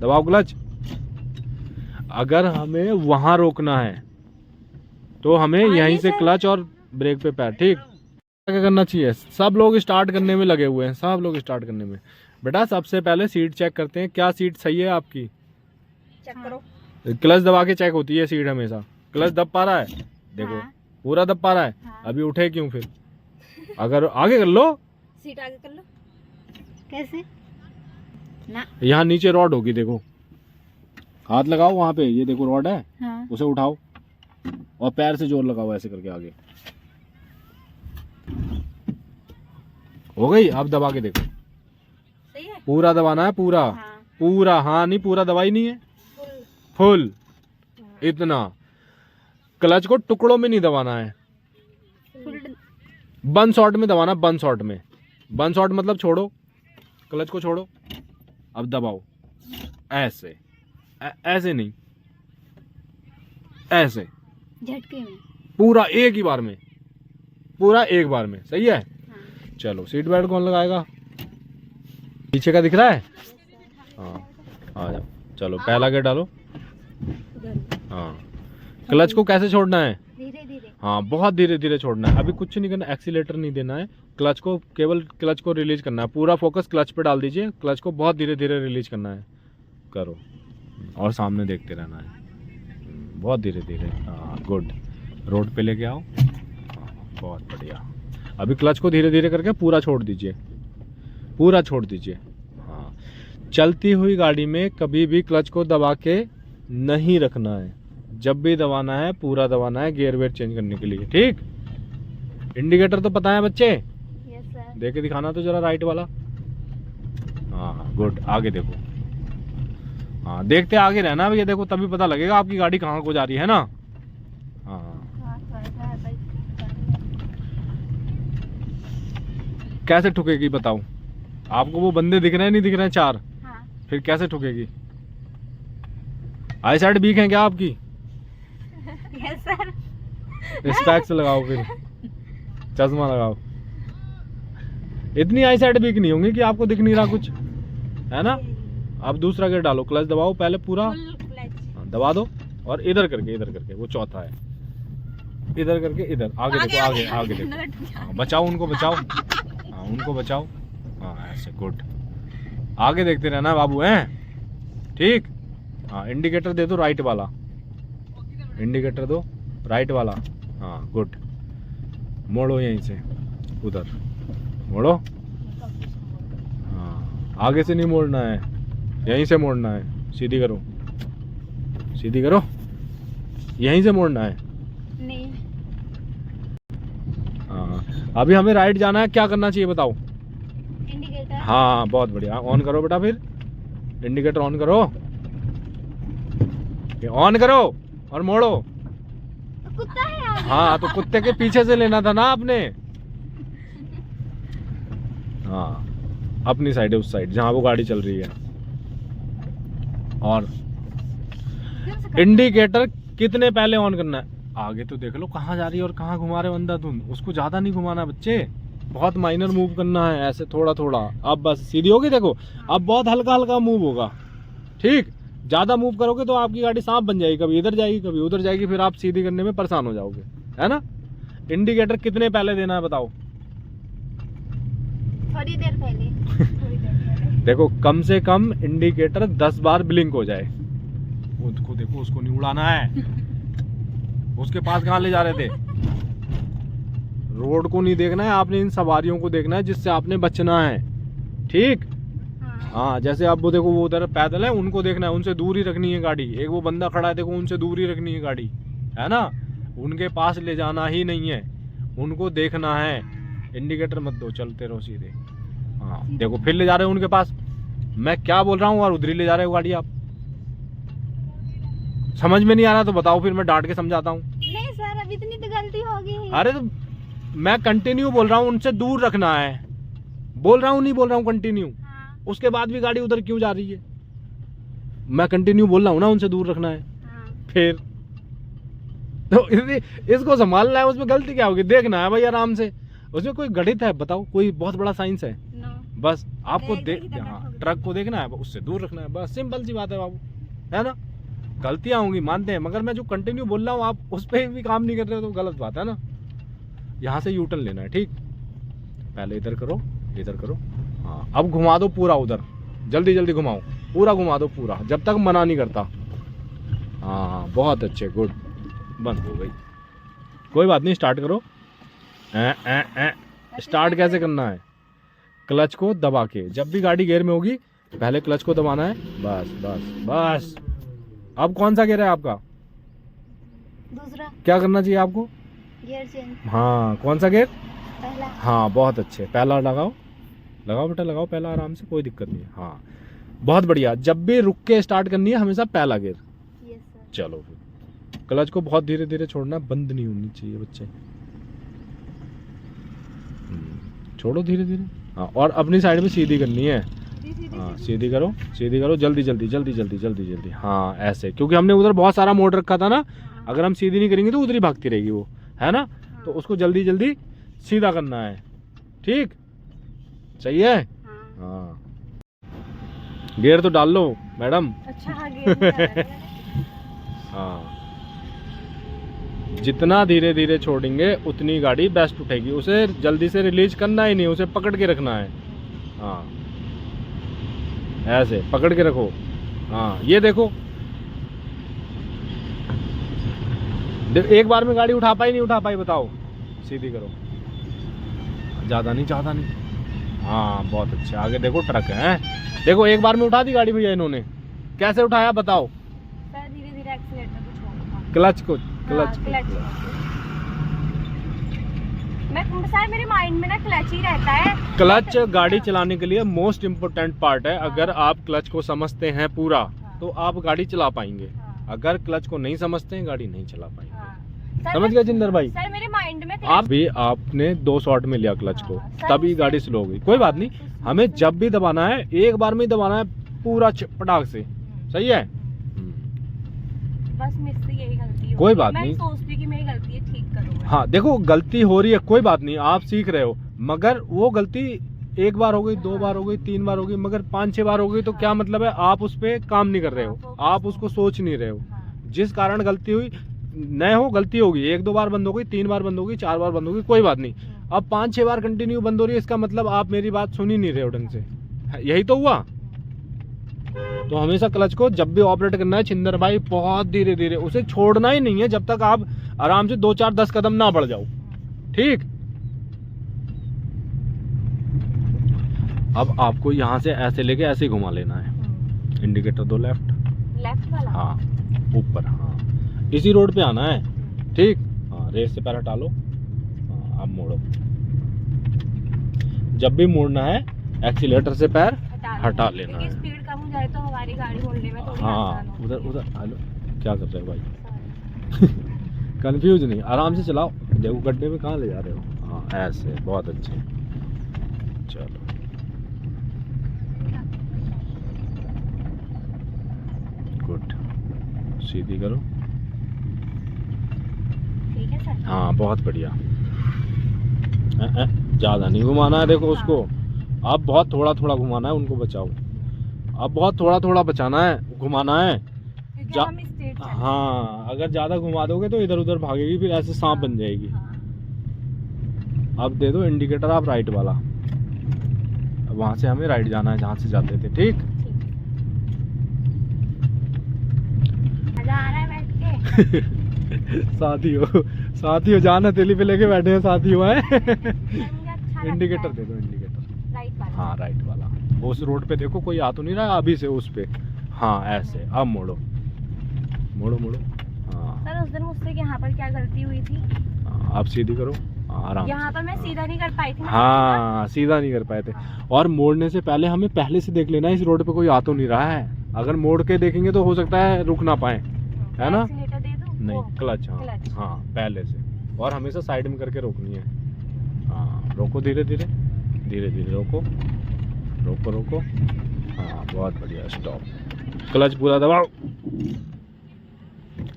[SPEAKER 2] दबाओ क्लच। अगर हमें वहां रोकना है तो हमें यहीं से क्लच और ब्रेक पे पैर, ठीक? क्या करना चाहिए? सब लोग स्टार्ट करने में लगे हुए हैं, सब लोग स्टार्ट करने में। बेटा सबसे पहले सीट चेक करते हैं, क्या सीट सही है आपकी?
[SPEAKER 1] चेक करो।
[SPEAKER 2] क्लच दबा के चेक होती है सीट हमेशा। क्लच दब पा रहा है? देखो,
[SPEAKER 1] हाँ।
[SPEAKER 2] पूरा दब पा रहा है।
[SPEAKER 1] हाँ।
[SPEAKER 2] अभी उठे क्यों फिर? अगर आगे कर लो,
[SPEAKER 1] सीट आगे कर लो। कैसे? ना।
[SPEAKER 2] यहाँ नीचे रॉड होगी, देखो, हाथ लगाओ वहां पे, ये देखो रॉड है,
[SPEAKER 1] हाँ।
[SPEAKER 2] उसे उठाओ और पैर से जोर लगाओ ऐसे करके आगे। हो गई? अब दबा के देखो, पूरा दबाना है, पूरा
[SPEAKER 1] हाँ
[SPEAKER 2] पूरा। हाँ नहीं, पूरा दबाई नहीं है, फुल इतना। क्लच को टुकड़ों में नहीं दबाना है, वन शॉट में दबाना, वन शॉट में। वन शॉट मतलब छोड़ो, क्लच को छोड़ो, अब दबाओ ऐसे, ऐसे नहीं, ऐसे
[SPEAKER 1] झटके में
[SPEAKER 2] पूरा एक ही बार में, पूरा एक बार में। सही है।
[SPEAKER 1] हाँ।
[SPEAKER 2] चलो सीट बेल्ट कौन लगाएगा? पीछे का दिख रहा है? हाँ आ जाओ। चलो पहला गेयर डालो। हाँ क्लच को कैसे छोड़ना है?
[SPEAKER 1] धीरे धीरे।
[SPEAKER 2] हाँ बहुत धीरे धीरे छोड़ना है, अभी कुछ नहीं करना, एक्सीलेटर नहीं देना है, क्लच को केवल क्लच को रिलीज करना है, पूरा फोकस क्लच पे डाल दीजिए, क्लच को बहुत धीरे धीरे रिलीज करना है। करो और सामने देखते रहना है, बहुत धीरे धीरे। हाँ गुड, रोड पे लेके आओ। हाँ, बहुत बढ़िया। अभी क्लच को धीरे धीरे करके पूरा छोड़ दीजिए, पूरा छोड़ दीजिए। हाँ चलती हुई गाड़ी में कभी भी क्लच को दबा के नहीं रखना है, जब भी दबाना है पूरा दबाना है गियर वेयर चेंज करने के लिए। ठीक, इंडिकेटर तो पता है बच्चे?
[SPEAKER 1] Yes sir.
[SPEAKER 2] देख के दिखाना तो जरा राइट वाला। हाँ गुड, आगे देखो। हाँ देखते आगे रहना भैया, देखो तभी पता लगेगा आपकी गाड़ी कहाँ को जा रही है ना। हाँ कैसे ठुकेगी बताओ? आपको वो बंदे दिख रहे हैं, नहीं दिख रहे हैं चार?
[SPEAKER 1] हाँ।
[SPEAKER 2] फिर कैसे ठुकेगी? आई साइड वीक है क्या आपकी?
[SPEAKER 1] Yes sir.
[SPEAKER 2] स्पेक्स लगाओ, फिर चश्मा लगाओ। इतनी आई साइड वीक नहीं होंगी कि आपको दिख नहीं रहा कुछ, है ना? अब दूसरा गियर डालो, क्लच दबाओ पहले पूरा। हाँ, दबा दो और इधर करके, वो चौथा है, इधर करके इधर आगे देखो, आगे आगे देखो। हाँ, बचाओ उनको, बचाओ। हाँ उनको बचाओ। हाँ ऐसे, गुड। आगे देखते रहना बाबू, हैं? ठीक। हाँ इंडिकेटर दे दो राइट वाला, इंडिकेटर दो राइट वाला। हाँ गुड, मोड़ो यहीं से उधर, मोड़ो। हाँ आगे से नहीं मोड़ना है, यहीं से मोड़ना है। सीधी करो, सीधी करो, यहीं से मोड़ना है।
[SPEAKER 1] नहीं।
[SPEAKER 2] हाँ अभी हमें राइट जाना है, क्या करना चाहिए बताओ?
[SPEAKER 1] इंडिकेटर।
[SPEAKER 2] हाँ बहुत बढ़िया, ऑन करो बेटा, फिर इंडिकेटर ऑन करो, ऑन करो और मोड़ो।
[SPEAKER 1] कुत्ता है आगे।
[SPEAKER 2] हाँ तो कुत्ते के पीछे से लेना था ना आपने। हाँ अपनी साइड है, उस साइड जहाँ वो गाड़ी चल रही है। और इंडिकेटर कितने पहले ऑन करना है? आगे तो देख लो कहाँ जा रही है और कहाँ घुमा रहे हो अंधाधुंध, उसको ज्यादा नहीं घुमाना बच्चे, बहुत माइनर मूव करना है, ऐसे थोड़ा थोड़ा। अब बस सीधी होगी, देखो अब बहुत हल्का हल्का मूव होगा। ठीक, ज्यादा मूव करोगे तो आपकी गाड़ी सांप बन जाएगी, कभी इधर जाएगी कभी उधर जाएगी, फिर आप सीधी करने में परेशान हो जाओगे, है ना? इंडिकेटर कितने पहले देना है बताओ?
[SPEAKER 1] थोड़ी देर पहले। थोड़ी देर पहले।
[SPEAKER 2] देखो कम से कम इंडिकेटर 10 बार ब्लिंक हो जाए। उसको देखो, उसको नहीं उड़ाना है। उसके पास कहाँ ले जा रहे थे? रोड को नहीं देखना है आपने, इन सवारियों को देखना है जिससे आपने बचना है। ठीक। हाँ जैसे आप वो देखो, वो उधर पैदल है, उनको देखना है, उनसे दूर ही रखनी है गाड़ी। एक वो बंदा खड़ा है देखो, उनसे दूर ही रखनी है गाड़ी, है ना? उनके पास ले जाना ही नहीं है, उनको देखना है। इंडिकेटर मत दो, चलते रहो सीधे। हाँ देखो फिर ले जा रहे हो उनके पास। मैं क्या बोल रहा हूँ और उधर ही ले जा रहे हो गाड़ी आप। समझ में नहीं आ रहा तो बताओ, फिर मैं डांट के समझाता हूँ।
[SPEAKER 1] नहीं सर, अब इतनी तो गलती होगी।
[SPEAKER 2] अरे तो मैं कंटिन्यू बोल रहा हूँ, उनसे दूर रखना है, बोल रहा हूँ, नहीं बोल रहा हूँ कंटिन्यू।
[SPEAKER 1] हाँ।
[SPEAKER 2] उसके बाद भी गाड़ी उधर क्यों जा रही है? मैं कंटिन्यू बोल रहा हूँ ना, उनसे दूर रखना है।
[SPEAKER 1] हाँ।
[SPEAKER 2] फिर तो इसको संभालना है, उसमें गलती क्या होगी? देखना है भाई आराम से। उसमें कोई गणित है बताओ? कोई बहुत बड़ा साइंस है?
[SPEAKER 1] नो।
[SPEAKER 2] बस आपको
[SPEAKER 1] हाँ,
[SPEAKER 2] ट्रक को देखना है, उससे दूर रखना है, बस सिंपल सी बात है बाबू, है ना? गलतियां होंगी मानते हैं, मगर मैं जो कंटिन्यू बोल रहा हूँ आप उस पर भी काम नहीं कर रहे हो तो गलत बात है ना। यहाँ से यू टर्न लेना है। ठीक, पहले इधर करो, इधर करो। हाँ अब घुमा दो पूरा उधर, जल्दी जल्दी घुमाओ, पूरा घुमा दो पूरा, जब तक मना नहीं करता। हाँ बहुत अच्छे, गुड। बंद हो गई, कोई बात नहीं, स्टार्ट करो। स्टार्ट कैसे करना है? क्लच को दबा के, जब भी गाड़ी गियर में होगी पहले क्लच को दबाना है, बस बस बस। अब कौन सा गियर है आपका?
[SPEAKER 1] दूसरा।
[SPEAKER 2] क्या करना चाहिए आपको?
[SPEAKER 1] Gear change.
[SPEAKER 2] हाँ कौन सा गियर?
[SPEAKER 1] पहला।
[SPEAKER 2] हाँ बहुत अच्छे, पहला लगाओ। लगाओ बेटा लगाओ पहला आराम से, कोई दिक्कत नहीं है। हाँ बहुत बढ़िया। जब भी रुक के स्टार्ट करनी है हमेशा पहला गियर।
[SPEAKER 3] Yes sir.
[SPEAKER 2] चलो फिर क्लच को बहुत धीरे धीरे छोड़ना, बंद नहीं होनी चाहिए बच्चे। छोड़ो धीरे धीरे। हाँ और अपनी साइड में सीधी करनी है। हाँ सीधी करो, सीधी करो, जल्दी जल्दी जल्दी जल्दी जल्दी जल्दी। हाँ ऐसे, क्योंकि हमने उधर बहुत सारा मोड़ रखा था ना, अगर हम सीधी नहीं करेंगे तो उधर ही भागती रहेगी वो, है ना। तो उसको जल्दी जल्दी सीधा करना है, ठीक, सही है। हाँ गियर तो डाल लो मैडम।
[SPEAKER 3] अच्छा हाँ गियर नहीं डाला मैंने।
[SPEAKER 2] हाँ जितना धीरे धीरे छोड़ेंगे उतनी गाड़ी बेस्ट उठेगी। उसे जल्दी से रिलीज करना ही नहीं, उसे पकड़ के रखना है। हाँ ऐसे पकड़ के रखो। हाँ ये देखो, एक बार में गाड़ी उठा पाई नहीं उठा पाई बताओ। सीधी करो, ज़्यादा नहीं ज़्यादा नहीं। हाँ बहुत अच्छा। आगे देखो ट्रक है, देखो एक बार में उठा दी गाड़ी भैया इन्होंने। कैसे उठाया बताओ?
[SPEAKER 3] सर धीरे धीरे एक्सीलेटर को छोड़ो।
[SPEAKER 2] क्लच को,
[SPEAKER 3] क्लच मैं सर मेरे माइंड में ना क्लच ही रहता है।
[SPEAKER 2] क्लच गाड़ी चलाने के लिए मोस्ट इम्पोर्टेंट पार्ट है। अगर आप क्लच को समझते हैं पूरा तो आप गाड़ी चला पाएंगे। अगर क्लच को नहीं समझते हैं गाड़ी नहीं चला पाएंगे। समझ गए जिंदर भाई?
[SPEAKER 3] सर मेरे माइंड में
[SPEAKER 2] आप भी आपने 2 शॉट में लिया क्लच को, तभी गाड़ी स्लो हो गई। कोई बात नहीं, हमें जब भी दबाना है एक बार में ही दबाना है पूरा पटाख से, सही है।
[SPEAKER 3] बस मुझसे यही गलती है।
[SPEAKER 2] कोई बात नहीं,
[SPEAKER 3] मैं सोचती कि मेरी गलती है, ठीक करो।
[SPEAKER 2] हाँ देखो गलती हो रही है कोई बात नहीं, आप सीख रहे हो, मगर वो गलती एक बार हो गई, 2 बार हो गई, 3 बार हो गई, मगर 5-6 बार हो गई तो क्या मतलब है? आप उस पर काम नहीं कर रहे हो, आप उसको सोच नहीं रहे हो। जिस कारण गलती हुई न हो, गलती होगी, 1-2 बार बंद हो गई, 3 बार बंद हो गई, 4 बार बंद हो गई, कोई बात नहीं। अब 5-6 बार कंटिन्यू बंद हो रही है, इसका मतलब आप मेरी बात सुन ही नहीं रहे हो ढंग से, यही तो हुआ। तो हमेशा क्लच को जब भी ऑपरेट करना है छिंदर भाई बहुत धीरे धीरे, उसे छोड़ना ही नहीं है जब तक आप आराम से 2-4-10 कदम ना बढ़ जाओ, ठीक। अब आपको यहाँ से ऐसे लेके ऐसे ही घुमा लेना है। इंडिकेटर दो,
[SPEAKER 3] लेफ्ट वाला।
[SPEAKER 2] हाँ ऊपर, हाँ इसी रोड पे आना है, ठीक। हाँ रेस से पैर हटा लो। हाँ अब मोड़ो, जब भी मोड़ना है एक्सीलेटर से पैर हटा लेना है।
[SPEAKER 3] स्पीड कम हो जाए तो हमारी गाड़ी मोड़ने में थोड़ी
[SPEAKER 2] हाँ
[SPEAKER 3] आसान हो।
[SPEAKER 2] उधर हेलो क्या कर रहे हो भाई? कंफ्यूज नहीं, आराम से चलाओ। देखो गड्ढे में कहाँ ले जा रहे हो। हाँ ऐसे, बहुत अच्छे। चलो गुड, सीधी करो।
[SPEAKER 3] ठीक है सर।
[SPEAKER 2] हाँ बहुत बढ़िया। ज़्यादा नहीं घुमाना है, देखो उसको अब बहुत थोड़ा थोड़ा घुमाना है, उनको बचाओ। अब बहुत थोड़ा थोड़ा बचाना है, घुमाना है।
[SPEAKER 3] क्योंकि हम स्ट्रेट चलते हैं।
[SPEAKER 2] हाँ अगर ज़्यादा घुमा दोगे तो इधर उधर भागेगी, फिर ऐसे सांप बन जाएगी। अब दे दो इंडिकेटर आप राइट वाला, अब वहाँ से हमें राइट जाना है जहाँ से जाते थे, ठीक।
[SPEAKER 3] मजा आ रहा है बैठ के।
[SPEAKER 2] साथियों जान हथेली पे लेके बैठे हैं साथियों है।
[SPEAKER 3] मुझे अच्छा
[SPEAKER 2] इंडिकेटर
[SPEAKER 3] लगता
[SPEAKER 2] दे दो, इंडिकेटर
[SPEAKER 3] राइट वाला।
[SPEAKER 2] हाँ राइट वाला। उस रोड पे देखो कोई आ तो नहीं रहा अभी से उस पे। हाँ ऐसे, अब मोड़ो मोड़ो मोड़ो। हाँ
[SPEAKER 3] सर उस दिन मुझसे यहाँ पर क्या गलती हुई थी?
[SPEAKER 2] आप सीधी करो आराम
[SPEAKER 3] यहाँ पर मैं सीधा नहीं कर पाई थी।
[SPEAKER 2] हाँ सीधा नहीं कर पाए थे। और मोड़ने से पहले हमें पहले से देख लेना इस रोड पे कोई आ तो नहीं रहा है। अगर मोड़ के देखेंगे तो हो सकता है रुक ना पाए, है ना।
[SPEAKER 3] एक्सीलेटर दे दूं?
[SPEAKER 2] नहीं
[SPEAKER 3] वो,
[SPEAKER 2] क्लच, हाँ
[SPEAKER 3] क्लच।
[SPEAKER 2] हाँ पहले से, और हमेशा साइड में करके रोकनी है। हाँ रोको धीरे धीरे धीरे धीरे, रोको रोको रोको। हाँ बहुत बढ़िया, स्टॉप। क्लच पूरा दबाओ।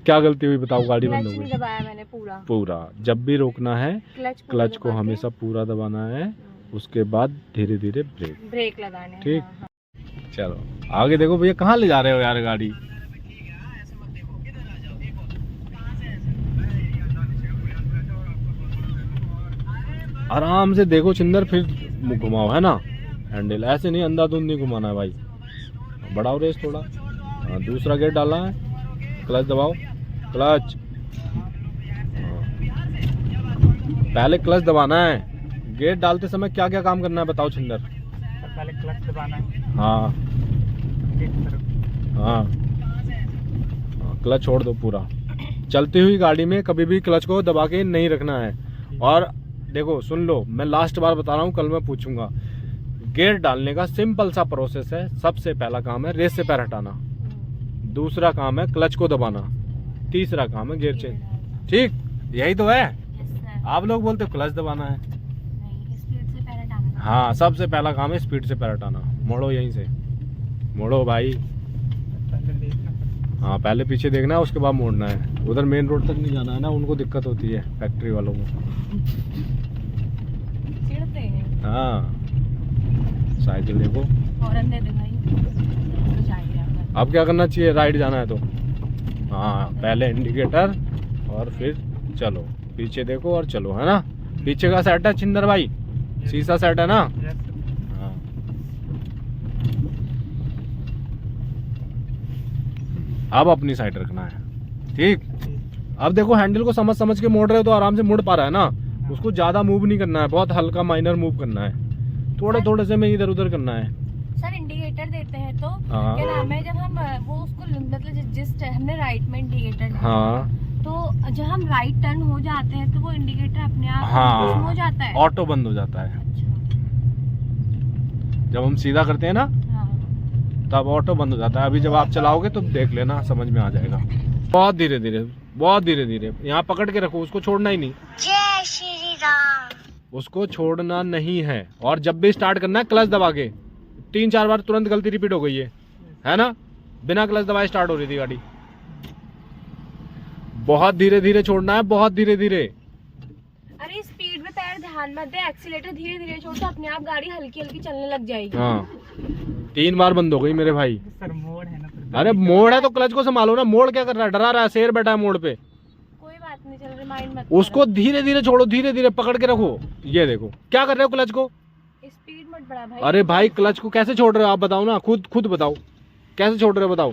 [SPEAKER 2] क्या गलती हुई बताओ? गाड़ी बंद हो
[SPEAKER 3] क्लच नहीं
[SPEAKER 2] गई
[SPEAKER 3] दबाया मैंने पूरा।
[SPEAKER 2] जब भी रोकना है क्लच को
[SPEAKER 3] दबा के
[SPEAKER 2] हमेशा पूरा दबाना है, उसके बाद धीरे धीरे
[SPEAKER 3] ब्रेक लगाने।
[SPEAKER 2] ठीक।
[SPEAKER 3] हाँ, हाँ।
[SPEAKER 2] चलो आगे देखो भैया, कहाँ ले जा रहे हो यार गाड़ी? आराम से देखो छिंदर, फिर घुमाओ, है ना। हैंडल ऐसे नहीं अंधाधुंध नहीं घुमाना है भाई। बढ़ाओ रेस थोड़ा। हाँ दूसरा गेयर डाला है, क्लच दबाओ, क्लच। पहले क्लच दबाना है। गेयर डालते समय क्या क्या काम करना है बताओ छिंदर?
[SPEAKER 4] पहले क्लच दबाना है।
[SPEAKER 2] हाँ हाँ क्लच छोड़ दो पूरा। चलती हुई गाड़ी में कभी भी क्लच को दबा के नहीं रखना है। और देखो सुन लो, मैं लास्ट बार बता रहा हूँ, कल मैं पूछूंगा, गियर डालने का सिंपल सा प्रोसेस है। सबसे पहला काम है रेस से पैर हटाना, दूसरा काम है क्लच को दबाना, तीसरा काम है गियर चेंज। ठीक, यही तो है।
[SPEAKER 1] Yes sir.
[SPEAKER 2] आप लोग बोलते हो क्लच दबाना है।
[SPEAKER 1] नहीं, स्पीड से पैर हटाना।
[SPEAKER 2] हाँ, सबसे पहला काम है स्पीड से पैर हटाना। मोड़ो यहीं से, मोड़ो भाई। हाँ, पहले पीछे देखना है, उसके बाद मोड़ना है। उधर मेन रोड तक नहीं जाना है ना, उनको दिक्कत होती है फैक्ट्री वालों को।
[SPEAKER 1] चिढ़ते हैं।
[SPEAKER 2] हाँ, साइकिल देखो।
[SPEAKER 1] हॉर्न दे दे भाई, तो जाएंगे आप।
[SPEAKER 2] अब क्या करना चाहिए, राइट जाना है तो हाँ, पहले इंडिकेटर और फिर चलो, पीछे देखो और चलो, है ना। पीछे का सेट है छिंदर भाई, शीशा सेट है ना। हाँ, अब अपनी साइड रखना है। ठीक, अब देखो हैंडल को समझ समझ के मोड़ रहे हो तो आराम से मुड़ पा रहा है ना। उसको ज्यादा मूव नहीं करना है, बहुत हल्का माइनर मूव करना है, थोड़े थोड़े से में इधर उधर करना है।
[SPEAKER 1] सर इंडिकेटर देते हैं तो
[SPEAKER 2] हाँ।
[SPEAKER 1] क्या नाम है, जब हम वो उसको मतलब जिस हमने राइट में इंडिकेटर दिया,
[SPEAKER 2] हाँ,
[SPEAKER 1] तो जब हम राइट टर्न हो जाते हैं तो वो इंडिकेटर अपने आप
[SPEAKER 2] हाँ,
[SPEAKER 1] हो जाता है।
[SPEAKER 2] ऑटो बंद हो जाता है।
[SPEAKER 1] अच्छा।
[SPEAKER 2] जब हम सीधा करते हैं ना
[SPEAKER 1] हाँ।
[SPEAKER 2] तब ऑटो बंद हो जाता है। अभी जब आप चलाओगे तो देख लेना, समझ में आ जाएगा। बहुत धीरे धीरे, बहुत धीरे धीरे। यहाँ पकड़ के रखो, उसको छोड़ना ही नहीं।
[SPEAKER 3] जय श्री राम।
[SPEAKER 2] उसको छोड़ना नहीं है। और जब भी स्टार्ट करना है क्लच दबा के। 3-4 बार तुरंत गलती रिपीट हो गई है ना। बिना क्लच दबाए स्टार्ट हो रही थी गाड़ी। बहुत धीरे धीरे छोड़ना है, बहुत धीरे धीरे।
[SPEAKER 1] अरे स्पीड में पैर ध्यान मत दे, एक्सीलेटर धीरे धीरे छोड़ तो अपने आप गाड़ी हल्की हल्की चलने लग जाएगी।
[SPEAKER 2] हाँ, 3 बार बंद हो गई मेरे भाई।
[SPEAKER 4] सर मोड़ है ना,
[SPEAKER 2] अरे मोड़ है तो क्लच को संभालो ना। मोड़ क्या कर रहा है, डरा रहा है, शेर बैठा है मोड़ पे।
[SPEAKER 1] कोई बात नहीं, चल रिमाइंड मत
[SPEAKER 2] उसको धीरे धीरे छोड़ो, धीरे धीरे पकड़ के रखो। ये देखो क्या कर रहे हो क्लच को।
[SPEAKER 1] करो। स्पीड मत बढ़ा भाई।
[SPEAKER 2] अरे भाई, क्लच को कैसे छोड़ रहे हो आप, बताओ ना, खुद बताओ कैसे छोड़ रहे हो, बताओ।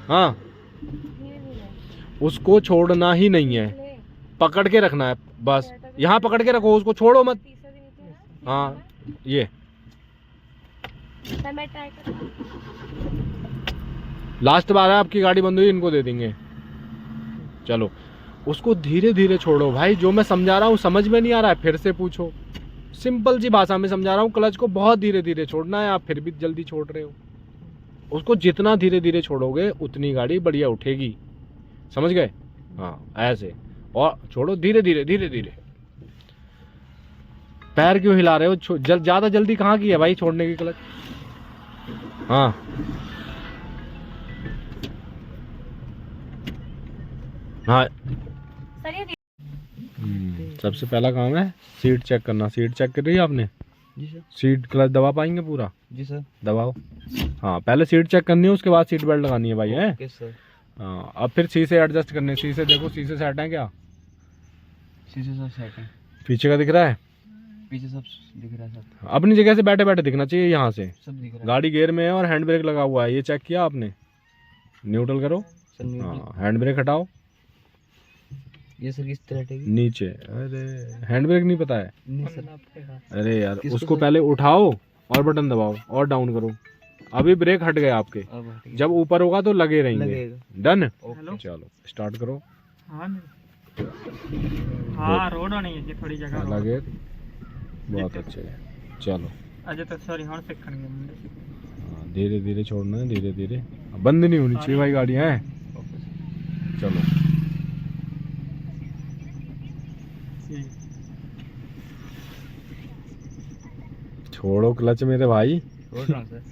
[SPEAKER 2] हाँ,
[SPEAKER 1] धीरे धीरे
[SPEAKER 2] उसको छोड़ना ही नहीं है,
[SPEAKER 1] ले।
[SPEAKER 2] पकड़ के रखना है बस। यहाँ पकड़ के रखो, उसको छोड़ो मत।
[SPEAKER 1] तीसरा भी नीचे है ना?
[SPEAKER 2] हाँ, ये
[SPEAKER 1] तो मैं ट्राई कर।
[SPEAKER 2] लास्ट बार है आपकी गाड़ी बंद हुई, इनको दे देंगे। चलो, उसको धीरे धीरे छोड़ो भाई। जो मैं समझा रहा हूँ समझ में नहीं आ रहा है, फिर से पूछो। सिंपल सी भाषा में समझा रहा हूँ। क्लच को बहुत धीरे धीरे छोड़ना है, आप फिर भी जल्दी छोड़ रहे हो। उसको जितना धीरे धीरे छोड़ोगे उतनी गाड़ी बढ़िया उठेगी, समझ गए। हाँ, ऐसे। और छोड़ो धीरे धीरे धीरे धीरे। पैर क्यों हिला रहे हो, ज्यादा जल्दी कहाँ की है भाई छोड़ने की क्लच। हाँ, हाँ।
[SPEAKER 1] सर ये
[SPEAKER 2] सबसे पहला काम है सीट चेक करना। सीट चेक कर रही है आपने।
[SPEAKER 5] जी सर।
[SPEAKER 2] सीट क्लच दबा पाएंगे पूरा,
[SPEAKER 5] जी सर।
[SPEAKER 2] दबाओ। हाँ, पहले सीट चेक करनी है, उसके बाद सीट बेल्ट लगानी है भाई, है।
[SPEAKER 5] Okay sir.
[SPEAKER 2] हाँ, अब फिर शीशे एडजस्ट करने। शीशे देखो, शीशे सेट है क्या,
[SPEAKER 5] शीशे सब सेट है,
[SPEAKER 2] पीछे का दिख रहा है।
[SPEAKER 5] पीछे सब दिख रहा है सर।
[SPEAKER 2] अपनी जगह से बैठे बैठे दिखना चाहिए, यहाँ से।
[SPEAKER 5] सब दिख रहा है
[SPEAKER 2] गाड़ी गियर में है और हैंड ब्रेक लगा हुआ है, ये चेक किया आपने। न्यूट्रल करो।
[SPEAKER 5] सर। न्यूट्रल।
[SPEAKER 2] हाँ, हैंड ब्रेक हटाओ।
[SPEAKER 5] ये सर किस तरह हटेगी?
[SPEAKER 2] नीचे। अरे हैंड ब्रेक नहीं पता है।
[SPEAKER 5] नहीं सर।
[SPEAKER 2] अरे यार,
[SPEAKER 5] किसको
[SPEAKER 2] उसको
[SPEAKER 5] सर?
[SPEAKER 2] पहले उठाओ और बटन दबाओ और डाउन करो। अभी ब्रेक हट गए आपके,
[SPEAKER 5] अब हटेगी।
[SPEAKER 2] जब ऊपर होगा तो लगे रहेंगे।
[SPEAKER 5] लगेगा।
[SPEAKER 2] डन।
[SPEAKER 5] ओके।
[SPEAKER 2] चलो स्टार्ट करो।
[SPEAKER 4] हाँ रोड नहीं है थोड़ी जगह
[SPEAKER 2] लगे, बहुत अच्छे। चलो,
[SPEAKER 4] अजय तो सॉरी हाँ से
[SPEAKER 2] हाँ, धीरे धीरे छोड़ना है, धीरे धीरे। बंद नहीं होनी चाहिए भाई गाड़ी, है। चलो, छोड़ो क्लच मेरे भाई।
[SPEAKER 5] छोड़ रहा हूँ सर।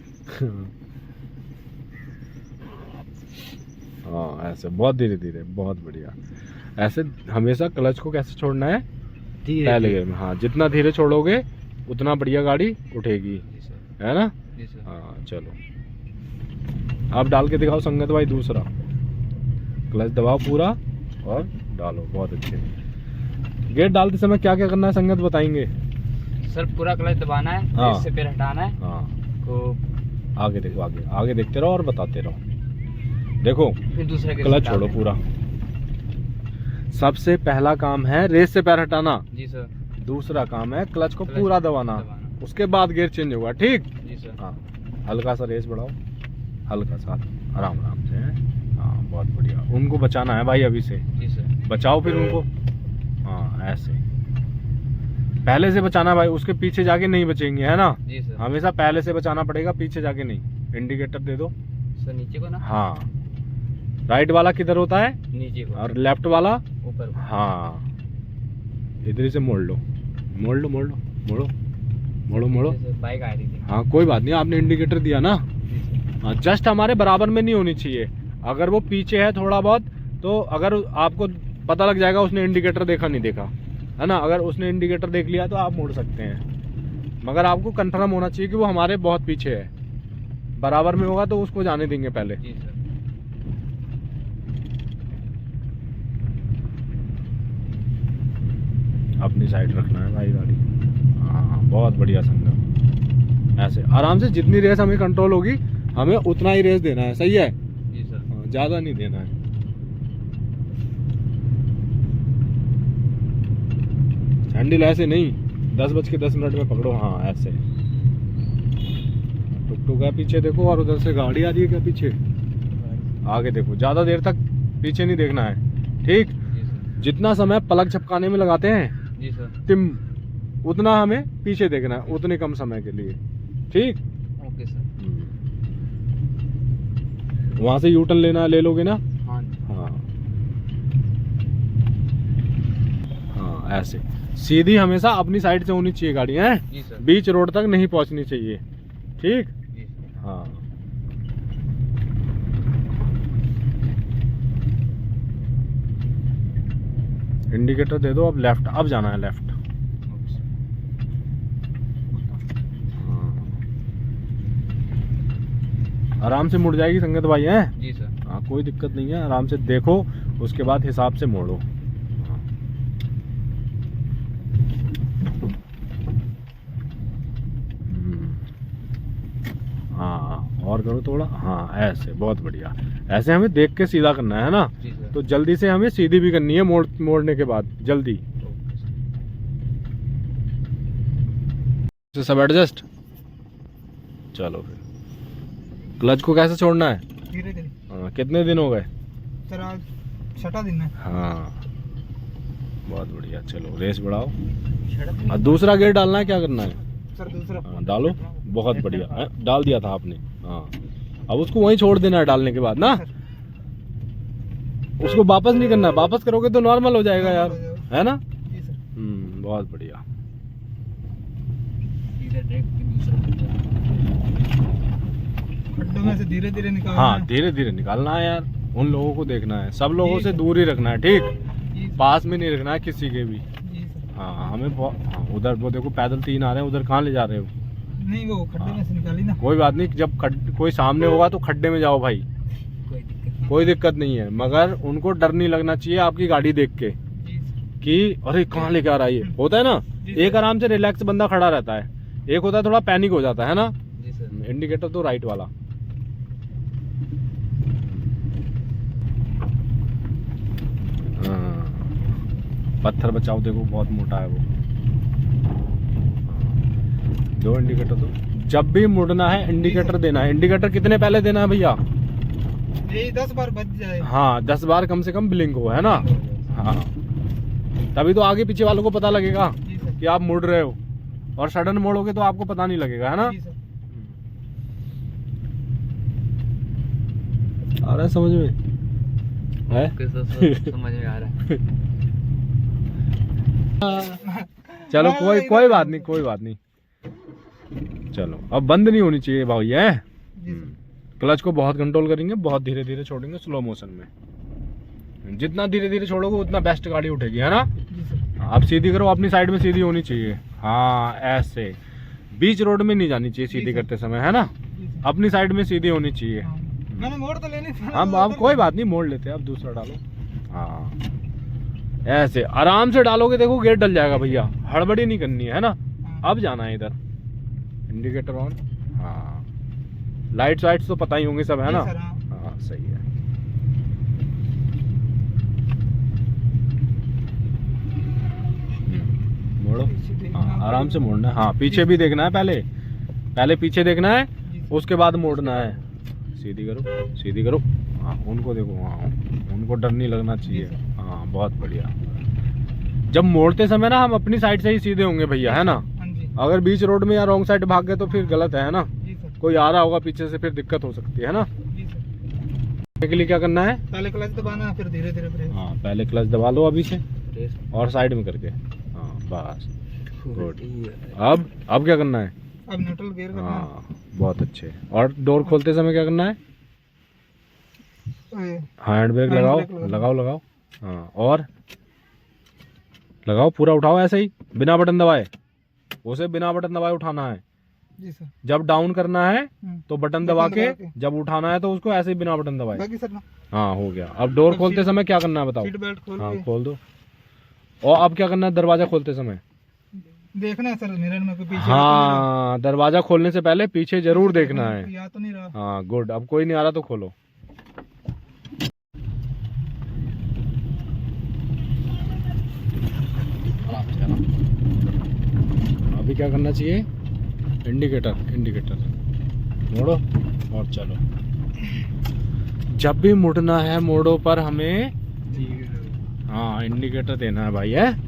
[SPEAKER 2] हाँ, ऐसे बहुत धीरे धीरे, बहुत बढ़िया। ऐसे हमेशा क्लच को कैसे छोड़ना है, पहले गियर में। हाँ, जितना धीरे छोड़ोगे उतना बढ़िया गाड़ी उठेगी,
[SPEAKER 5] जी सर।
[SPEAKER 2] है ना।
[SPEAKER 5] जी सर।
[SPEAKER 2] हाँ, चलो आप डाल के दिखाओ संगत भाई। दूसरा क्लच दबाओ पूरा और डालो, बहुत अच्छे। गेट डालते समय क्या क्या करना है संगत बताएंगे।
[SPEAKER 5] सर पूरा क्लच दबाना है,
[SPEAKER 2] हाँ।
[SPEAKER 5] इससे पैर हटाना है।
[SPEAKER 2] हाँ,
[SPEAKER 5] तो
[SPEAKER 2] आगे देखो, आगे आगे देखते रहो और बताते रहो। देखो,
[SPEAKER 5] फिर दूसरा
[SPEAKER 2] क्लच छोड़ो पूरा। सबसे पहला काम है रेस से पैर हटाना।
[SPEAKER 5] जी सर।
[SPEAKER 2] दूसरा काम है क्लच को
[SPEAKER 5] क्लच
[SPEAKER 2] पूरा दबाना। उसके बाद गियर चेंज होगा, ठीक।
[SPEAKER 5] जी सर।
[SPEAKER 2] हाँ, हल्का सा रेस बढ़ाओ, हल्का सा, आराम आराम से। हाँ, बहुत बढ़िया। उनको बचाना है भाई अभी से,
[SPEAKER 5] जी सर।
[SPEAKER 2] बचाओ फिर उनको। हाँ, ऐसे पहले से बचाना भाई, उसके पीछे जाके नहीं बचेंगे, है ना।
[SPEAKER 5] जी सर।
[SPEAKER 2] हमेशा पहले से बचाना पड़ेगा, पीछे जाके नहीं। इंडिकेटर दे दो।
[SPEAKER 5] सर नीचे को ना।
[SPEAKER 2] हाँ, राइट वाला किधर होता है,
[SPEAKER 5] नीचे को।
[SPEAKER 2] और लेफ्ट वाला
[SPEAKER 5] ऊपर को।
[SPEAKER 2] हाँ, इधर से मोड़ लो, मोड़ लो, मोड़ लो, मोड़ो, मोड़ो, मोड़ो।
[SPEAKER 5] जैसे बाइक आ रही थी।
[SPEAKER 2] हाँ कोई बात नहीं, आपने इंडिकेटर दिया ना।
[SPEAKER 5] जी सर।
[SPEAKER 2] हाँ, जस्ट हमारे बराबर में नहीं होनी चाहिए। अगर वो पीछे है थोड़ा बहुत, तो अगर आपको पता लग जाएगा उसने इंडिकेटर देखा नहीं देखा, है ना। अगर उसने इंडिकेटर देख लिया तो आप मोड़ सकते हैं, मगर आपको कंफर्म होना चाहिए कि वो हमारे बहुत पीछे है। बराबर में होगा तो उसको जाने देंगे पहले।
[SPEAKER 5] जी सर।
[SPEAKER 2] अपनी साइड रखना है भाई गाड़ी। हाँ बहुत बढ़िया संगम। ऐसे आराम से जितनी रेस हमें कंट्रोल होगी, हमें उतना ही रेस देना है, सही है।
[SPEAKER 5] जी सर।
[SPEAKER 2] हाँ, ज़्यादा नहीं देना है। हैंडल ऐसे नहीं 10:10 में पकड़ो। हाँ ऐसे। टुक टुक है पीछे देखो, और उधर से गाड़ी आ रही है क्या पीछे, आगे देखो। ज़्यादा देर तक पीछे नहीं देखना है, ठीक।
[SPEAKER 5] जी सर।
[SPEAKER 2] जितना समय पलक झपकाने में लगाते हैं
[SPEAKER 5] जी सर।
[SPEAKER 2] तिम, उतना हमें पीछे देखना है, उतने कम समय के लिए, ठीक।
[SPEAKER 5] Okay sir.
[SPEAKER 2] वहाँ से यू टर्न लेना है, ले लोगे ना।
[SPEAKER 5] हाँ।
[SPEAKER 2] हाँ हाँ, ऐसे सीधी हमेशा अपनी साइड से होनी चाहिए गाड़ी, है।
[SPEAKER 5] जी सर।
[SPEAKER 2] बीच रोड तक नहीं पहुँचनी चाहिए, ठीक।
[SPEAKER 5] जी सर।
[SPEAKER 2] हाँ, इंडिकेटर दे दो। अब लेफ्ट, अब जाना है लेफ्ट।
[SPEAKER 5] Okay sir.
[SPEAKER 2] आराम से मुड़ जाएगी संगत भाई, है।
[SPEAKER 5] जी सर।
[SPEAKER 2] हाँ कोई दिक्कत नहीं है, आराम से देखो, उसके बाद हिसाब से मोड़ो। हाँ, और करो थोड़ा। हाँ ऐसे, बहुत बढ़िया। ऐसे हमें देख के सीधा करना है ना।
[SPEAKER 5] जी सर।
[SPEAKER 2] तो जल्दी से हमें सीधी भी करनी है, मोड़ने के बाद जल्दी
[SPEAKER 5] ओके सर।
[SPEAKER 2] सब एडजस्ट। चलो फिर, क्लच को कैसे छोड़ना है।
[SPEAKER 6] धीरे धीरे।
[SPEAKER 2] हाँ, कितने दिन हो गए
[SPEAKER 6] सर आज 6वां दिन है।
[SPEAKER 2] हाँ बहुत बढ़िया। चलो रेस बढ़ाओ, और दूसरा गेयर डालना है, क्या करना है।
[SPEAKER 6] सर दूसरा।
[SPEAKER 2] हाँ डालो, बहुत बढ़िया। डाल दिया था आपने। हाँ, अब उसको वहीं छोड़ देना है डालने के बाद ना। उसको वापस नहीं करना, वापस करोगे तो नॉर्मल हो जाएगा यार, है ना।
[SPEAKER 6] जी सर।
[SPEAKER 2] बहुत बढ़िया।
[SPEAKER 5] इधर ब्रेक की दूसरा।
[SPEAKER 6] खड्डों में से धीरे धीरे निकालना
[SPEAKER 2] हाँ
[SPEAKER 6] है।
[SPEAKER 2] धीरे धीरे निकालना है यार, उन लोगों को देखना है, सब लोगों से दूर ही रखना है, ठीक।
[SPEAKER 6] जी सर।
[SPEAKER 2] पास में नहीं रखना है किसी के भी।
[SPEAKER 6] जी सर।
[SPEAKER 2] हाँ हमें हाँ, उधर वो देखो पैदल 3 आ रहे हैं, उधर कहाँ ले जा रहे हो।
[SPEAKER 6] नहीं वो खड्डे में से निकाली ना।
[SPEAKER 2] कोई बात नहीं, जब कोई सामने होगा तो खड्डे में जाओ भाई,
[SPEAKER 5] कोई दिक्कत नहीं।
[SPEAKER 2] कोई दिक्कत नहीं है। मगर उनको डर नहीं लगना चाहिए आपकी गाड़ी देख के
[SPEAKER 6] जी सर।
[SPEAKER 2] कि अरे कहाँ लेके आ रहा है ये, होता है ना।
[SPEAKER 6] जी
[SPEAKER 2] एक आराम से रिलैक्स बंदा खड़ा रहता है, एक होता है थोड़ा पैनिक हो जाता है ना।
[SPEAKER 5] जी सर।
[SPEAKER 2] इंडिकेटर तो राइट वाला। हाँ, पत्थर बचाओ, देखो बहुत मोटा है वो। दो इंडिकेटर दो, जब भी मुड़ना है इंडिकेटर देना है। इंडिकेटर कितने पहले देना है भैया।
[SPEAKER 6] यही 10 बार बच जाए।
[SPEAKER 2] हाँ 10 बार कम से कम ब्लिंक हो, है ना। हाँ तभी तो आगे पीछे वालों को पता लगेगा
[SPEAKER 6] जी सर।
[SPEAKER 2] कि आप मुड़ रहे हो, और सडन मोड़ोगे तो आपको पता नहीं लगेगा, है ना।
[SPEAKER 6] जी सर।
[SPEAKER 2] आ रहा है समझ में, है।
[SPEAKER 5] ओके सर, समझ में आ रहा है।
[SPEAKER 2] चलो कोई बात नहीं, कोई बात नहीं। चलो अब बंद नहीं होनी चाहिए भाई, है।
[SPEAKER 6] जी सर।
[SPEAKER 2] क्लच को बहुत कंट्रोल करेंगे, बहुत धीरे धीरे छोड़ेंगे, स्लो मोशन में। जितना धीरे धीरे छोड़ोगे उतना बेस्ट गाड़ी उठेगी, है ना।
[SPEAKER 6] जी सर।
[SPEAKER 2] आप सीधी करो, अपनी साइड में सीधी होनी चाहिए। हाँ ऐसे, बीच रोड में नहीं जानी चाहिए सीधी करते समय, है ना।
[SPEAKER 6] जी सर।
[SPEAKER 2] अपनी साइड में सीधी होनी चाहिए।
[SPEAKER 6] हाँ। मैंने मोड़ तो लेनी थी।
[SPEAKER 2] हम आप कोई बात नहीं, मोड़ लेते हैं। अब दूसरा डालो। हाँ ऐसे आराम से डालोगे, देखो गेट डल जाएगा भैया, हड़बड़ी नहीं करनी है ना। अब जाना है इधर, इंडिकेटर ऑन। हाँ लाइट्स वाइट्स तो पता ही होंगे सब, है ना।
[SPEAKER 6] जी सर, हाँ।
[SPEAKER 2] हाँ सही है। मोड़ो। हाँ आराम से मोड़ना है। हाँ पीछे भी देखना है, पहले पीछे देखना है, उसके बाद मोड़ना है। सीधी करो, सीधी करो। हाँ उनको देखो, हाँ उनको डर नहीं लगना चाहिए। हाँ बहुत बढ़िया। जब मोड़ते समय ना हम अपनी साइड से ही सीधे होंगे भैया, है ना।
[SPEAKER 6] हाँ जी
[SPEAKER 2] अगर बीच रोड में या रॉन्ग साइड भाग गए तो फिर गलत है ना।
[SPEAKER 6] जी सर।
[SPEAKER 2] कोई आ रहा होगा पीछे से, फिर दिक्कत हो सकती है ना।
[SPEAKER 6] जी सर।
[SPEAKER 2] के लिए क्या करना है?
[SPEAKER 6] पहले क्लच दबाना, फिर धीरे धीरे ब्रेक।
[SPEAKER 2] हाँ, पहले क्लच दबा लो अभी से और साइड में करके। हाँ बस, गुड। अब क्या करना है?
[SPEAKER 6] अब न्यूट्रल गियर करना है।
[SPEAKER 2] हाँ बहुत अच्छे। और डोर खोलते समय क्या करना है? हैंड ब्रेक
[SPEAKER 6] हैंड
[SPEAKER 2] लगाओ,
[SPEAKER 6] ब्रेक लगाना।
[SPEAKER 2] लगाओ लगाओ। हाँ और लगाओ, पूरा उठाओ ऐसे ही बिना बटन दबाए। उसे बिना बटन दबाए उठाना है।
[SPEAKER 6] जी सर।
[SPEAKER 2] जब डाउन करना है तो बटन दबा
[SPEAKER 6] बटन
[SPEAKER 2] के,
[SPEAKER 6] दबा के।
[SPEAKER 2] जब उठाना है तो उसको ऐसे ही बिना बटन दबाए।
[SPEAKER 6] बाकी सर ना
[SPEAKER 2] हाँ हो गया। अब डोर
[SPEAKER 6] अब
[SPEAKER 2] खोलते
[SPEAKER 6] सीट-
[SPEAKER 2] समय क्या करना है बताओ?
[SPEAKER 6] सीट बेल्ट खोल
[SPEAKER 2] हाँ
[SPEAKER 6] के
[SPEAKER 2] खोल दो। और अब क्या करना है दरवाजा खोलते समय?
[SPEAKER 6] देखना है सर मिरर में कोई पीछे
[SPEAKER 2] हाँ, दरवाजा खोलने से पहले पीछे जरूर देखना है।
[SPEAKER 6] या तो नहीं रहा।
[SPEAKER 2] हाँ गुड। अब कोई नहीं आ रहा तो खोलो। अभी क्या करना चाहिए? इंडिकेटर, इंडिकेटर मोड़ो और चलो। जब भी मुड़ना है मोड़ो पर हमें हाँ इंडिकेटर देना है भाई, है।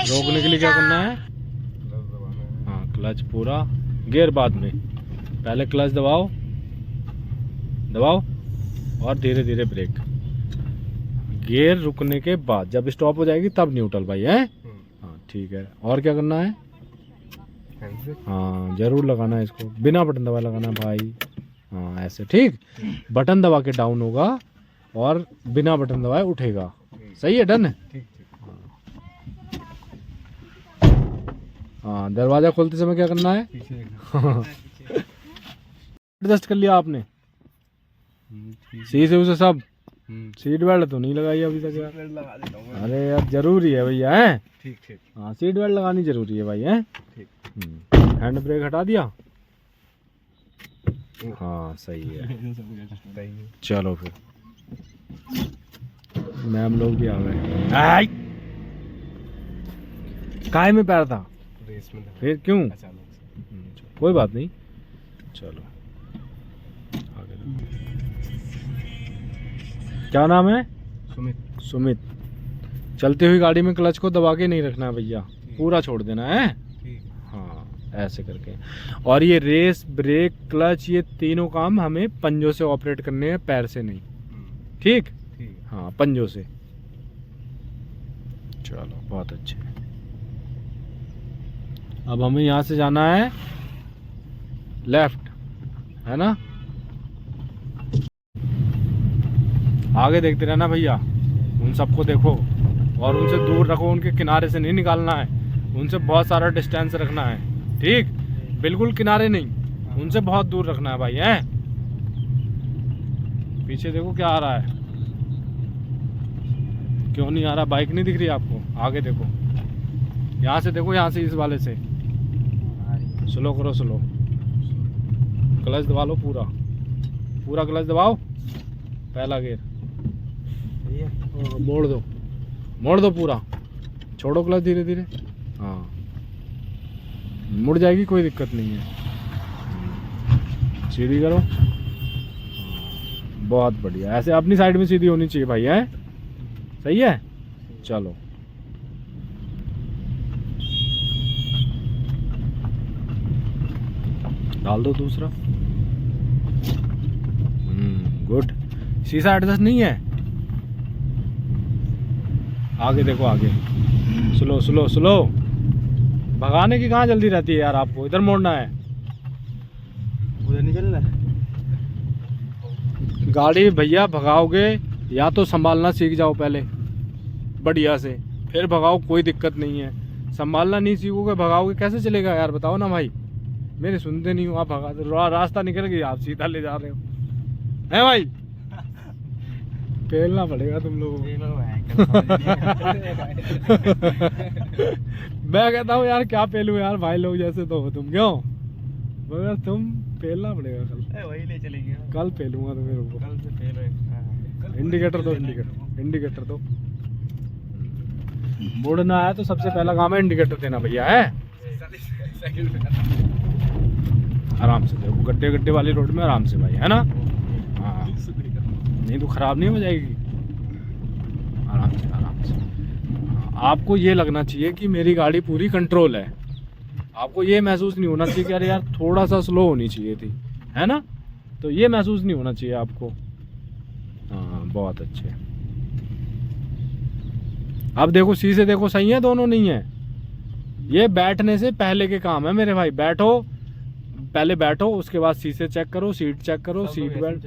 [SPEAKER 2] रोकने के लिए क्या करना है? हाँ क्लच पूरा, गियर बाद में। पहले क्लच दबाओ, दबाओ और धीरे धीरे ब्रेक। गियर रुकने के बाद जब स्टॉप हो जाएगी तब न्यूट्रल भाई, है। हाँ ठीक है। और क्या करना है? हाँ जरूर लगाना है इसको, बिना बटन दबाए लगाना है भाई। हाँ ऐसे, ठीक। बटन दबा के डाउन होगा और बिना बटन दबाए उठेगा। सही है, डन है। हाँ दरवाजा खोलते समय क्या करना है? एडजस्ट कर लिया आपने सही से उसे सब? सीट बेल्ट तो नहीं लगाई अभी तक यार। अरे यार जरूरी है भैया, है।
[SPEAKER 6] ठीक ठीक।
[SPEAKER 2] हाँ सीट बेल्ट लगानी जरूरी है भाई, है। हैंड ब्रेक हटा दिया। हाँ सही है। चलो फिर मैम लोग भी आ गए। काय में पैर था फिर क्यों? कोई बात नहीं, चलो आगे। क्या नाम है?
[SPEAKER 6] सुमित।
[SPEAKER 2] सुमित। चलती हुई गाड़ी में क्लच को दबा के नहीं रखना है भैया, पूरा छोड़ देना है। हाँ ऐसे करके। और ये रेस, ब्रेक, क्लच, ये तीनों काम हमें पंजों से ऑपरेट करने हैं, पैर से नहीं। ठीक। हाँ पंजों से। चलो बहुत अच्छे। अब हमें यहाँ से जाना है लेफ्ट, है ना। आगे देखते रहना भैया, उन सबको देखो और उनसे दूर रखो, उनके किनारे से नहीं निकालना है, उनसे बहुत सारा डिस्टेंस रखना है। ठीक, बिल्कुल किनारे नहीं, उनसे बहुत दूर रखना है भाई, है। पीछे देखो क्या आ रहा है, क्यों नहीं आ रहा? बाइक नहीं दिख रही आपको? आगे देखो, यहाँ से देखो, यहाँ से इस वाले से। स्लो करो, स्लो। क्लच दबा लो पूरा, पूरा क्लच दबाओ, पहला गियर। मोड़ दो, मोड़ दो पूरा, छोड़ो क्लच धीरे धीरे। हाँ मुड़ जाएगी, कोई दिक्कत नहीं है। सीधी करो। बहुत बढ़िया, ऐसे अपनी साइड में सीधी होनी चाहिए भाई, है। सही है, चलो। डाल दो दूसरा। गुड। शीशा एडजस्ट नहीं है? आगे देखो, आगे। Slow slow slow. भगाने की कहाँ जल्दी रहती है यार आपको, इधर मोड़ना है।
[SPEAKER 6] उधर निकलना है।
[SPEAKER 2] गाड़ी भैया भगाओगे या तो संभालना सीख जाओ पहले बढ़िया से, फिर भगाओ, कोई दिक्कत नहीं है। संभालना नहीं सीखोगे, भगाओगे कैसे चलेगा यार, बताओ ना भाई। मेरे सुनते नहीं हो आप, भगा रास्ता निकल गया, आप सीधा ले जा रहे हो, है भाई। पेलना पड़ेगा तुम लोगों को। मैं कहता हूँ यार क्या पेलूं यार, भाई लोग जैसे तो हो तुम, क्यों? मगर तुम पेलना पड़ेगा कल।
[SPEAKER 6] वही ले चलेंगे,
[SPEAKER 2] कल पेलूंगा तो मेरे को।
[SPEAKER 6] कल से फेल है।
[SPEAKER 2] इंडिकेटर दो, इंडिकेटर दो। मुड़ना है तो सबसे पहला काम है इंडिकेटर देना भैया, है आराम से देखो, गड्ढे गड्ढे वाली रोड में आराम से भाई, है ना। हाँ नहीं तो खराब नहीं हो जाएगी, आराम से आराम से। आपको ये लगना चाहिए कि मेरी गाड़ी पूरी कंट्रोल है, आपको ये महसूस नहीं होना चाहिए कि अरे यार थोड़ा सा स्लो होनी चाहिए थी, है ना। तो ये महसूस नहीं होना चाहिए आपको। हाँ बहुत अच्छे। अब देखो शीशे देखो सही है, दोनों नहीं है। ये बैठने से पहले के काम है मेरे भाई, बैठो पहले बैठो, उसके बाद शीशे चेक करो, सीट चेक करो, सीट बेल्ट।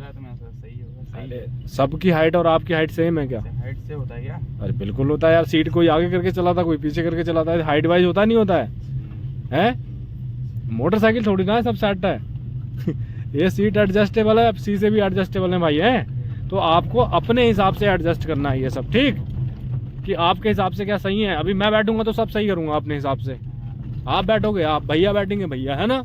[SPEAKER 2] अरे सबकी हाइट और आपकी हाइट सेम है क्या?
[SPEAKER 6] हाइट से होता है क्या?
[SPEAKER 2] अरे बिल्कुल होता है यार, सीट कोई आगे करके चलाता कोई पीछे करके चलाता है, हाइट वाइज होता नहीं होता है, हैं? मोटरसाइकिल थोड़ी ना है सब सेट है। ये सीट एडजस्टेबल है, शीशे भी एडजस्टेबल है भाई, हैं? तो आपको अपने हिसाब से एडजस्ट करना है ये सब, ठीक? कि आपके हिसाब से क्या सही है। अभी मैं बैठूंगा तो सब सही करूंगा अपने हिसाब से, आप बैठोगे, आप भैया बैठेंगे भैया, है ना।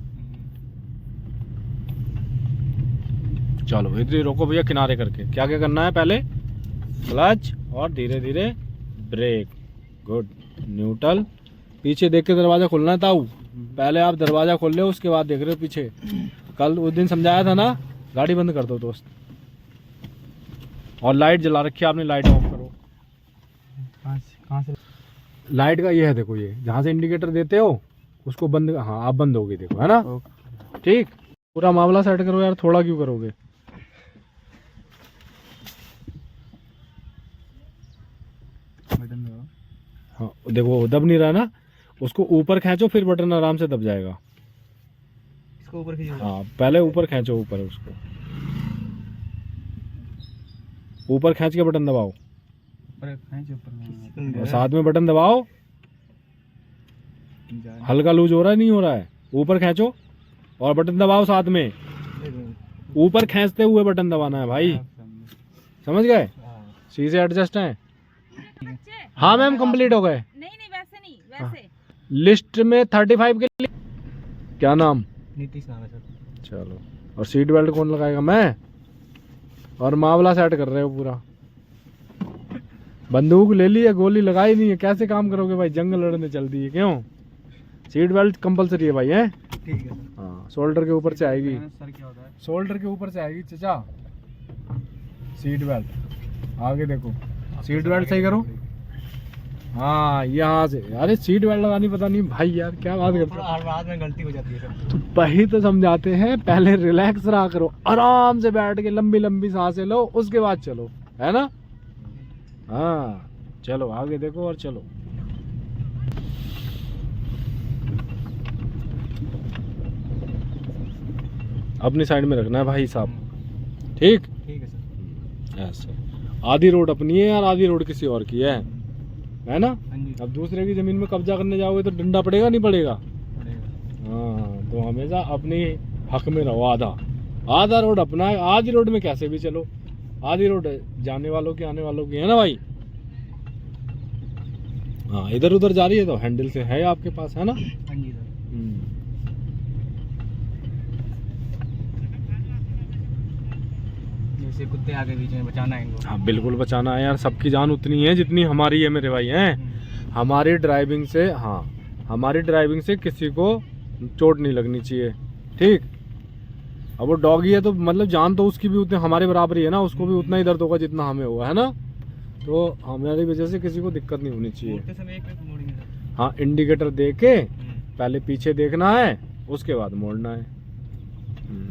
[SPEAKER 2] चलो इधर ही रोको भैया, किनारे करके। क्या क्या करना है, पहले क्लच और धीरे धीरे ब्रेक, गुड। न्यूट्रल, पीछे देख के दरवाजा खोलना है ताऊ, पहले आप दरवाजा खोल ले उसके बाद देख रहे हो पीछे। कल उस दिन समझाया था ना, गाड़ी बंद कर दो दोस्त। और लाइट जला रखी है आपने, लाइट ऑफ करो।
[SPEAKER 6] कहाँ से?
[SPEAKER 2] लाइट का ये है देखो, ये जहाँ से इंडिकेटर देते हो उसको बंद, हाँ आप बंद होगी देखो, है ना। ठीक, पूरा मामला सेट करो यार, थोड़ा क्यों करोगे। हाँ देखो दब नहीं रहा ना, उसको ऊपर खींचो फिर बटन आराम से दब जाएगा।
[SPEAKER 6] इसको ऊपर खींचो।
[SPEAKER 2] हाँ पहले ऊपर खींचो, ऊपर उसको ऊपर खींच के बटन दबाओ,
[SPEAKER 6] ऊपर खींचो, ऊपर
[SPEAKER 2] और साथ में बटन दबाओ। हल्का लूज हो रहा है, नहीं हो रहा है, ऊपर खींचो और बटन दबाओ साथ में, ऊपर खींचते हुए बटन दबाना है भाई, समझ गए। शीशे एडजस्ट हैं। हाँ मैम कंप्लीट हो गए।
[SPEAKER 1] नहीं नहीं वैसे नहीं, वैसे
[SPEAKER 2] लिस्ट में 35 के लिए क्या नाम?
[SPEAKER 6] नीतीश नाम है सर।
[SPEAKER 2] चलो, और सीट बेल्ट कौन लगाएगा? मैं। और मामला सेट कर रहे हो पूरा। बंदूक ले ली है, गोली लगाई नहीं है, कैसे काम करोगे भाई? जंग लड़ने चल दी है क्यों? सीट बेल्ट कंपलसरी है भाई, है?
[SPEAKER 6] ठीक है सर।
[SPEAKER 2] हाँ शोल्डर के ऊपर से आएगी,
[SPEAKER 6] सर क्या होता है?
[SPEAKER 2] शोल्डर के ऊपर से आएगी चचा सीट बेल्ट। आगे देखो, सीट बेल्ट सही करो। हाँ यहाँ से, अरे सीट बेल्ट लगानी पता नहीं भाई यार, क्या बात करते हो।
[SPEAKER 6] हर बात में गलती हो जाती है सर।
[SPEAKER 2] तो वही तो समझाते हैं, पहले रिलैक्स रहा करो, आराम से बैठ के लंबी लंबी सांसें लो, उसके बाद चलो, है ना। हाँ चलो आगे देखो और चलो। अपनी साइड में रखना है भाई साहब, ठीक?
[SPEAKER 6] ठीक है सर।
[SPEAKER 2] ऐसे आधी रोड अपनी है यार, आधी रोड किसी और की है ना।
[SPEAKER 6] हाँ जी।
[SPEAKER 2] अब दूसरे की जमीन में कब्जा करने जाओगे तो डंडा पड़ेगा नहीं पड़ेगा?
[SPEAKER 6] पड़ेगा।
[SPEAKER 2] हाँ तो हमेशा अपनी हक में रहो। आधा आधा रोड अपना है, आधी रोड में कैसे भी चलो, आधी रोड जाने वालों की आने वालों की, है ना भाई। हाँ इधर उधर जा रही है तो हैंडल से है आपके पास, है ना।
[SPEAKER 6] हाँ जी सर। जैसे कुत्ते आगे बीच में बचाना है इनको।
[SPEAKER 2] हाँ बिल्कुल बचाना है यार, सबकी जान उतनी है जितनी हमारी है मेरे भाई, हैं। हमारी ड्राइविंग से, हाँ हमारी ड्राइविंग से किसी को चोट नहीं लगनी चाहिए, ठीक। अब वो डॉगी है तो मतलब जान तो उसकी भी उतनी हमारे बराबर ही है ना, उसको भी उतना ही दर्द होगा जितना हमें हुआ, है ना। तो हमारी वजह से किसी को दिक्कत नहीं होनी चाहिए।
[SPEAKER 6] मोड़ते समय एक मोड़ेंगे सर।
[SPEAKER 2] हाँ इंडिकेटर दे के पहले पीछे देखना है, उसके बाद मोड़ना है।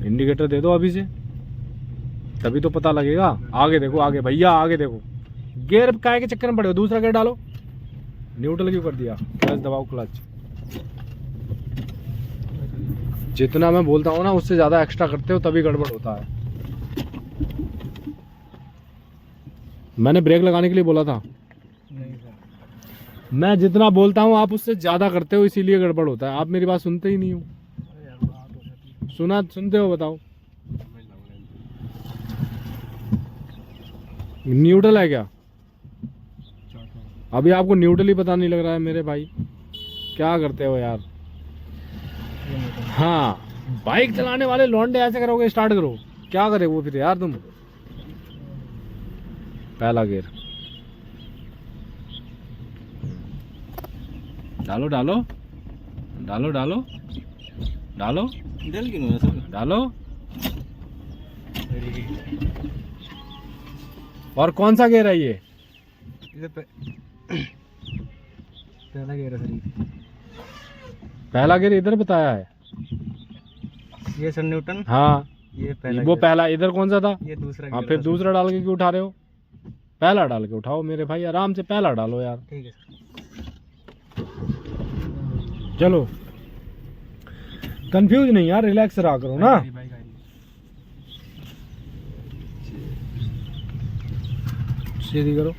[SPEAKER 2] इंडिकेटर दे दो अभी से, तभी तो पता लगेगा। आगे देखो, आगे भैया आगे देखो, गियर काय के चक्कर में पड़े हो, दूसरा गियर डालो। न्यूट्रल क्यों कर दिया? क्लच दबाओ, क्लच। जितना मैं बोलता हूँ ना उससे ज़्यादा एक्स्ट्रा करते हो तभी गड़बड़ होता है। मैंने ब्रेक लगाने के लिए बोला था।
[SPEAKER 6] नहीं सर।
[SPEAKER 2] मैं जितना बोलता हूँ आप उससे ज़्यादा करते हो, इसीलिए गड़बड़ होता है। आप मेरी बात सुनते ही नहीं हो। सुनते हो बताओ। न्यूट्रल है क्या? अभी आपको न्यूट्रल ही पता नहीं लग रहा है मेरे भाई, क्या करते हो यार। हाँ बाइक चलाने वाले लौंडे ऐसे करोगे, स्टार्ट करो, क्या करे वो फिर यार तुम। पहला गियर, डालो डालो डालो डालो डालो
[SPEAKER 6] डल क्यों है सब?
[SPEAKER 2] डालो। और कौन सा गेयर है ये?
[SPEAKER 6] इधर पहला गियर है सर।
[SPEAKER 2] पहला गेयर इधर बताया है।
[SPEAKER 6] ये सर न्यूटन।
[SPEAKER 2] हाँ
[SPEAKER 6] ये पहला
[SPEAKER 2] वो
[SPEAKER 6] gear।
[SPEAKER 2] पहला इधर कौन सा था?
[SPEAKER 6] ये दूसरा
[SPEAKER 2] हाँ
[SPEAKER 6] gear
[SPEAKER 2] फिर
[SPEAKER 6] था सर।
[SPEAKER 2] दूसरा डाल के क्यों उठा रहे हो? पहला डाल के उठाओ मेरे भाई, आराम से पहला डालो यार।
[SPEAKER 6] ठीक है सर।
[SPEAKER 2] चलो कंफ्यूज नहीं यार, रिलैक्स रहा करो ना।
[SPEAKER 6] मेरी बाइक आ रही है।
[SPEAKER 2] सीधी करो,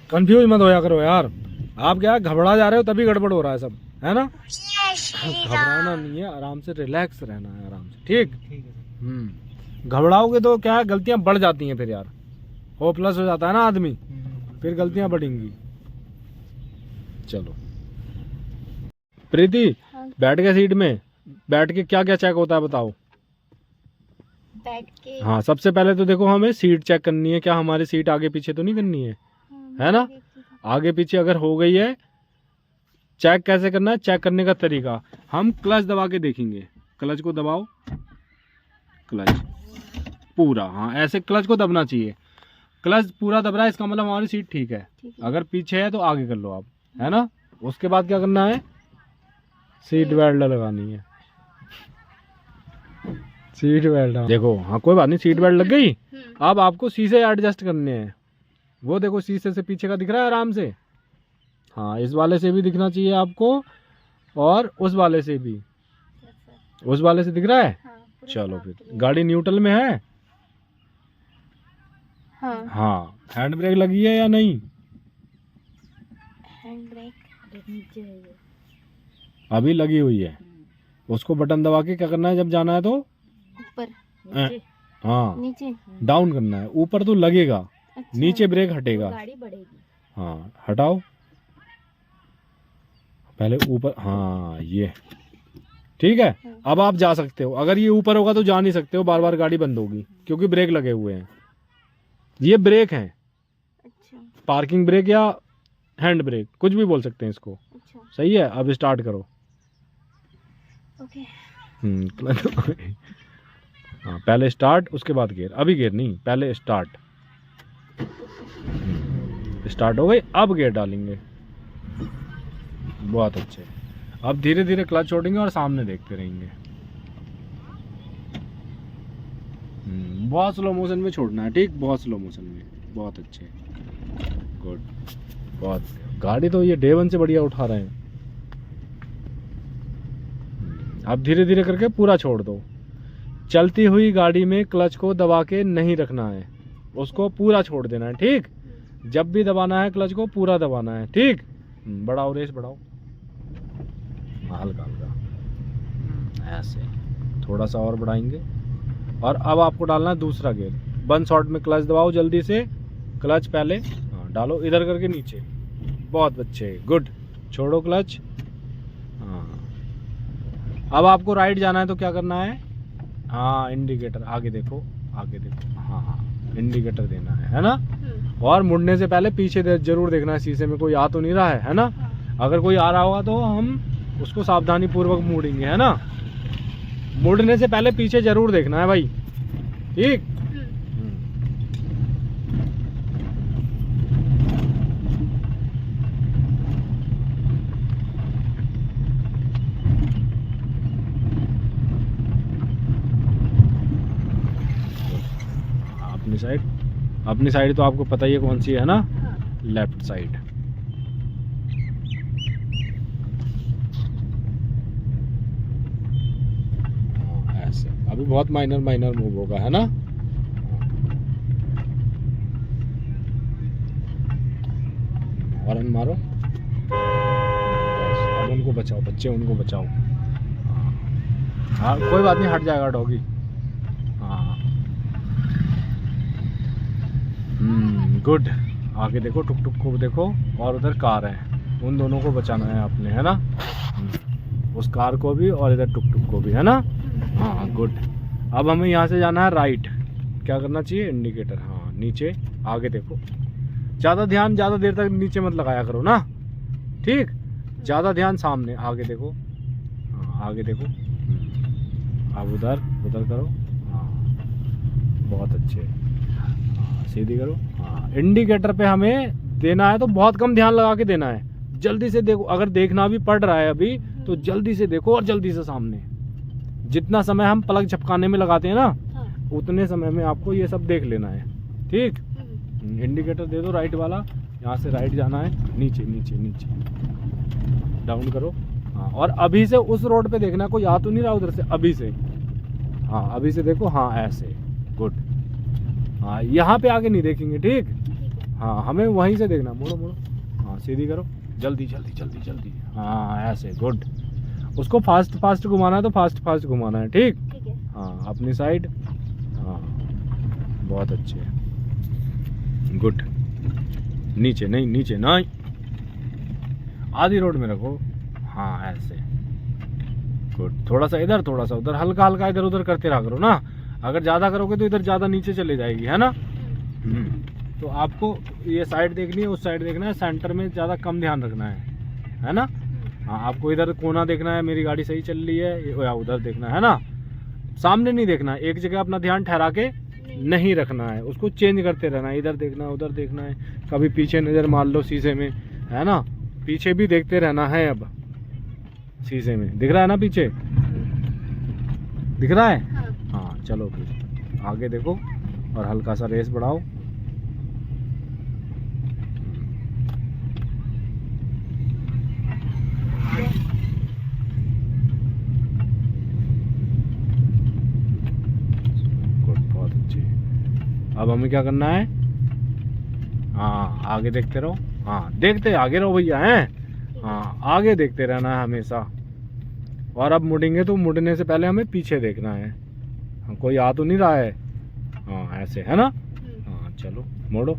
[SPEAKER 2] कंफ्यूज मत होया करो यार। आप क्या घबरा जा रहे हो तभी गड़बड़ हो रहा है सब, है ना? घबराना नहीं है, आराम से रिलैक्स रहना है, आराम से। ठीक।
[SPEAKER 6] ठीक है सर।
[SPEAKER 2] घबराओगे तो क्या है, गलतियां बढ़ जाती हैं फिर यार, होपलेस हो जाता है ना आदमी, फिर गलतियां बढ़ेंगी। चलो प्रीति,
[SPEAKER 3] हाँ।
[SPEAKER 2] बैठ के सीट में, बैठ के क्या क्या चेक होता है बताओ?
[SPEAKER 3] बैठ के
[SPEAKER 2] हाँ सबसे पहले तो देखो हमें सीट चेक करनी है, क्या हमारी सीट आगे पीछे तो नहीं करनी है, है ना? आगे पीछे अगर हो गई है, चेक कैसे करना है? चेक करने का तरीका, हम क्लच दबा के देखेंगे। क्लच को दबाओ, क्लच पूरा, हाँ ऐसे क्लच को दबना चाहिए। क्लच पूरा दब रहा है इसका मतलब हमारी सीट ठीक है। अगर पीछे है तो आगे कर लो आप, है ना? उसके बाद क्या करना है? सीट बेल्ट लगानी है। सीट बेल्ट, देखो हाँ कोई बात नहीं, सीट बेल्ट लग गई। अब आपको शीशे एडजस्ट करने हैं। वो देखो शीशे से पीछे का दिख रहा है आराम से, हाँ इस वाले से भी दिखना चाहिए आपको, और उस वाले से भी। उस वाले से दिख रहा है? चलो फिर गाड़ी न्यूट्रल में है।
[SPEAKER 3] हाँ।
[SPEAKER 2] हाँ हैंड ब्रेक लगी है या नहीं?
[SPEAKER 3] हैंड ब्रेक नीचे है ये।
[SPEAKER 2] अभी लगी हुई है। उसको बटन दबा के क्या करना है जब जाना है तो?
[SPEAKER 3] ऊपर
[SPEAKER 2] हाँ
[SPEAKER 3] नीचे
[SPEAKER 2] डाउन करना है। ऊपर तो लगेगा,
[SPEAKER 3] अच्छा।
[SPEAKER 2] नीचे ब्रेक हटेगा।
[SPEAKER 3] गाड़ी बढ़ेगी।
[SPEAKER 2] हाँ हटाओ पहले ऊपर, हाँ ये ठीक है। अब आप जा सकते हो। अगर ये ऊपर होगा तो जा नहीं सकते हो, बार बार गाड़ी बंद होगी क्योंकि ब्रेक लगे हुए हैं। ये ब्रेक हैं,
[SPEAKER 3] अच्छा
[SPEAKER 2] पार्किंग ब्रेक या हैंड ब्रेक, कुछ भी बोल सकते हैं इसको।
[SPEAKER 3] अच्छा
[SPEAKER 2] सही है। अब स्टार्ट करो।
[SPEAKER 3] ओके।
[SPEAKER 2] हाँ पहले स्टार्ट, उसके बाद गियर। अभी गियर नहीं, पहले स्टार्ट। स्टार्ट हो गई, अब गियर डालेंगे। बहुत अच्छे। अब धीरे धीरे क्लच छोड़ेंगे और सामने देखते रहेंगे। बहुत स्लो मोशन में छोड़ना है, ठीक? बहुत स्लो मोशन में। बहुत अच्छे, गुड। बहुत, गाड़ी तो ये डे 1 से बढ़िया उठा रहे हैं। अब धीरे धीरे करके पूरा छोड़ दो। चलती हुई गाड़ी में क्लच को दबा के नहीं रखना है, उसको पूरा छोड़ देना है, ठीक? जब भी दबाना है क्लच को पूरा दबाना है, ठीक? बढ़ाओ, रेस बढ़ाओ, हल्का हल्का ऐसे, थोड़ा सा और बढ़ाएंगे। और अब आपको डालना है दूसरा गियर। 1 शॉट में क्लच दबाओ जल्दी से। क्लच पहले डालो इधर करके नीचे। बहुत अच्छे, गुड। छोड़ो क्लच। हाँ अब आपको राइट जाना है तो क्या करना है? हाँ इंडिकेटर आगे देखो, आगे देखो। हाँ इंडिकेटर देना है ना? और मुड़ने से पहले पीछे जरूर देखना है शीशे में कोई आ तो नहीं रहा है ना? अगर कोई आ रहा होगा तो हम उसको सावधानी पूर्वक मोड़ेंगे, है ना? मुड़ने से पहले पीछे जरूर देखना है भाई, ठीक? अपनी साइड तो आपको पता ही है कौन सी है ना? Left side. ऐसे अभी बहुत माइनर मूव होगा, है ना? हॉर्न मारो। अब उनको बचाओ, बच्चे उनको बचाओ। हाँ कोई बात नहीं, हट जाएगा डॉगी। हाँ गुड। आगे देखो, टुक टुक को देखो, और उधर कार है, उन दोनों को बचाना है आपने, है ना? उस कार को भी और इधर टुक टुक को भी, है ना? हाँ गुड। अब हमें यहाँ से जाना है राइट। क्या करना चाहिए? इंडिकेटर, हाँ नीचे आगे देखो। ज़्यादा ध्यान ज़्यादा देर तक नीचे मत लगाया करो ना, ठीक। ज़्यादा ध्यान सामने, आगे देखो, हाँ आगे देखो, अब उधर उधर करो, हाँ बहुत अच्छे, हाँ सीधी करो, हाँ इंडिकेटर पे हमें देना है तो बहुत कम ध्यान लगा के देना है, जल्दी से देखो, अगर देखना भी पड़ रहा है अभी तो जल्दी से देखो और जल्दी से सामने। जितना समय हम पलक झपकाने में लगाते हैं ना,
[SPEAKER 3] हाँ।
[SPEAKER 2] उतने समय में आपको ये सब देख लेना है, ठीक। इंडिकेटर दे दो राइट वाला, यहाँ से राइट जाना है, नीचे नीचे नीचे डाउन करो, हाँ और अभी से उस रोड पे देखना, कोई आ तो नहीं रहा उधर से, अभी से, हाँ अभी से देखो, हाँ ऐसे, गुड, हाँ यहाँ पे आगे नहीं देखेंगे, ठीक। हाँ हमें वहीं से देखना, मोड़ो मोड़ो, हाँ सीधी करो, जल्दी जल्दी जल्दी जल्दी, हाँ ऐसे, गुड। उसको फास्ट फास्ट घुमाना है तो फास्ट फास्ट घुमाना है, ठीक।
[SPEAKER 3] ठीक है।
[SPEAKER 2] हाँ अपनी साइड, हाँ बहुत अच्छे, गुड। नीचे नहीं, नीचे नहीं, आधी रोड में रखो, हाँ ऐसे, गुड। थोड़ा सा इधर, थोड़ा सा उधर, हल्का हल्का इधर उधर करते रहा करो ना, अगर ज़्यादा करोगे तो इधर ज़्यादा नीचे चले जाएगी, है ना। तो आपको ये साइड देखनी है, उस साइड देखना है, सेंटर में ज़्यादा कम ध्यान रखना है ना। हाँ आपको इधर कोना देखना है, मेरी गाड़ी सही चल रही है, या उधर देखना है ना, सामने नहीं देखना है, एक जगह अपना ध्यान ठहरा के नहीं रखना है, उसको चेंज करते रहना है, इधर देखना है उधर देखना है, कभी पीछे नज़र मार लो शीशे में, है ना, पीछे भी देखते रहना है। अब शीशे में दिख रहा है ना, पीछे दिख रहा है, हाँ चलो फिर आगे देखो और हल्का सा रेस बढ़ाओ, बहुत अच्छी। अब हमें क्या करना है, हाँ आगे देखते रहो, हाँ देखते आगे रहो भैया, हैं, हाँ आगे देखते रहना है हमेशा। और अब मुड़ेंगे तो मुड़ने से पहले हमें पीछे देखना है, हाँ, कोई आ तो नहीं रहा है, हाँ ऐसे, है ना। हाँ चलो मोड़ो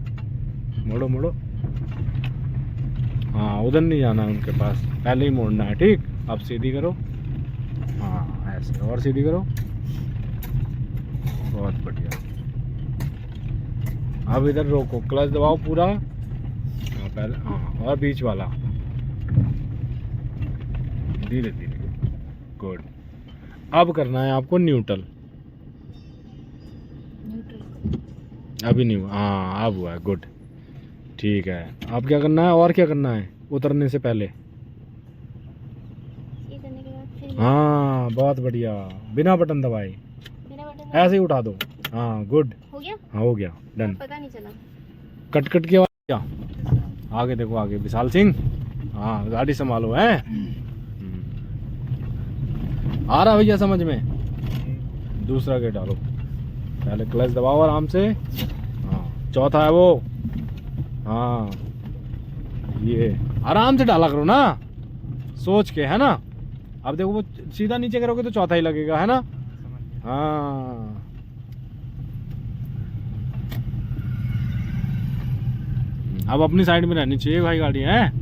[SPEAKER 2] मोड़ो मोड़ो, हाँ उधर नहीं जाना है उनके पास, पहले ही मोड़ना है, ठीक। अब सीधी करो, हाँ ऐसे, और सीधी करो, बहुत बढ़िया। अब इधर रोको, क्लच दबाओ पूरा, हाँ पहले, हाँ और बीच वाला, धीरे धीरे, गुड। अब करना है आपको न्यूट्रल, अभी नहीं हुआ, हाँ अब हुआ है, गुड, ठीक है। अब क्या करना है, और क्या करना है उतरने से पहले,
[SPEAKER 3] ये करने के बाद फिर
[SPEAKER 2] हाँ बहुत बढ़िया, बिना बटन दबाए
[SPEAKER 3] मेरा बटन
[SPEAKER 2] ऐसे ही उठा दो, हाँ गुड,
[SPEAKER 3] हो गया,
[SPEAKER 2] हाँ हो गया, डन।
[SPEAKER 3] पता नहीं चला।
[SPEAKER 2] कट कट के आवाज क्या, आगे देखो, आगे विशाल सिंह, हाँ गाड़ी संभालो, है आ रहा भैया समझ में। दूसरा गेट डालो, पहले क्लच दबाओ आराम से, हाँ चौथा है वो, हाँ ये आराम से डाला करो ना, सोच के, है ना। अब देखो वो सीधा नीचे करोगे तो चौथा ही लगेगा, है ना। हाँ अब अपनी साइड में रहनी चाहिए भाई गाड़ी, है।